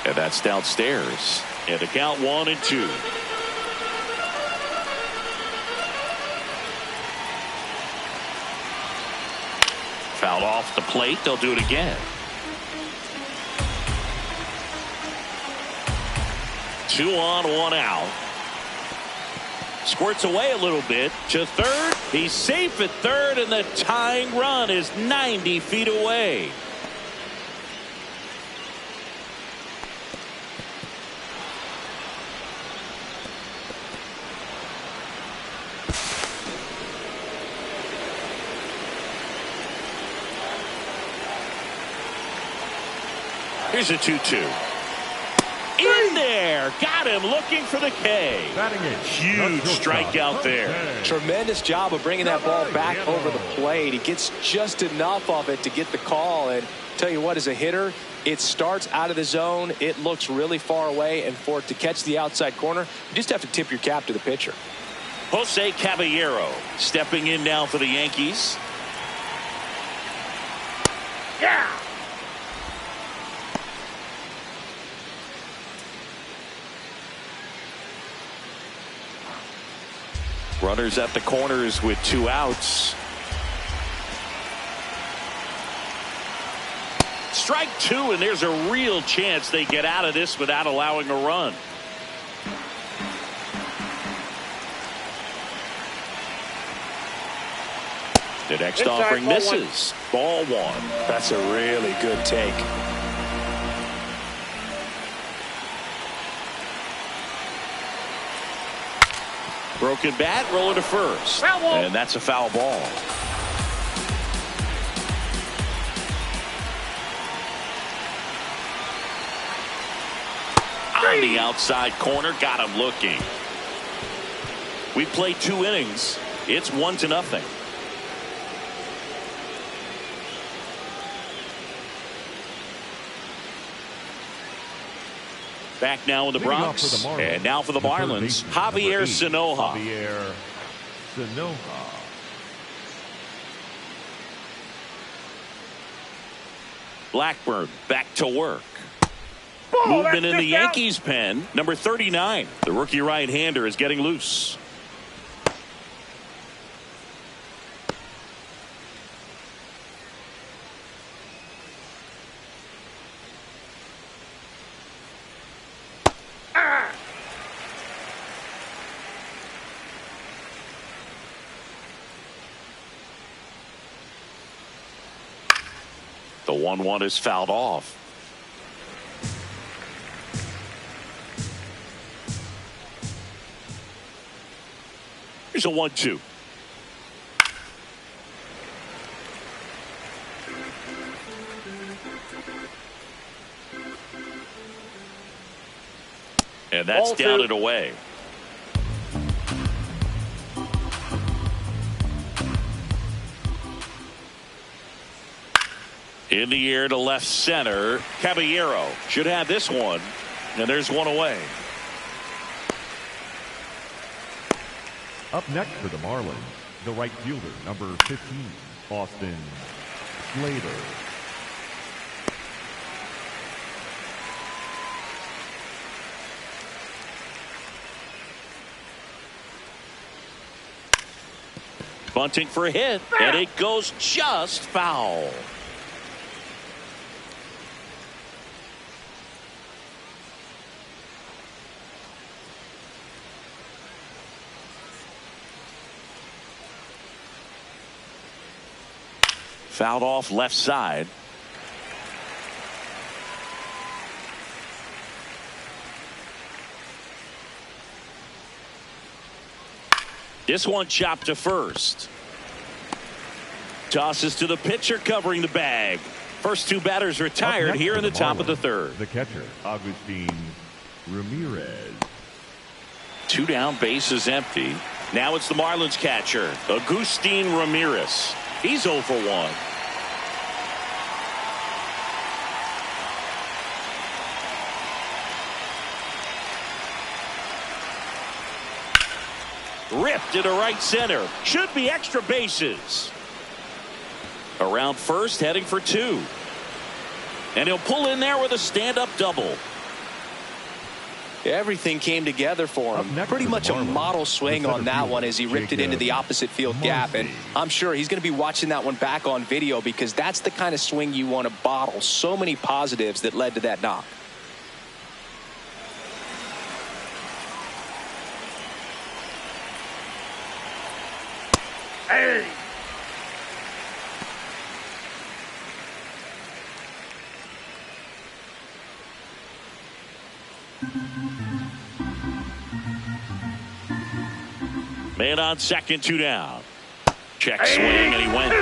And that's downstairs. And the count 1-2. Fouled off the plate. They'll do it again. 2 on, 1 out. Squirts away a little bit to third. He's safe at third, and the tying run is 90 feet away. Here's a 2-2. In there. Got him looking for the K. Huge strikeout there. Tremendous job of bringing that ball back over the plate. He gets just enough of it to get the call. And tell you what, as a hitter, it starts out of the zone. It looks really far away. And for it to catch the outside corner, you just have to tip your cap to the pitcher. Jose Caballero stepping in now for the Yankees. Yeah. Runners at the corners with 2 outs. Strike 2, and there's a real chance they get out of this without allowing a run. The next offering misses. Ball 1. That's a really good take. Broken bat, rolling to first. And that's a foul ball. On the outside corner, got him looking. We played 2 innings. It's 1-0. Back now in the Bronx. And now for the Marlins, Javier Sanoja. Blackburn back to work. Movement in the Yankees pen. Number 39. The rookie right-hander is getting loose. The 1-1 is fouled off. Here's a 1-2. And that's down and away. In the air to left center. Caballero should have this one. And there's one away. Up next for the Marlins, the right fielder, number 15, Austin Slater. Bunting for a hit, and it goes just foul. Fouled off left side. This one chopped to first. Tosses to the pitcher covering the bag. First 2 batters retired here in the top of the 3rd. The catcher, Agustin Ramirez. 2 down, bases empty. Now it's the Marlins catcher, Agustin Ramirez. He's 0 for 1. Ripped into right center. Should be extra bases. Around first, heading for 2. And he'll pull in there with a stand-up double. Everything came together for him. Pretty much a model swing on that one as he ripped it into the opposite field gap. And I'm sure he's going to be watching that one back on video because that's the kind of swing you want to bottle. So many positives that led to that knock. Hey. Man on second, 2 down. Check swing, and he went.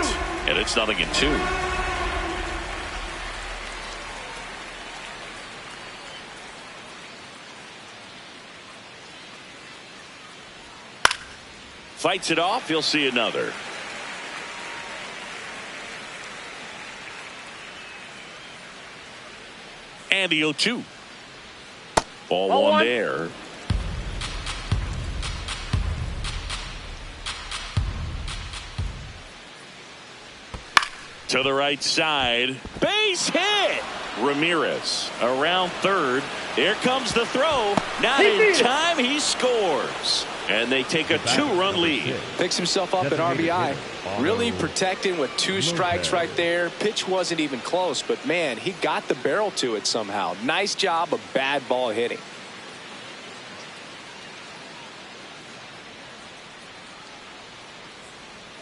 And it's 0-2. fights it off. He'll see another. And the 0-2. Ball one there. To the right side. Base hit. Ramirez around third. There comes the throw. Not in time. He scores. And they take a 2-run lead. Picks himself up at RBI. Really protecting with 2 strikes right there. Pitch wasn't even close, but man, he got the barrel to it somehow. Nice job of bad ball hitting.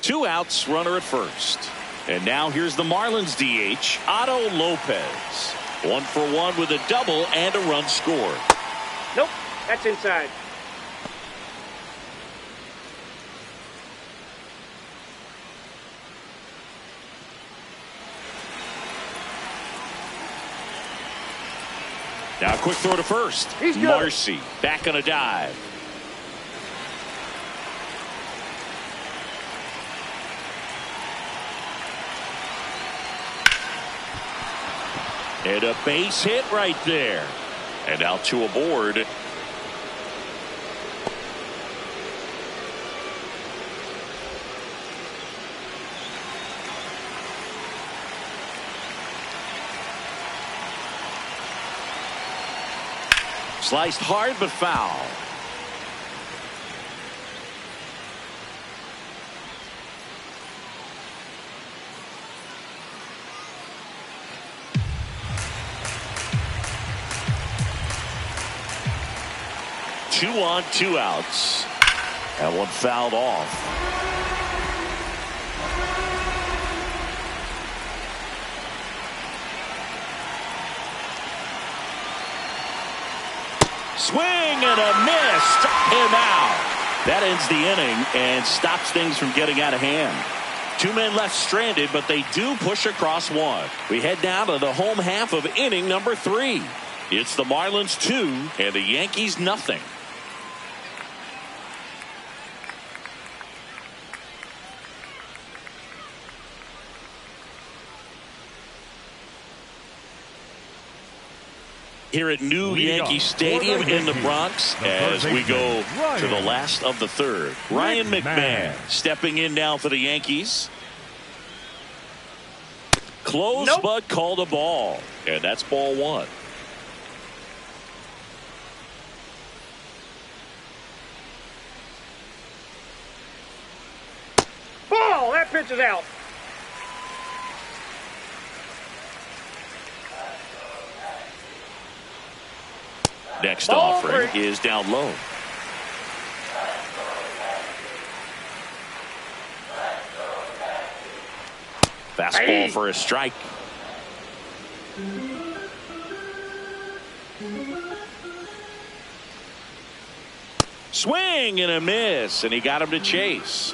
Two outs, runner at first. And now here's the Marlins DH, Otto Lopez. 1 for 1 with a double and a run scored. Nope, that's inside. Now a quick throw to first. He's good. Marcy back on a dive. And a base hit right there. And now 2 aboard. Sliced hard but foul. Two on, 2 outs. That one fouled off. Swing and a miss. Struck him out. That ends the inning and stops things from getting out of hand. 2 men left stranded, but they do push across 1. We head down to the home half of inning number 3. It's the Marlins 2 and the Yankees nothing. Here at New Yankee Stadium in the Bronx as we go to the last of the third. Ryan McMahon stepping in now for the Yankees. Close but called a ball. And that's ball 1. Ball! That pitch is out. Next offering is down low. Fastball for a strike. Swing and a miss, and he got him to chase.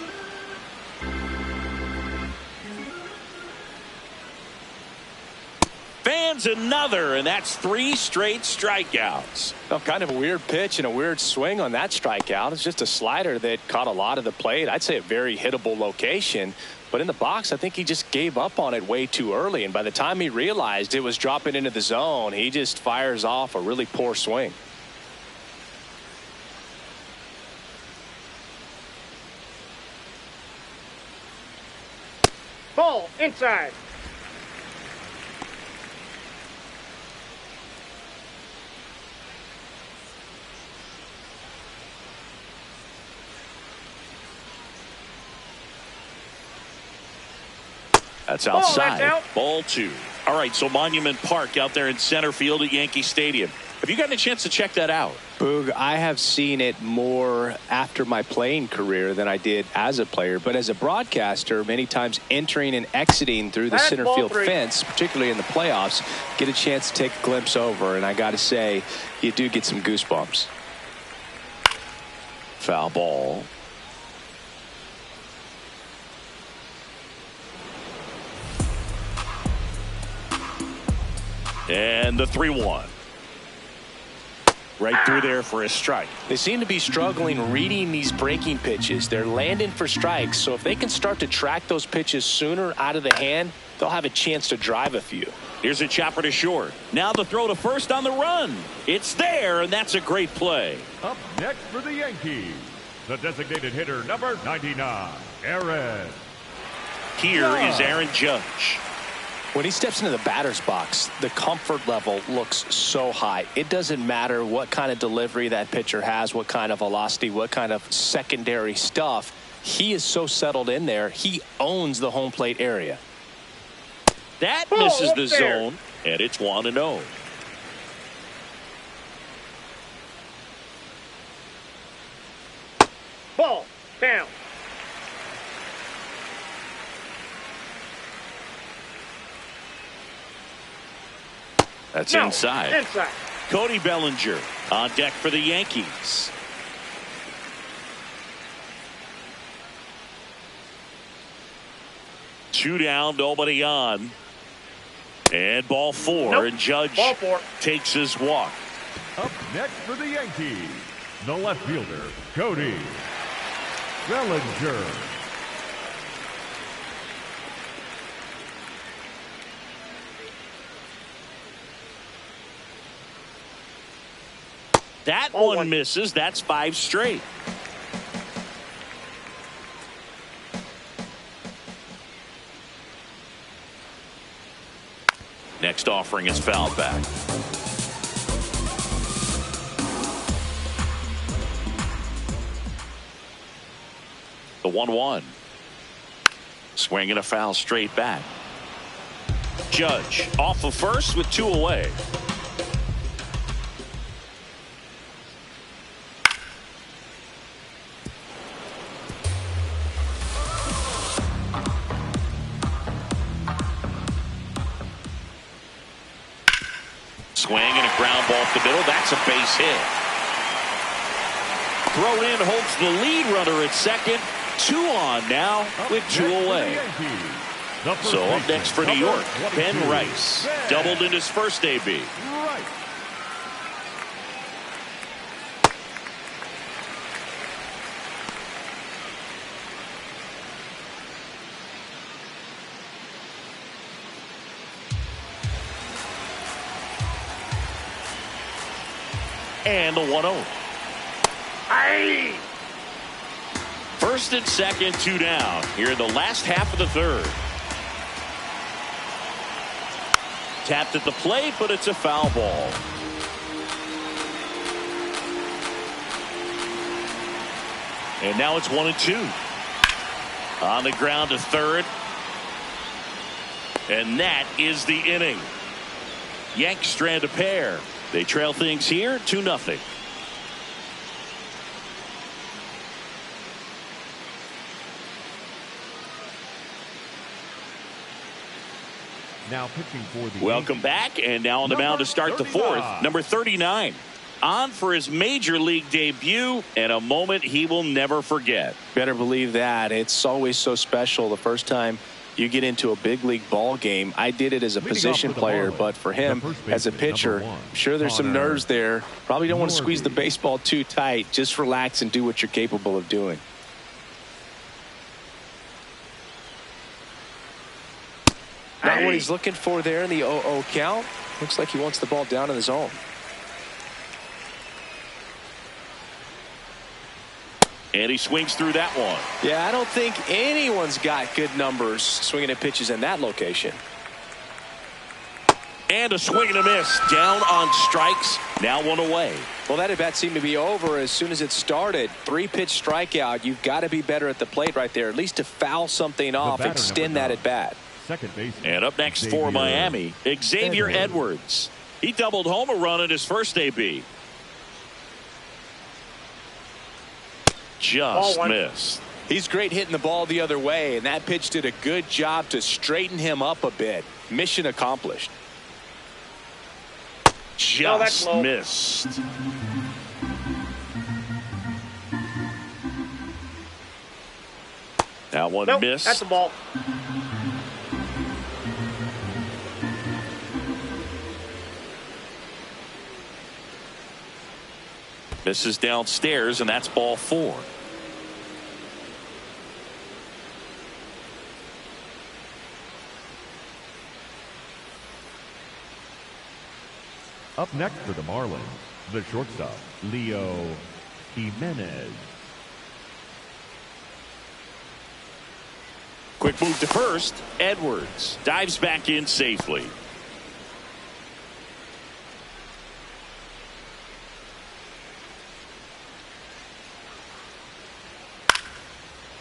Fans another, and that's 3 straight strikeouts. Well, kind of a weird pitch and a weird swing on that strikeout. It's just a slider that caught a lot of the plate. I'd say a very hittable location. But in the box, I think he just gave up on it way too early. And by the time he realized it was dropping into the zone, he just fires off a really poor swing. Ball inside. That's outside. That's out. Ball 2. All right, so Monument Park out there in center field at Yankee Stadium. Have you gotten a chance to check that out? Boog, I have seen it more after my playing career than I did as a player. But as a broadcaster, many times entering and exiting through the center field fence, particularly in the playoffs, get a chance to take a glimpse over. And I got to say, you do get some goosebumps. Foul ball. And the 3-1. Right through there for a strike. They seem to be struggling reading these breaking pitches. They're landing for strikes, so if they can start to track those pitches sooner out of the hand, they'll have a chance to drive a few. Here's a chopper to short. Now the throw to first on the run. It's there, and that's a great play. Up next for the Yankees, the designated hitter number 99, Aaron. Here is Aaron Judge. When he steps into the batter's box, the comfort level looks so high. It doesn't matter what kind of delivery that pitcher has, what kind of velocity, what kind of secondary stuff. He is so settled in there. He owns the home plate area. That misses the zone, and it's 1-0. Ball. Down. That's No, inside. Inside. Cody Bellinger on deck for the Yankees. Two down, nobody on. And ball four, Nope. and Judge Ball four. takes his walk. Up next for the Yankees, the left fielder, Cody Bellinger. That Ball one one. misses. That's 5 straight. Next offering is fouled back. The 1-1. Swing and a foul straight back. Judge off of first with 2 away. Swing and a ground ball up the middle. That's a base hit. Throw in holds the lead runner at second. 2 on now with 2 away. So up next for New York, Ben Rice. Doubled in his first AB. Right. And the 1-0. Aye. First and second, 2 down. Here in the last half of the third. Tapped at the plate, but it's a foul ball. And now it's 1-2. On the ground to third. And that is the inning. Yanks strand a pair. They trail things here 2-0. Now pitching for the Welcome Yankees, back, and now on the mound to start the fourth, number 39. On for his major league debut, and a moment he will never forget. Better believe that. It's always so special the first time you get into a big league ball game. I did it as a Leading position off for the player, Marlins, but for him the first as a baseman, pitcher, number 1, I'm sure there's some Connor nerves there. Probably don't want to squeeze the Norby. baseball too tight. Just relax and do what you're capable of doing. Not what he's looking for there in the 0-0 count. Looks like he wants the ball down in the zone. And he swings through that one. Yeah, I don't think anyone's got good numbers swinging at pitches in that location. And a swing and a miss. Down on strikes. Now 1 away. Well, that at bat seemed to be over as soon as it started. 3-pitch strikeout. You've got to be better at the plate right there, at least to foul something off, batter, extend number that at bat. Second baseman. And up next for Xavier Miami, Xavier Edwards. He doubled home a run in his first AB. Just missed. He's great hitting the ball the other way, and that pitch did a good job to straighten him up a bit. Mission accomplished. Just missed. That one Nope, missed. that's a ball. Misses downstairs, and that's ball 4. Up next for the Marlins, the shortstop, Leo Jimenez. Quick move to first. Edwards dives back in safely.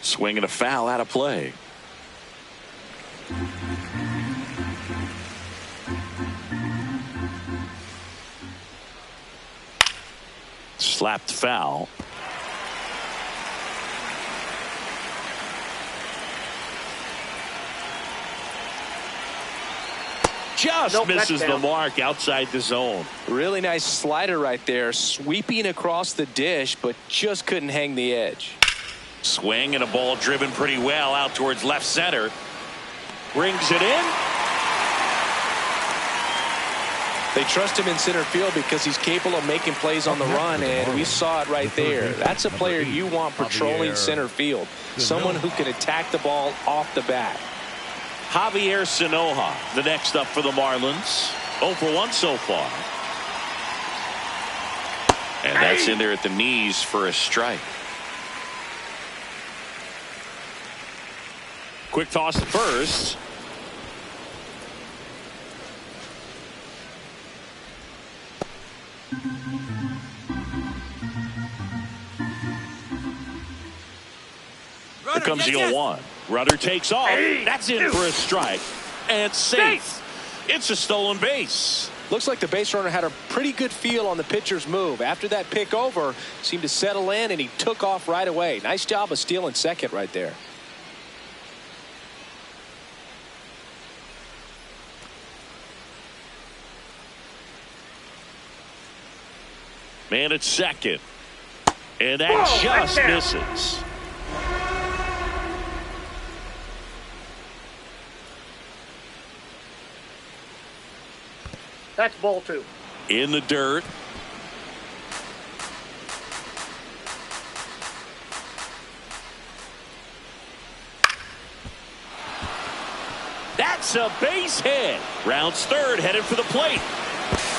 Swing and a foul out of play. Slapped foul. Just misses the mark outside the zone. Really nice slider right there, sweeping across the dish, but just couldn't hang the edge. Swing and a ball driven pretty well out towards left center. Brings it in. They trust him in center field because he's capable of making plays on the run, and we saw it right there. That's a player you want patrolling center field. Someone who can attack the ball off the bat. Javier Sanoja, the next up for the Marlins. 0 for 1 so far. And that's in there at the knees for a strike. Quick toss to first. Here comes the 0-1. Rudder takes off. That's in for a strike. And safe. It's a stolen base. Looks like the base runner had a pretty good feel on the pitcher's move. After that pick over, seemed to settle in, and he took off right away. Nice job of stealing second right there. Man at second. And that just misses. That's ball 2. In the dirt. That's a base hit. Rounds third, headed for the plate.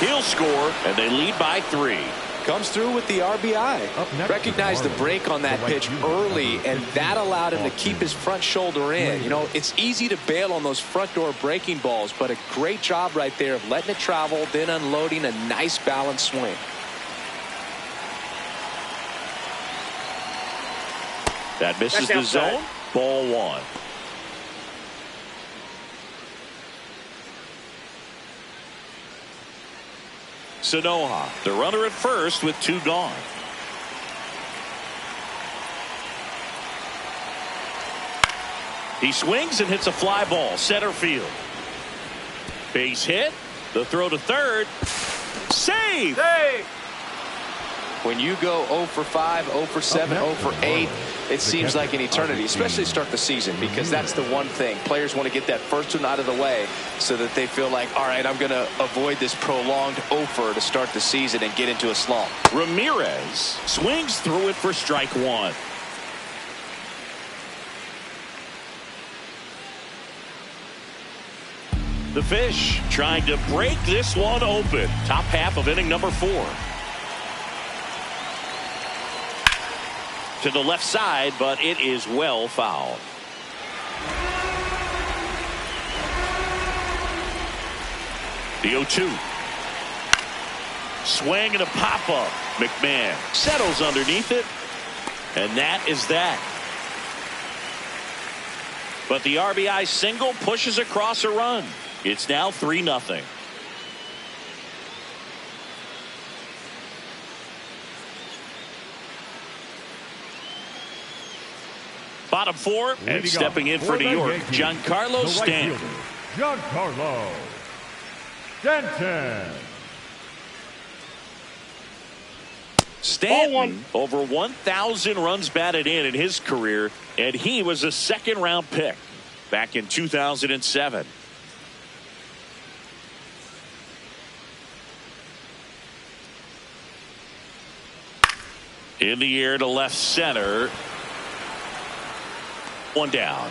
He'll score, and they lead by 3. Comes through with the RBI. Recognized the break on that pitch early, and that allowed him to keep his front shoulder in. You know, it's easy to bail on those front door breaking balls, but a great job right there of letting it travel, then unloading a nice balanced swing. That misses the zone. Ball 1. Sanoja, the runner at first with 2 gone. He swings and hits a fly ball center field. Base hit. The throw to third. Save. When you go 0 for 5, 0 for 7, 0 for 8, it seems like an eternity, especially to start the season, because that's the one thing. Players want to get that first one out of the way so that they feel like, all right, I'm going to avoid this prolonged 0-fer to start the season and get into a slump. Ramirez swings through it for strike 1. The Fish trying to break this one open. Top half of inning number 4. To the left side, but it is well fouled. The 0-2. Swing and a pop-up. McMahon settles underneath it. And that is that. But the RBI single pushes across a run. It's now 3-0. Bottom 4, and stepping in for New York, Giancarlo Stanton. Giancarlo Stanton. Stanton, over 1,000 runs batted in his career, and he was a second-round pick back in 2007. In the air to left center. One down.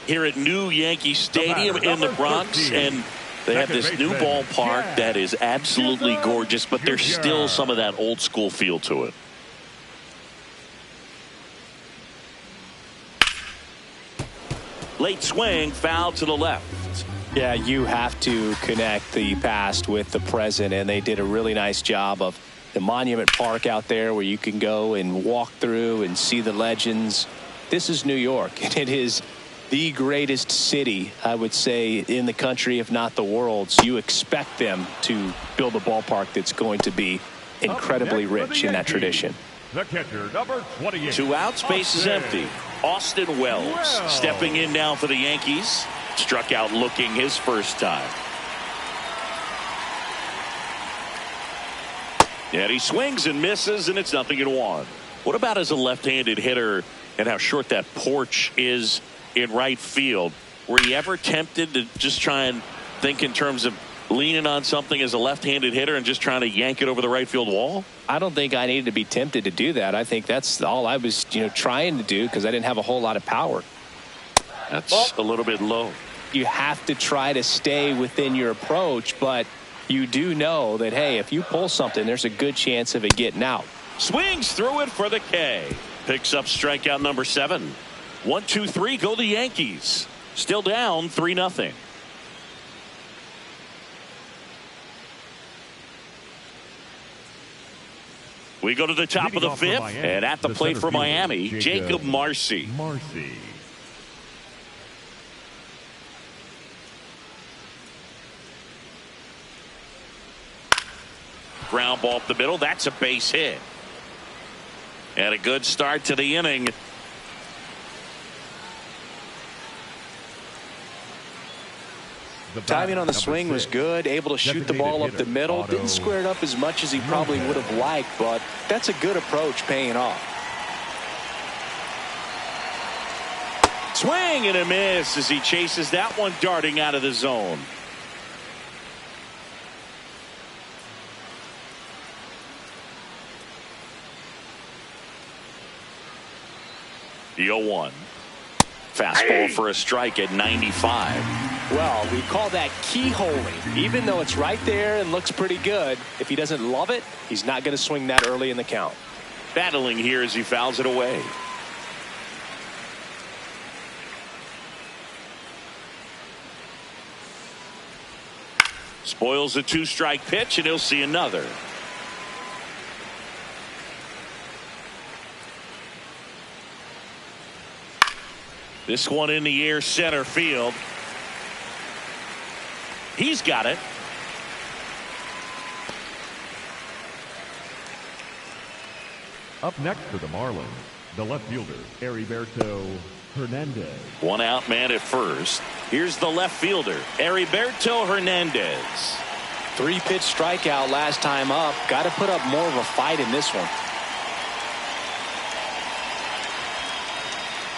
Here at New Yankee Stadium in the Bronx, and they have this new ballpark that is absolutely gorgeous, but there's still some of that old school feel to it. Late swing, foul to the left. Yeah, you have to connect the past with the present, and they did a really nice job of the Monument Park out there where you can go and walk through and see the legends. This is New York, and it is the greatest city, I would say, in the country, if not the world. So you expect them to build a ballpark that's going to be incredibly rich in that tradition. The catcher, number 28. 2 outs, base is empty. Austin Wells stepping in now for the Yankees. Struck out looking his first time. And he swings and misses, and it's 0-1. What about as a left-handed hitter and how short that porch is in right field? Were you ever tempted to just try and think in terms of leaning on something as a left-handed hitter and just trying to yank it over the right field wall? I don't think I needed to be tempted to do that. I think that's all I was, trying to do, because I didn't have a whole lot of power. That's a little bit low. You have to try to stay within your approach, but you do know that, hey, if you pull something, there's a good chance of it getting out. Swings through it for the K. Picks up strikeout number 7. 1-2-3, go the Yankees. Still down 3-0. We go to the top of the 5th, and at the plate for Miami, Jacob Marcy. Ground ball up the middle. That's a base hit. And a good start to the inning. Timing on the swing was good. Able to shoot the ball up the middle. Didn't square it up as much as he probably would have liked, but that's a good approach paying off. Swing and a miss as he chases that one darting out of the zone. The 0-1. Fastball for a strike at 95. Well, we call that keyholing. Even though it's right there and looks pretty good, if he doesn't love it, he's not going to swing that early in the count. Battling here as he fouls it away. Spoils a 2-strike pitch, and he'll see another. This one in the air, center field. He's got it. Up next for the Marlins, the left fielder, Heriberto Hernandez. 1 out, man at first. Here's the left fielder, Heriberto Hernandez. 3-pitch strikeout last time up. Got to put up more of a fight in this one.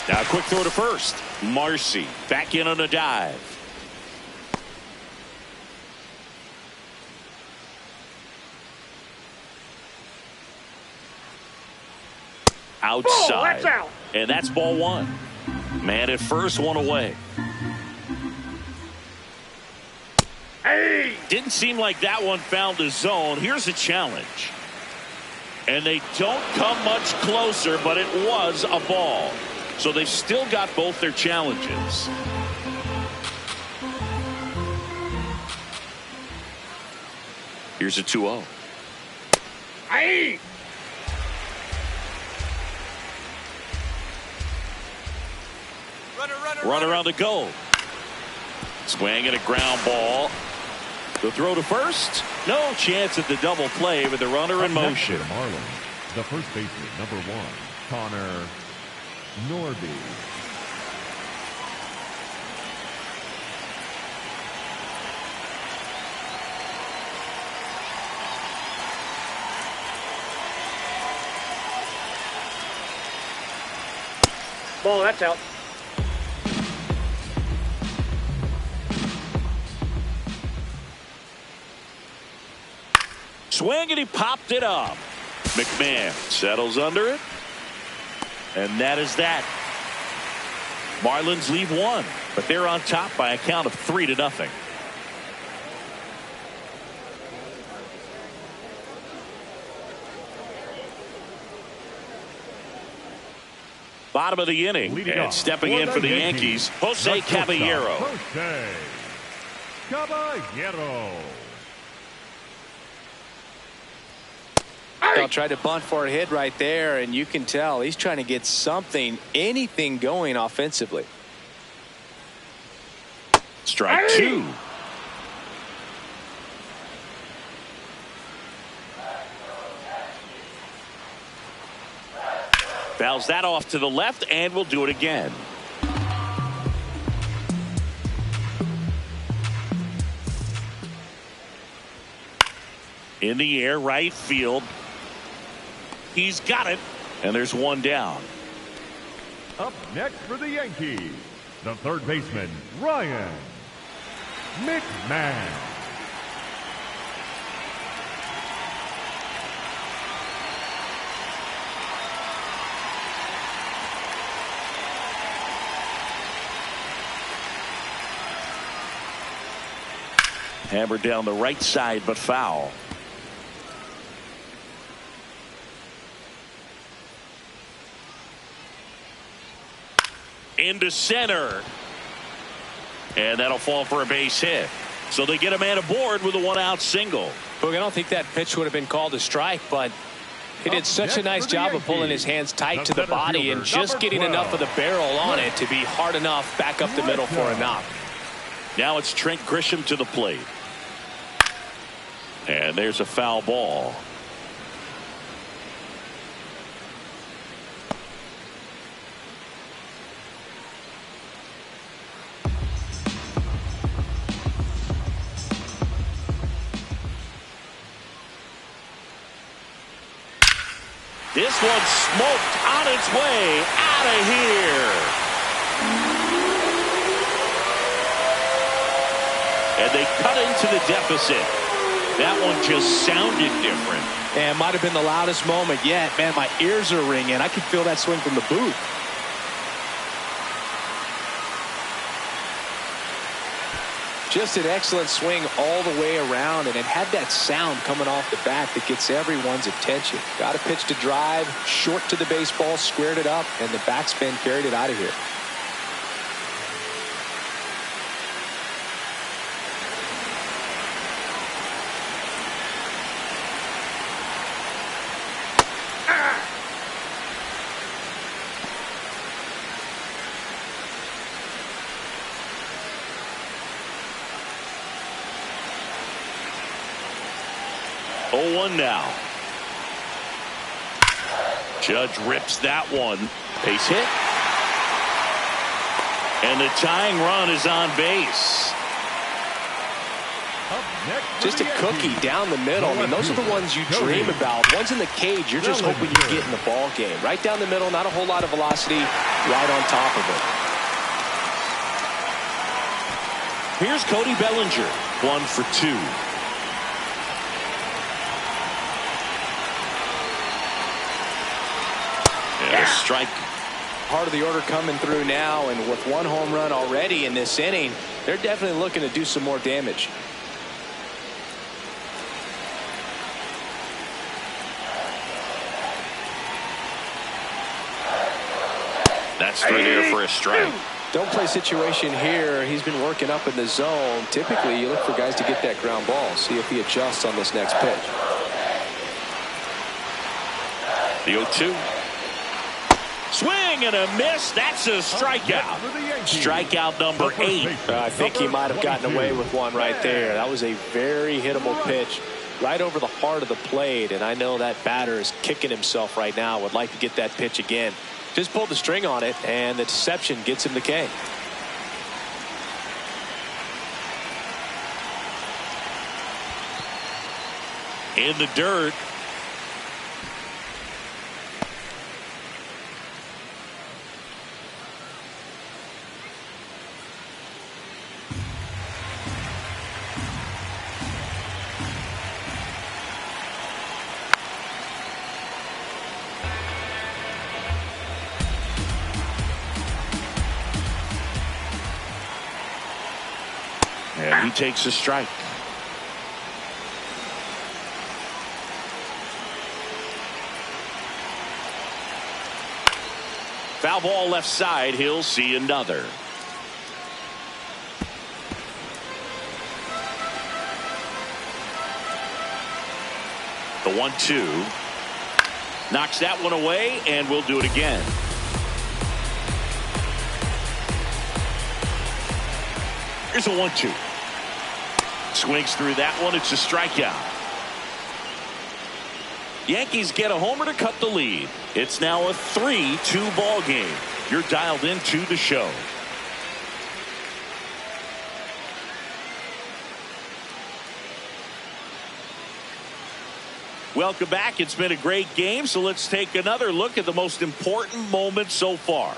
Now a quick throw to first. Marcy back in on a dive. Outside. That's out. And that's ball 1. Man at first, 1 away. Hey! Didn't seem like that one found the zone. Here's a challenge. And they don't come much closer, but it was a ball. So they've still got both their challenges. Here's a 2-0. Hey! Runner on the go. Swing and a ground ball. The throw to first. No chance at the double play with the runner in motion. The Marlins, the first baseman, number 1, Connor Norby. Ball, that's out. Swing and he popped it up. McMahon settles under it. And that is that. Marlins leave one, but they're on top by a count of 3-0. Bottom of the inning, and stepping in for the Yankees, Jose Caballero. Jose Caballero. I'll try to bunt for a hit right there, and you can tell he's trying to get something, anything going offensively. Strike two. Fouls that off to the left, and we'll do it again. In the air, right field. He's got it, and there's one down. Up next for the Yankees, the third baseman, Ryan McMahon. Hammered down the right side, but foul. Into center. And that'll fall for a base hit. So they get a man aboard with a one-out single. Look, I don't think that pitch would have been called a strike, but he did such a nice job of pulling his hands tight to the body and just getting enough of the barrel on it to be hard enough back up the middle for a knock. Now it's Trent Grisham to the plate. And there's a foul ball. This one's smoked on its way out of here. And they cut into the deficit. That one just sounded different. And might have been the loudest moment yet. Man, my ears are ringing. I can feel that swing from the booth. Just an excellent swing all the way around, and it had that sound coming off the bat that gets everyone's attention. Got a pitch to drive, short to the baseball, squared it up, and the backspin carried it out of here. One now. Judge rips that one. Base hit. And the tying run is on base. Just a cookie down the middle. I mean, those are the ones you dream about. Ones in the cage, you're just hoping you get in the ball game. Right down the middle, not a whole lot of velocity, right on top of it. Here's Cody Bellinger, 1 for 2. And a strike. Part of the order coming through now, and with one home run already in this inning, they're definitely looking to do some more damage. That's through there for a strike. Don't play situation here. He's been working up in the zone. Typically, you look for guys to get that ground ball. See if he adjusts on this next pitch. The 0-2. Swing and a miss. That's a strikeout. Strikeout number 8. I think he might have gotten away with one right there. That was a very hittable pitch right over the heart of the plate, and I know that batter is kicking himself right now. Would like to get that pitch again. Just pulled the string on it, and the deception gets him the K. In the dirt. He takes a strike. Foul ball left side. He'll see another. The 1-2 knocks that one away, and we'll do it again. Here's a 1-2. Swings through that one. It's a strikeout. Yankees get a homer to cut the lead. It's now a 3-2 ball game. You're dialed into the show. Welcome back. It's been a great game, so let's take another look at the most important moments so far.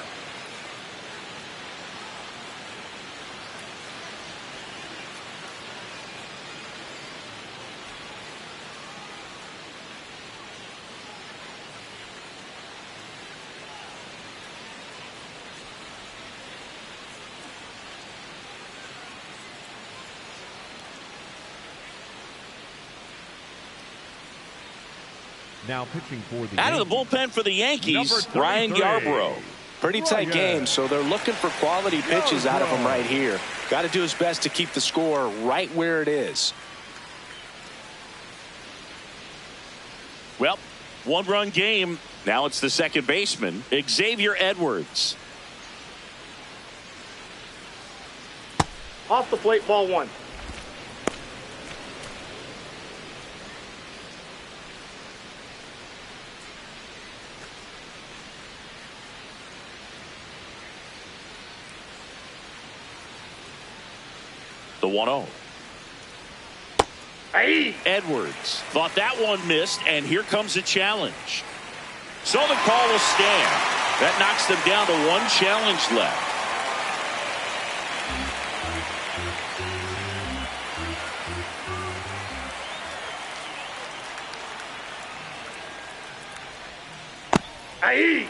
Now pitching for the Out Yankees. of the bullpen for the Yankees, Number Ryan 33. Yarbrough. Pretty tight game, so they're looking for quality pitches out of him right here. Got to do his best to keep the score right where it is. Well, one-run game. Now it's the second baseman, Xavier Edwards. Off the plate, ball 1. The 1-0. Hey! Edwards thought that one missed, and here comes a challenge. So the call will stand. That knocks them down to one challenge left. Hey!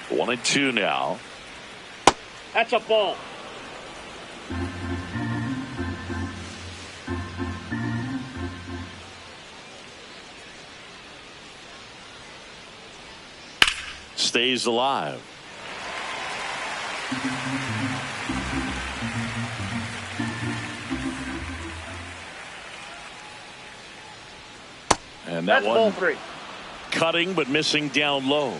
1-2 now. That's a ball. Stays alive. And that That's ball one 3. cutting but missing down low.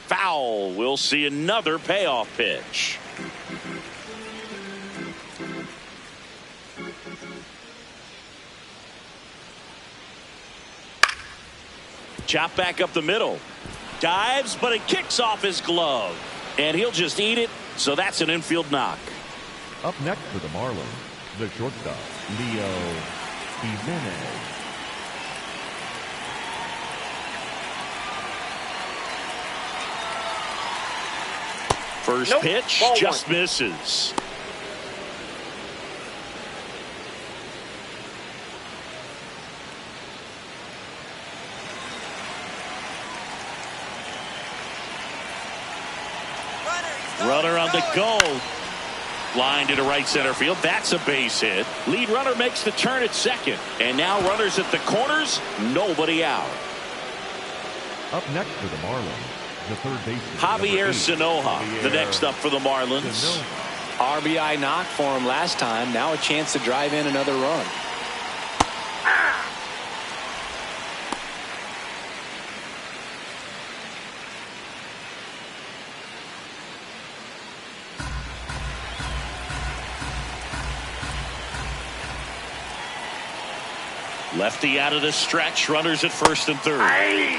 Foul. We'll see another payoff pitch. Chop back up the middle. Dives, but it kicks off his glove. And he'll just eat it, so that's an infield knock. Up next for the Marlins, the shortstop, Leo Jimenez. First pitch Ball just 1. misses. Runner on the go. Line to right center field. That's a base hit. Lead runner makes the turn at second. And now runners at the corners. Nobody out. Up next for the Marlins, the third baseman, Javier number 8, Sanoja, the next up for the Marlins. Sanoja. RBI knock for him last time. Now a chance to drive in another run. Lefty out of the stretch. Runners at first and third.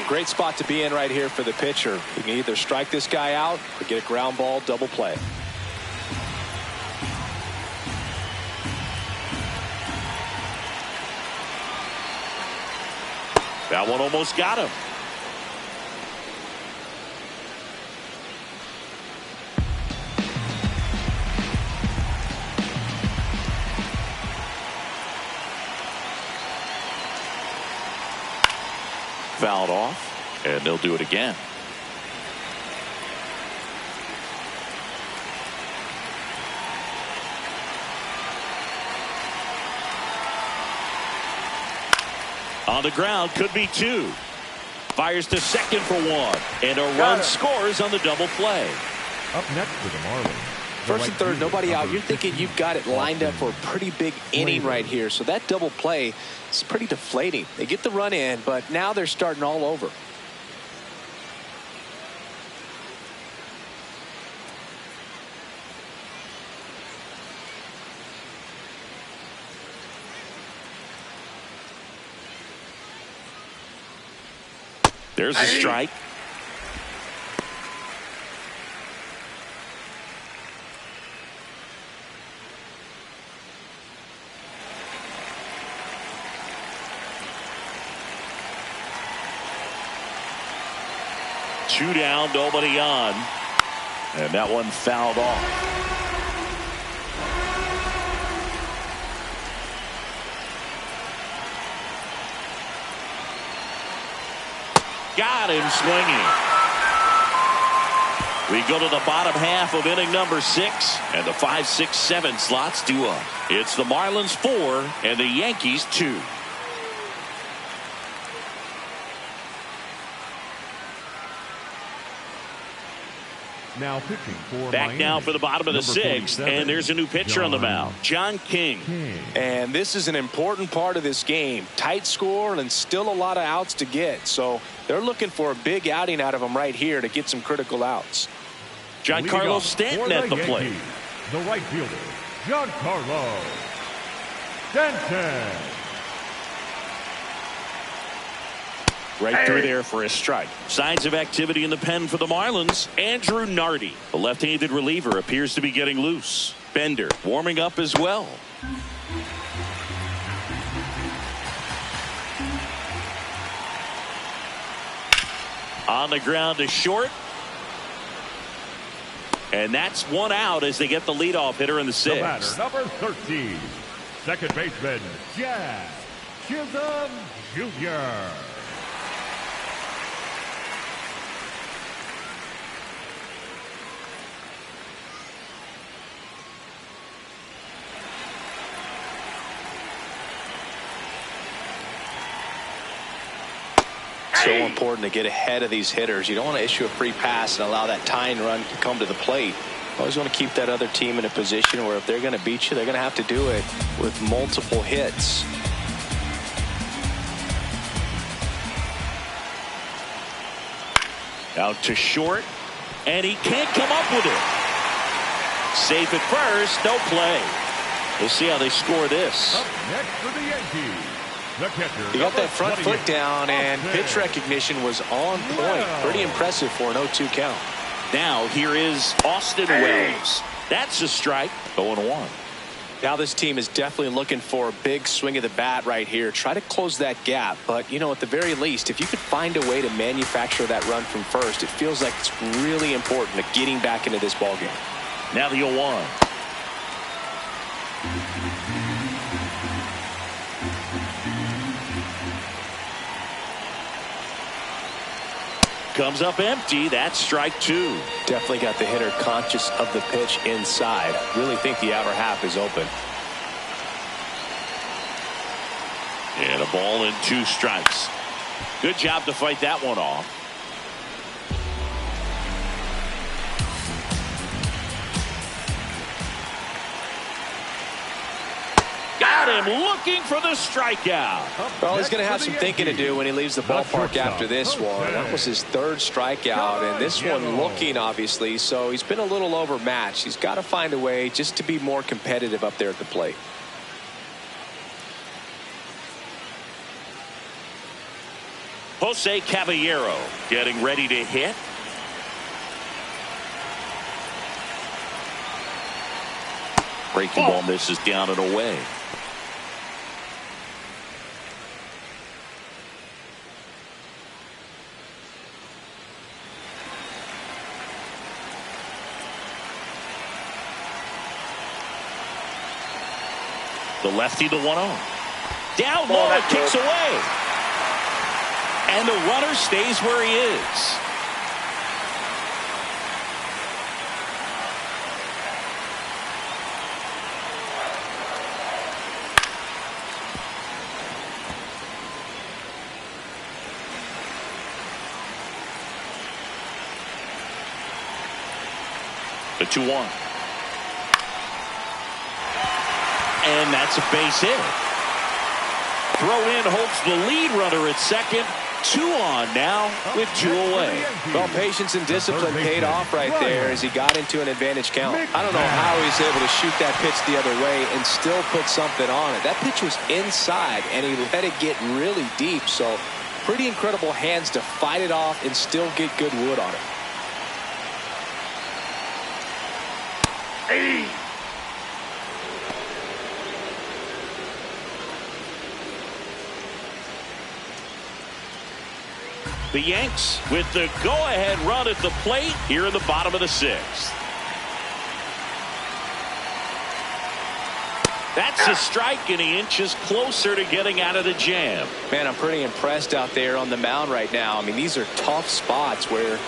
Great spot to be in right here for the pitcher. He can either strike this guy out or get a ground ball double play. That one almost got him. fouled off, and they'll do it again. On the ground, could be two. Fires to second for one, and a run scores on the double play. Up next for the Marlins. First and third, nobody out. You're thinking you've got it lined up for a pretty big inning right here. So that double play is pretty deflating. They get the run in, but now they're starting all over. There's a strike. Two down, nobody on. And that one fouled off. Got him swinging. We go to the bottom half of inning number 6, and the 5, 6, 7 slots due up. It's the Marlins 4 and the Yankees 2. Now pitching for Back Miami. now for the bottom of the 6th, and there's a new pitcher on the mound, John King. And this is an important part of this game. Tight score and still a lot of outs to get. So they're looking for a big outing out of him right here to get some critical outs. Giancarlo Stanton at the plate. The right fielder, Giancarlo Stanton. Right through there for a strike. Signs of activity in the pen for the Marlins. Andrew Nardi, the left-handed reliever, appears to be getting loose. Bender warming up as well. On the ground to short. And that's one out as they get the leadoff hitter in the 6th. The batter, number 13, second baseman, Jack Chisholm Jr. So important to get ahead of these hitters. You don't want to issue a free pass and allow that tying run to come to the plate. You always want to keep that other team in a position where if they're going to beat you, they're going to have to do it with multiple hits. Out to short, and he can't come up with it. Safe at first, no play. We'll see how they score this. Up next for the Yankees. The catcher, He got that front foot 28, down, and pitch recognition was on point. Pretty impressive for an 0-2 count. Now here is Austin Wells. That's a strike. 0-1. Now this team is definitely looking for a big swing of the bat right here. Try to close that gap. But, you know, at the very least, if you could find a way to manufacture that run from first, it feels like it's really important to getting back into this ballgame. Now the 0-1. Comes up empty. That's strike 2. Definitely got the hitter conscious of the pitch inside. Really think the outer half is open. And a ball and 2 strikes. Good job to fight that one off. Got him looking for the strikeout. Well, he's going to have some thinking to do when he leaves the ballpark after this one. That was his 3rd strikeout, and this one looking, obviously, so he's been a little overmatched. He's got to find a way just to be more competitive up there at the plate. Jose Caballero getting ready to hit. Breaking ball misses down and away. The lefty, the 1-0. Down low, kicks away. And the runner stays where he is. The 2-1. And that's a base hit. Throw in hopes the lead runner at second. 2 on now with 2 away. Well, patience and discipline paid off right there as he got into an advantage count. I don't know how he's able to shoot that pitch the other way and still put something on it. That pitch was inside and he let it get really deep. So pretty incredible hands to fight it off and still get good wood on it. Hey. The Yanks with the go-ahead run at the plate here in the bottom of the 6th. That's a strike, and he inches closer to getting out of the jam. Man, I'm pretty impressed out there on the mound right now. I mean, these are tough spots where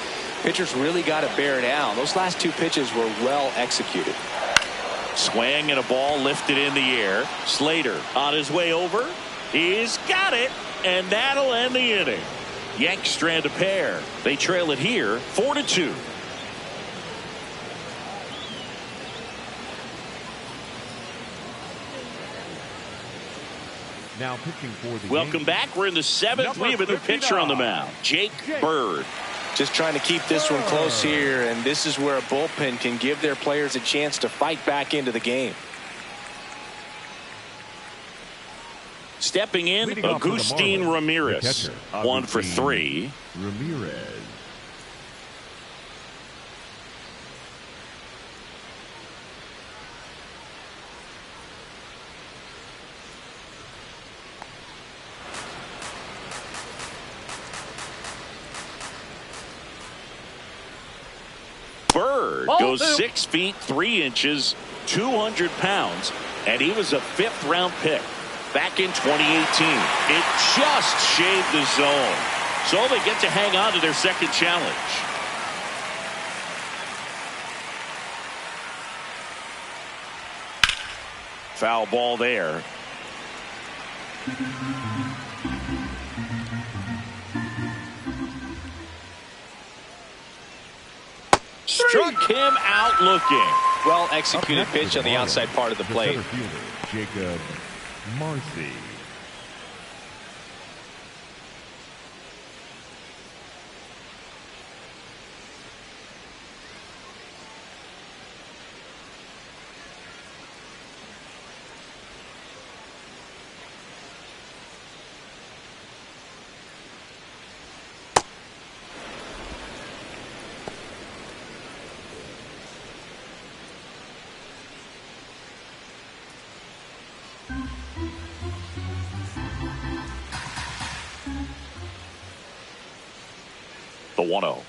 pitchers really got to bear down. Those last 2 pitches were well executed. Swing and a ball lifted in the air. Slater on his way over. He's got it, and that'll end the inning. Yanks strand a pair. They trail it here 4-2. Now pitching for the Welcome back. We're in the 7th. We have a new pitcher on the mound, Jake Bird. Just trying to keep this one close here, and this is where a bullpen can give their players a chance to fight back into the game. Stepping in, Agustin Ramirez. 1 for 3. Ramirez. Bird goes 6 feet 3 inches, 200 pounds, and he was a 5th-round pick back in 2018. It just shaved the zone, so they get to hang on to their second challenge. Foul ball there. Struck him out looking. Well executed pitch on the outside part of the plate. Jacob Marcy. The 1-0.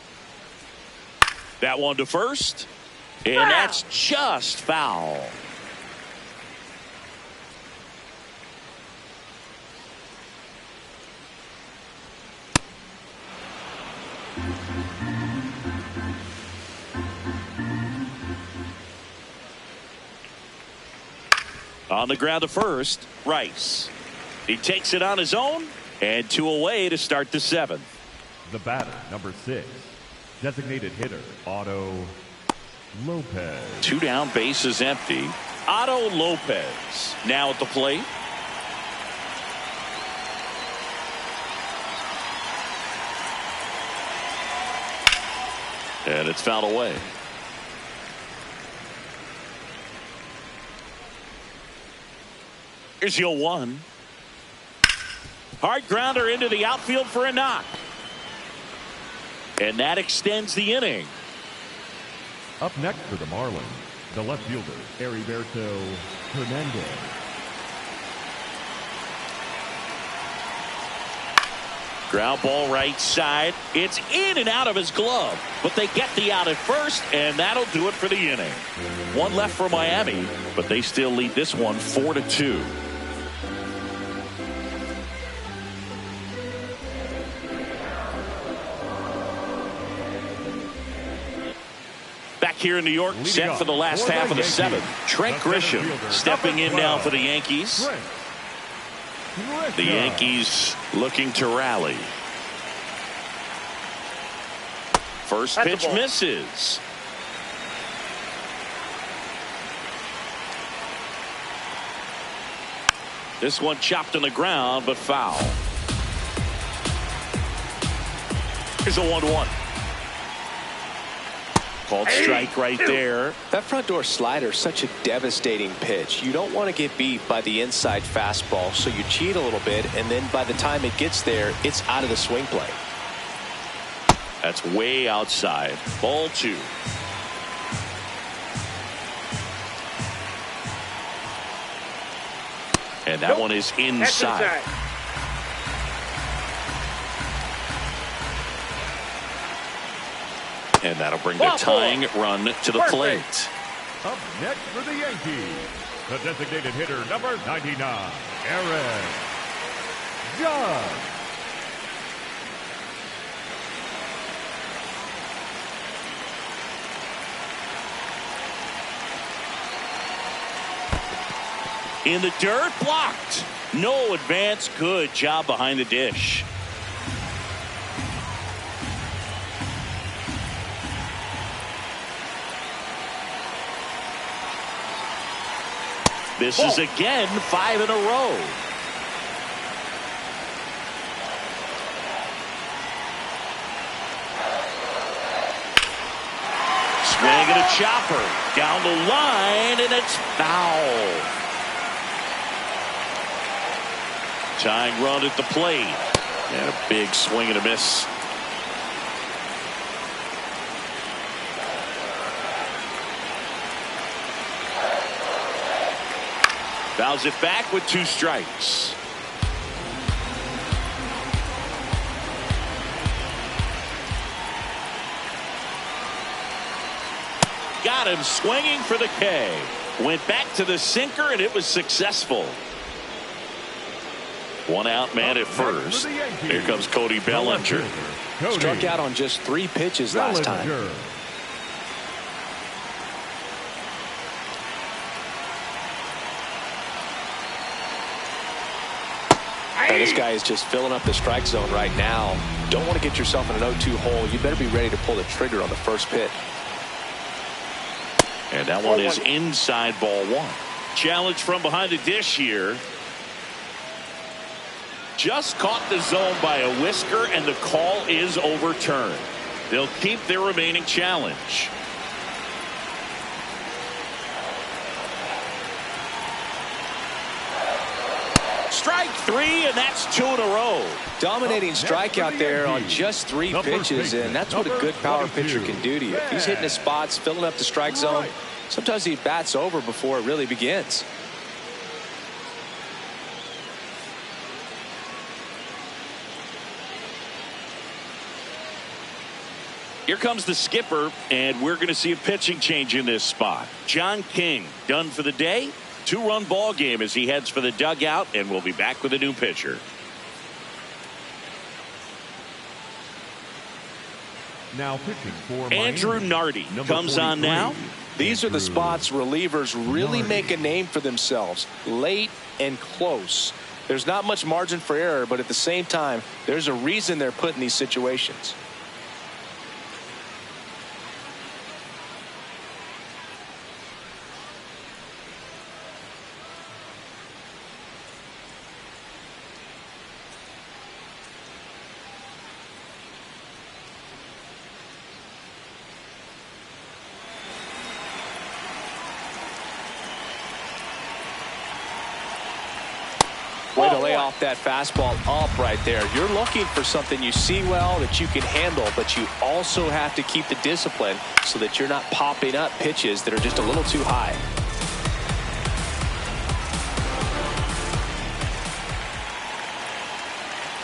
That one to first, and that's just foul. On the ground to first, Rice. He takes it on his own, and 2 away to start the 7th. The batter, number 6, designated hitter, Otto Lopez. 2 down, bases empty. Otto Lopez now at the plate. And it's fouled away. Here's your 1. Hard grounder into the outfield for a knock. And that extends the inning. Up next for the Marlins, the left fielder, Heriberto Hernandez. Ground ball right side. It's in and out of his glove, but they get the out at first, and that'll do it for the inning. 1 left for Miami, but they still lead this one 4-2. here in New York, set for the last half of the seventh. Trent Grisham stepping in now for the Yankees. The Yankees looking to rally. First pitch misses. This one chopped on the ground, but foul. Here's a 1-1. Called strike right there. That front door slider is such a devastating pitch. You don't want to get beat by the inside fastball, so you cheat a little bit, and then by the time it gets there, it's out of the swing play. That's way outside. Ball 2. And that one is inside. And that'll bring the tying run to the plate. Up next for the Yankees, the designated hitter number 99, Aaron Judge. In the dirt, blocked. No advance. Good job behind the dish. This is again 5 in a row. Swing and a chopper down the line, and it's foul. Tying run at the plate. And a big swing and a miss. Fouls it back with 2 strikes. Got him swinging for the K. Went back to the sinker, and it was successful. 1 out man at first. Here comes Cody Bellinger. Struck out on just 3 pitches last time. Hey, this guy is just filling up the strike zone right now. Don't want to get yourself in an 0-2 hole. You better be ready to pull the trigger on the first pitch. And that one is inside, ball 1. Challenge from behind the dish here. Just caught the zone by a whisker, and the call is overturned. They'll keep their remaining challenge. Strike 3, and that's 2 in a row. Dominating strikeout there on just 3 pitches, and that's what a good power pitcher can do to you. If he's hitting his spots, filling up the strike zone, sometimes he bats over before it really begins. Here comes the skipper, and we're going to see a pitching change in this spot. John King done for the day. 2-run ball game as he heads for the dugout, and we'll be back with a new pitcher. Now pitching for Andrew Nardi comes on now. These are the spots relievers really make a name for themselves. Late and close. There's not much margin for error, but at the same time, there's a reason they're put in these situations. Way to lay off that fastball up right there. You're looking for something you see well that you can handle, but you also have to keep the discipline so that you're not popping up pitches that are just a little too high.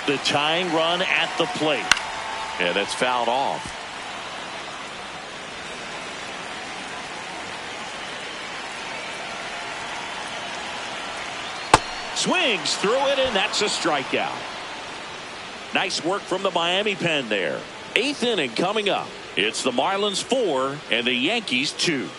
The tying run at the plate. Yeah, that's fouled off. Swings through it, and that's a strikeout. Nice work from the Miami pen there. Eighth inning coming up. It's the Marlins 4 and the Yankees 2.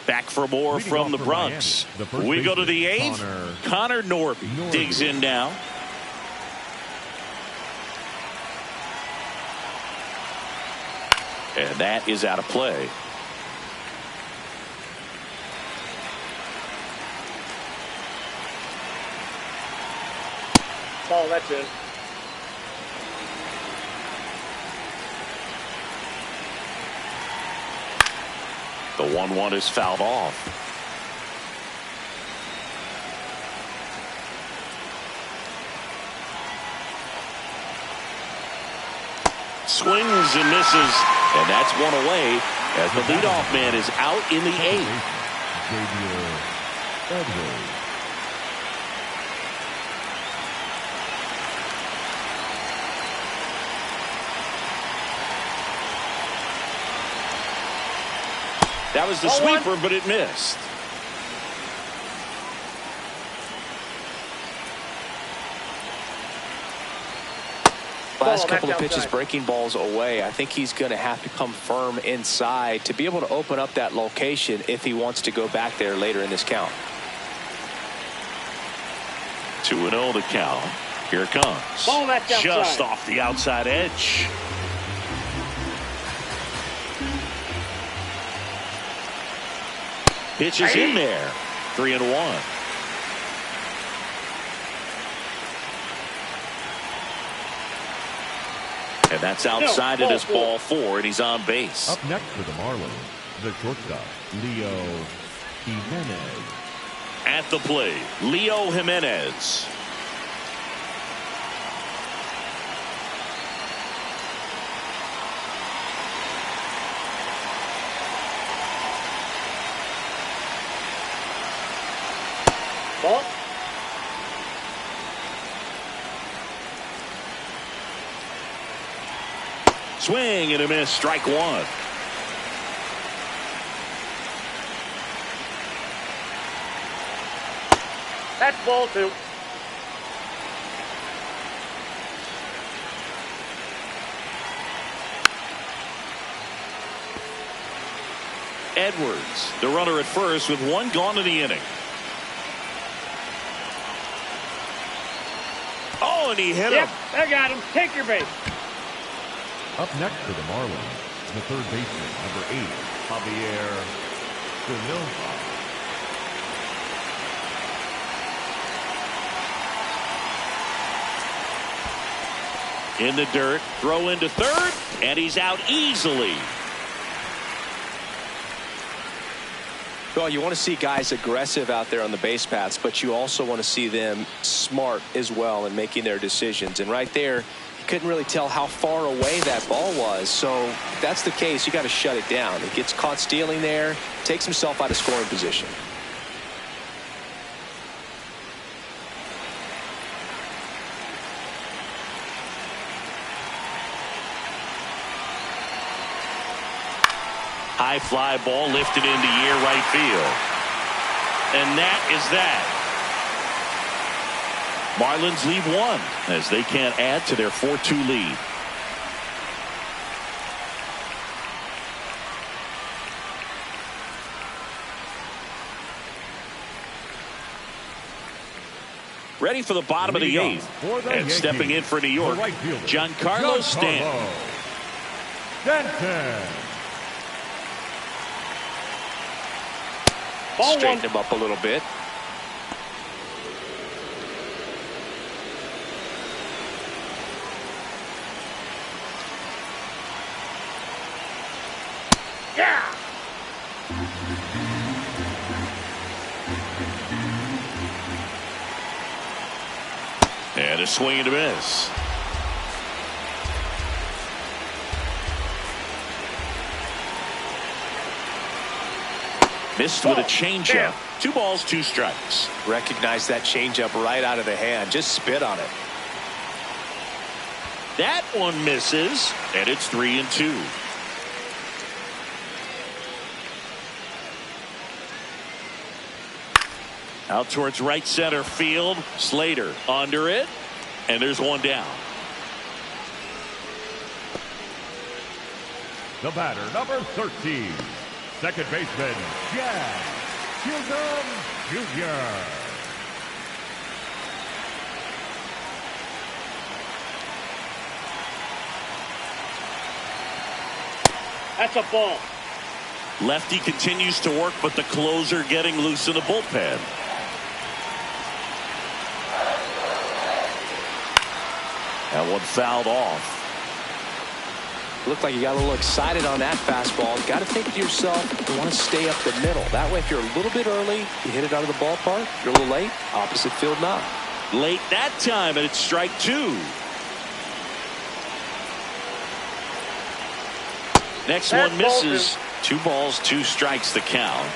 Back for more from the Bronx. We go to the eighth. Connor Norby digs in now. And that is out of play. Ball, that's it. The 1-1 is fouled off. Swings and misses, and that's one away as the leadoff man is out in the eighth. That was the sweeper, but it missed. Last couple of pitches breaking balls away. I think he's going to have to come firm inside to be able to open up that location if he wants to go back there later in this count. 2-0 the count. Here it comes. Ball, that's outside. Just off the outside edge. Pitch is in there. 3-1. And that's outside. It is ball 4, and he's on base. Up next for the Marlins, the shortstop, Leo Jimenez. At the plate, Leo Jimenez. Ball. Swing and a miss. Strike one. That's ball 2. Edwards, the runner at first with one gone in the inning. Oh, and he hit him. I got him. Take your base. Up next for the Marlins, the third baseman, number 8, Javier Silva. In the dirt, throw into third, and he's out easily. Well, you want to see guys aggressive out there on the base paths, but you also want to see them smart as well in making their decisions. And right there, you couldn't really tell how far away that ball was. So if that's the case, you got to shut it down. He gets caught stealing there, takes himself out of scoring position. High fly ball lifted into near right field. And that is that. Marlins leave one as they can't add to their 4-2 lead. Ready for the bottom of the 8th. And stepping in for New York, Giancarlo Stanton. Straighten him up a little bit. Yeah. And a swing and a miss. Missed with a changeup. 2 balls, 2 strikes. Recognize that changeup right out of the hand. Just spit on it. That one misses, and it's 3-2. Out towards right center field. Slater under it, and there's one down. The batter, number 13, second baseman, Jack Chisholm Jr. That's a ball. Lefty continues to work, but the closer getting loose in the bullpen. That one fouled off. Looked like you got a little excited on that fastball. Got to think to yourself, you want to stay up the middle. That way, if you're a little bit early, you hit it out of the ballpark. If you're a little late, opposite field knock. Late that time, and it's strike two. Next one misses. 2 balls, 2 strikes the count.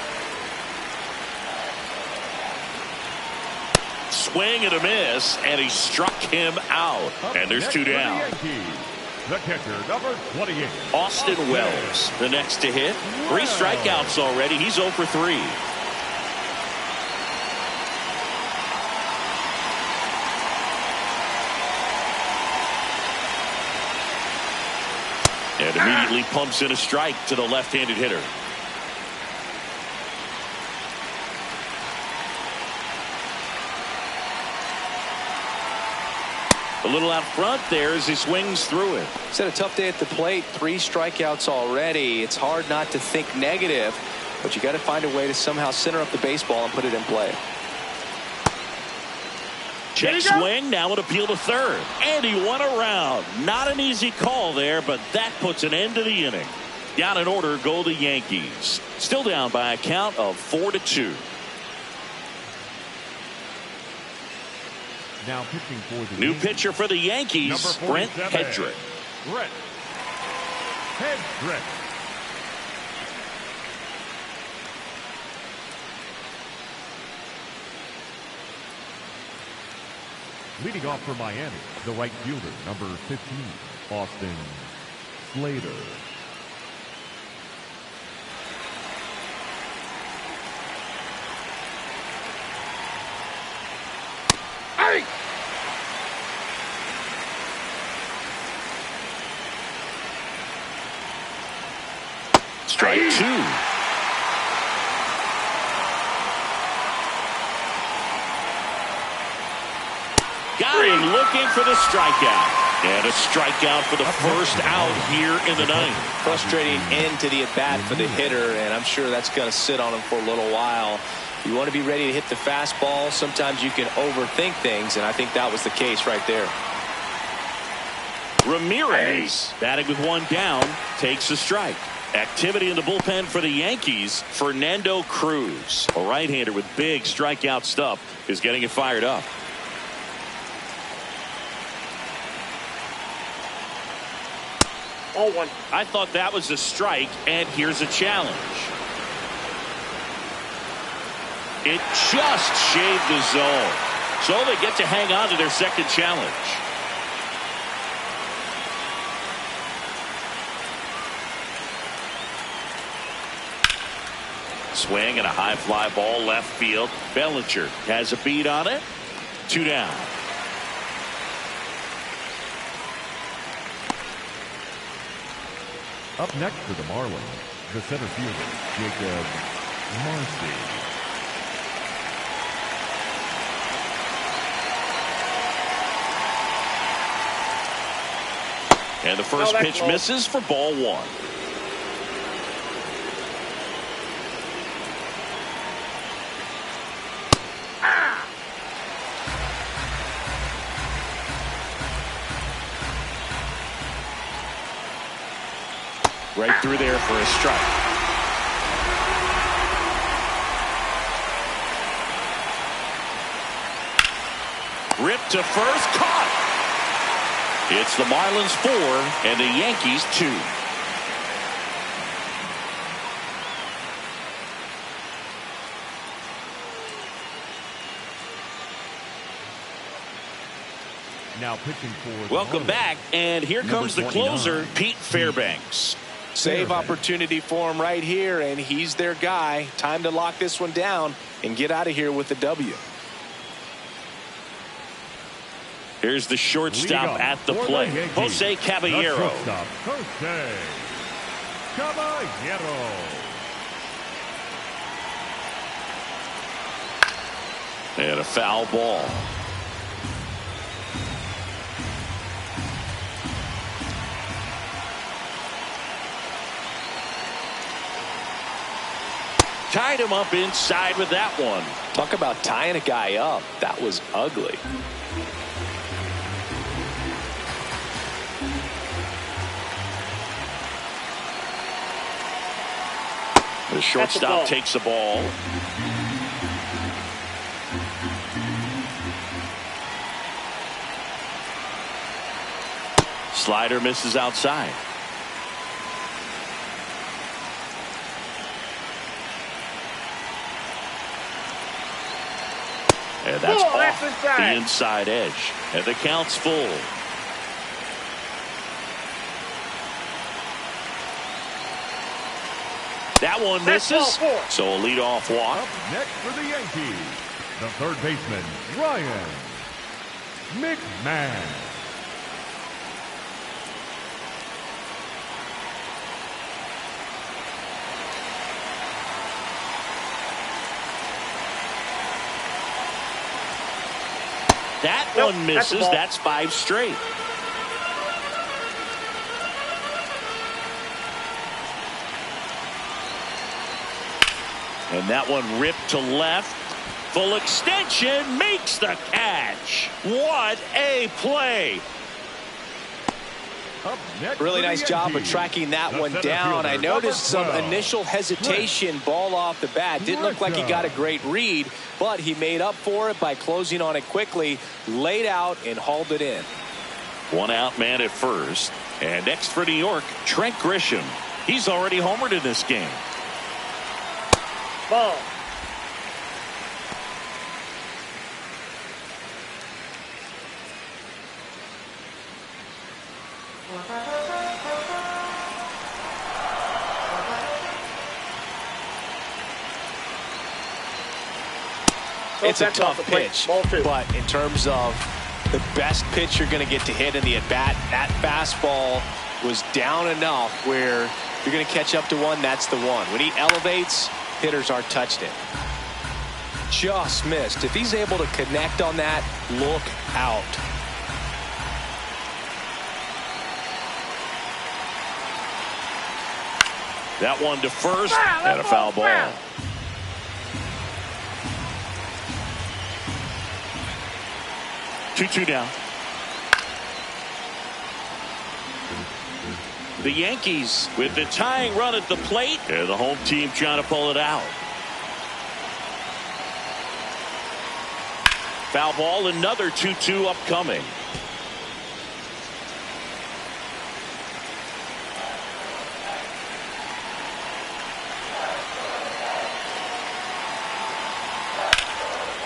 Swing and a miss, and he struck him out. And there's 2 down. The catcher, number 28. Austin Wells, the next to hit. 3 strikeouts already. He's 0 for 3. And immediately pumps in a strike to the left-handed hitter. A little out front there as he swings through it. He's had a tough day at the plate. 3 strikeouts already. It's hard not to think negative, but you got to find a way to somehow center up the baseball and put it in play. Check swing, now an appeal to third. And he went around. Not an easy call there, but that puts an end to the inning. Down in order go the Yankees. Still down by a count of 4-2. Now pitching for the New Yankees, pitcher for the Yankees, Brent Hedrick. Brent Hedrick. Leading off for Miami, the right fielder, number 15, Austin Slater. Hey! Strike 2. Got him looking for the strikeout. And a strikeout for the first out here in the ninth. Frustrating end to the at-bat for the hitter, and I'm sure that's going to sit on him for a little while. You want to be ready to hit the fastball. Sometimes you can overthink things, and I think that was the case right there. Ramirez, batting with 1 down, takes a strike. Activity in the bullpen for the Yankees. Fernando Cruz, a right-hander with big strikeout stuff, is getting it fired up. Oh, 1. I thought that was a strike, and here's a challenge. It just shaved the zone. So they get to hang on to their second challenge. Swing and a high fly ball left field. Bellinger has a beat on it. 2 down. Up next for the Marlins, the center fielder, Jacob Marcy. And the first pitch misses for ball 1. Right through there for a strike. Ripped to first, caught. It's the Marlins 4 and the Yankees 2. Now pitching for the Welcome Marlins. back, and here comes the 29, closer, Pete Fairbanks. Save opportunity for him right here, and he's their guy. Time to lock this one down and get out of here with the W. Here's the shortstop at the for plate, Yankees, Jose Caballero. the shortstop, Jose Caballero. And a foul ball. Tied him up inside with that one. Talk about tying a guy up. That was ugly. The shortstop takes the ball. Slider misses outside. And that's off the inside edge. And the count's full. That one misses. So a leadoff walk. Up next for the Yankees, the third baseman, Ryan McMahon. That one misses. That's 5 straight. And that one ripped to left. Full extension, makes the catch. What a play. Up next Really for the nice job of Yankees, tracking that the one center down. I fielder, noticed some number 12, initial hesitation, ball off the bat. Didn't look like he got a great read, but he made up for it by closing on it quickly, laid out, and hauled it in. 1 out man at first. And next for New York, Trent Grisham. He's already homered in this game. Ball. It's a tough pitch, but in terms of the best pitch you're going to get to hit in the at-bat, that fastball was down enough where you're going to catch up to one, that's the one. When he elevates, hitters aren't touched it. Just missed. If he's able to connect on that, look out. That one to first, and a foul ball. Two down. The Yankees with the tying run at the plate, and the home team trying to pull it out. Foul ball, another 2-2 upcoming.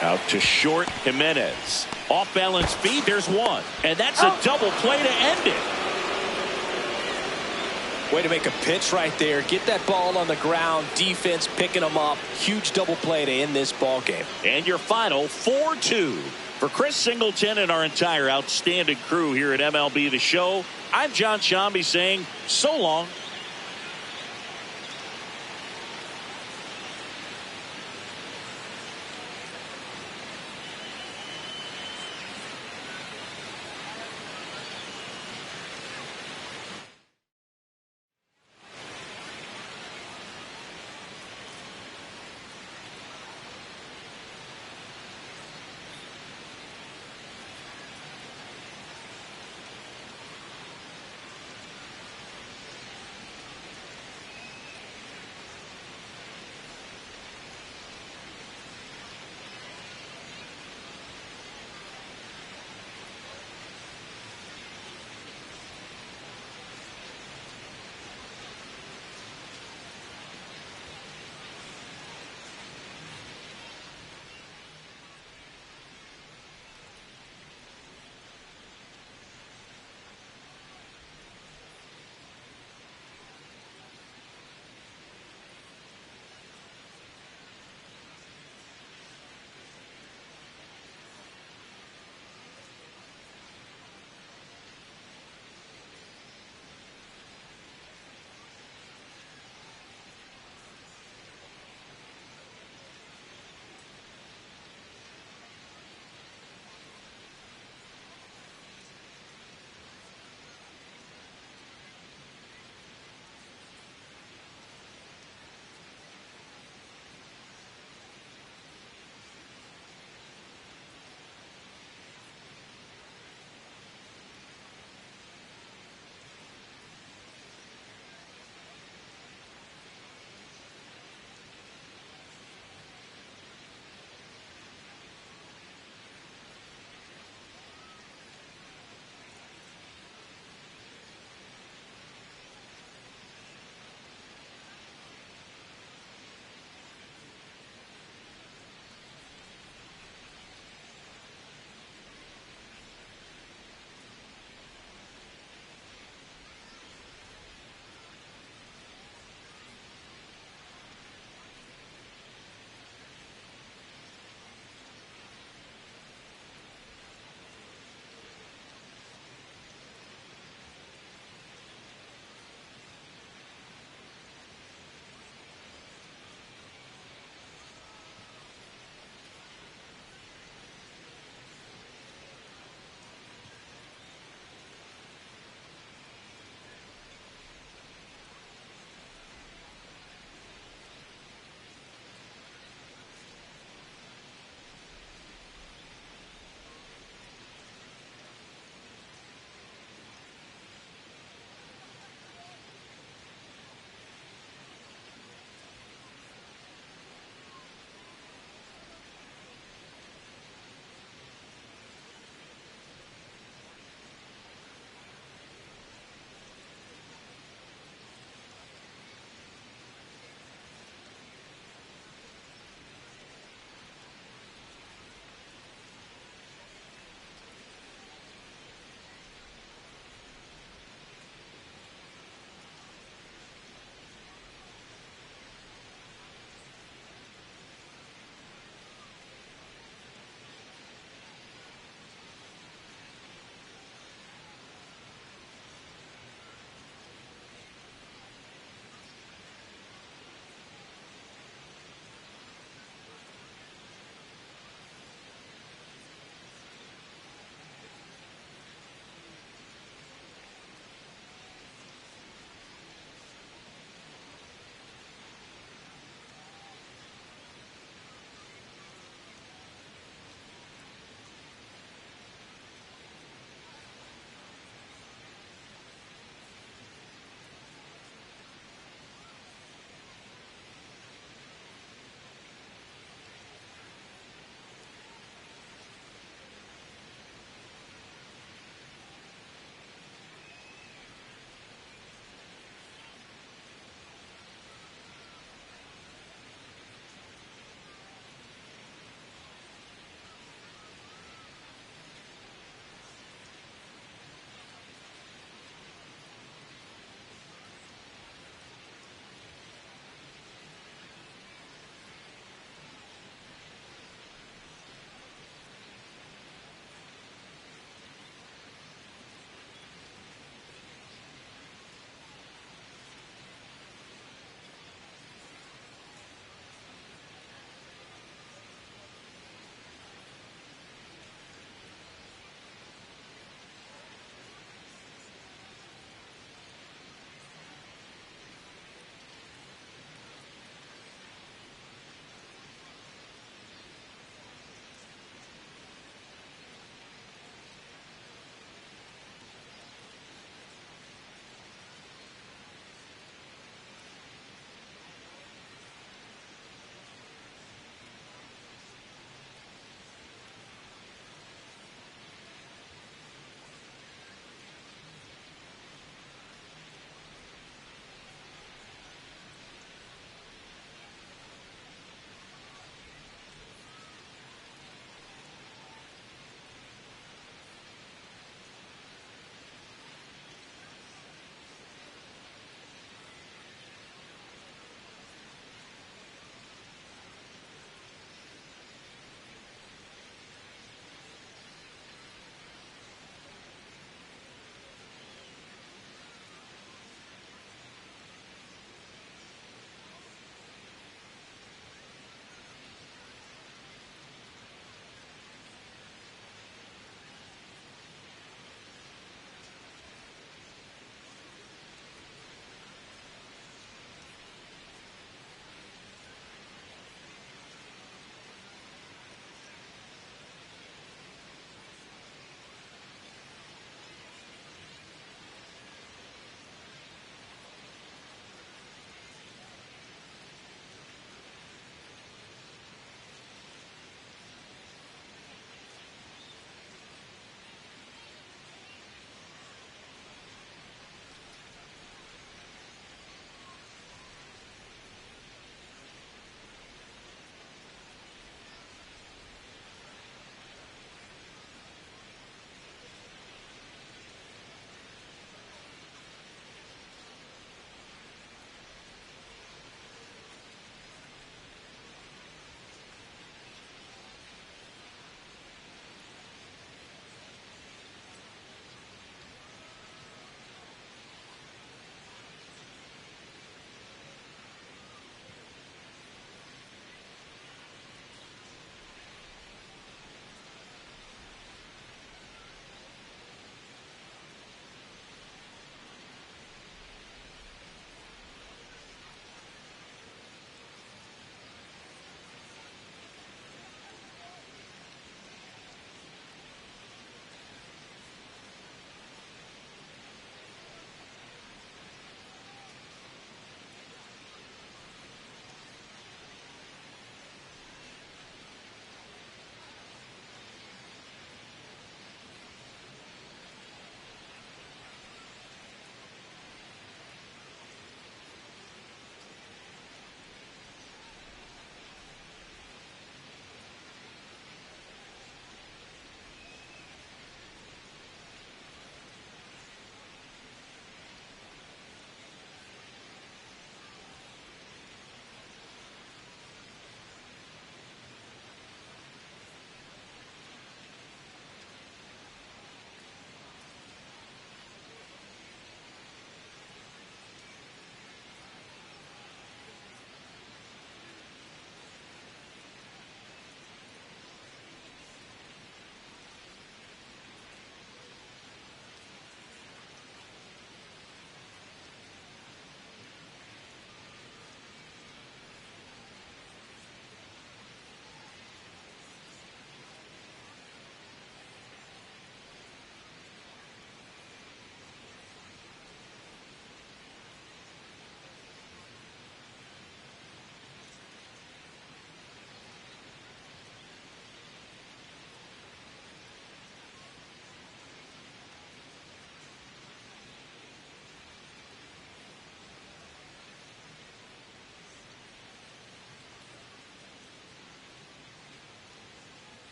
Out to short, Jimenez. Off balance speed, there's one. And that's a double play to end it. Way to make a pitch right there. Get that ball on the ground. Defense picking them up. Huge double play to end this ball game. And your final 4-2. For Chris Singleton and our entire outstanding crew here at MLB The Show, I'm John Shambi saying so long.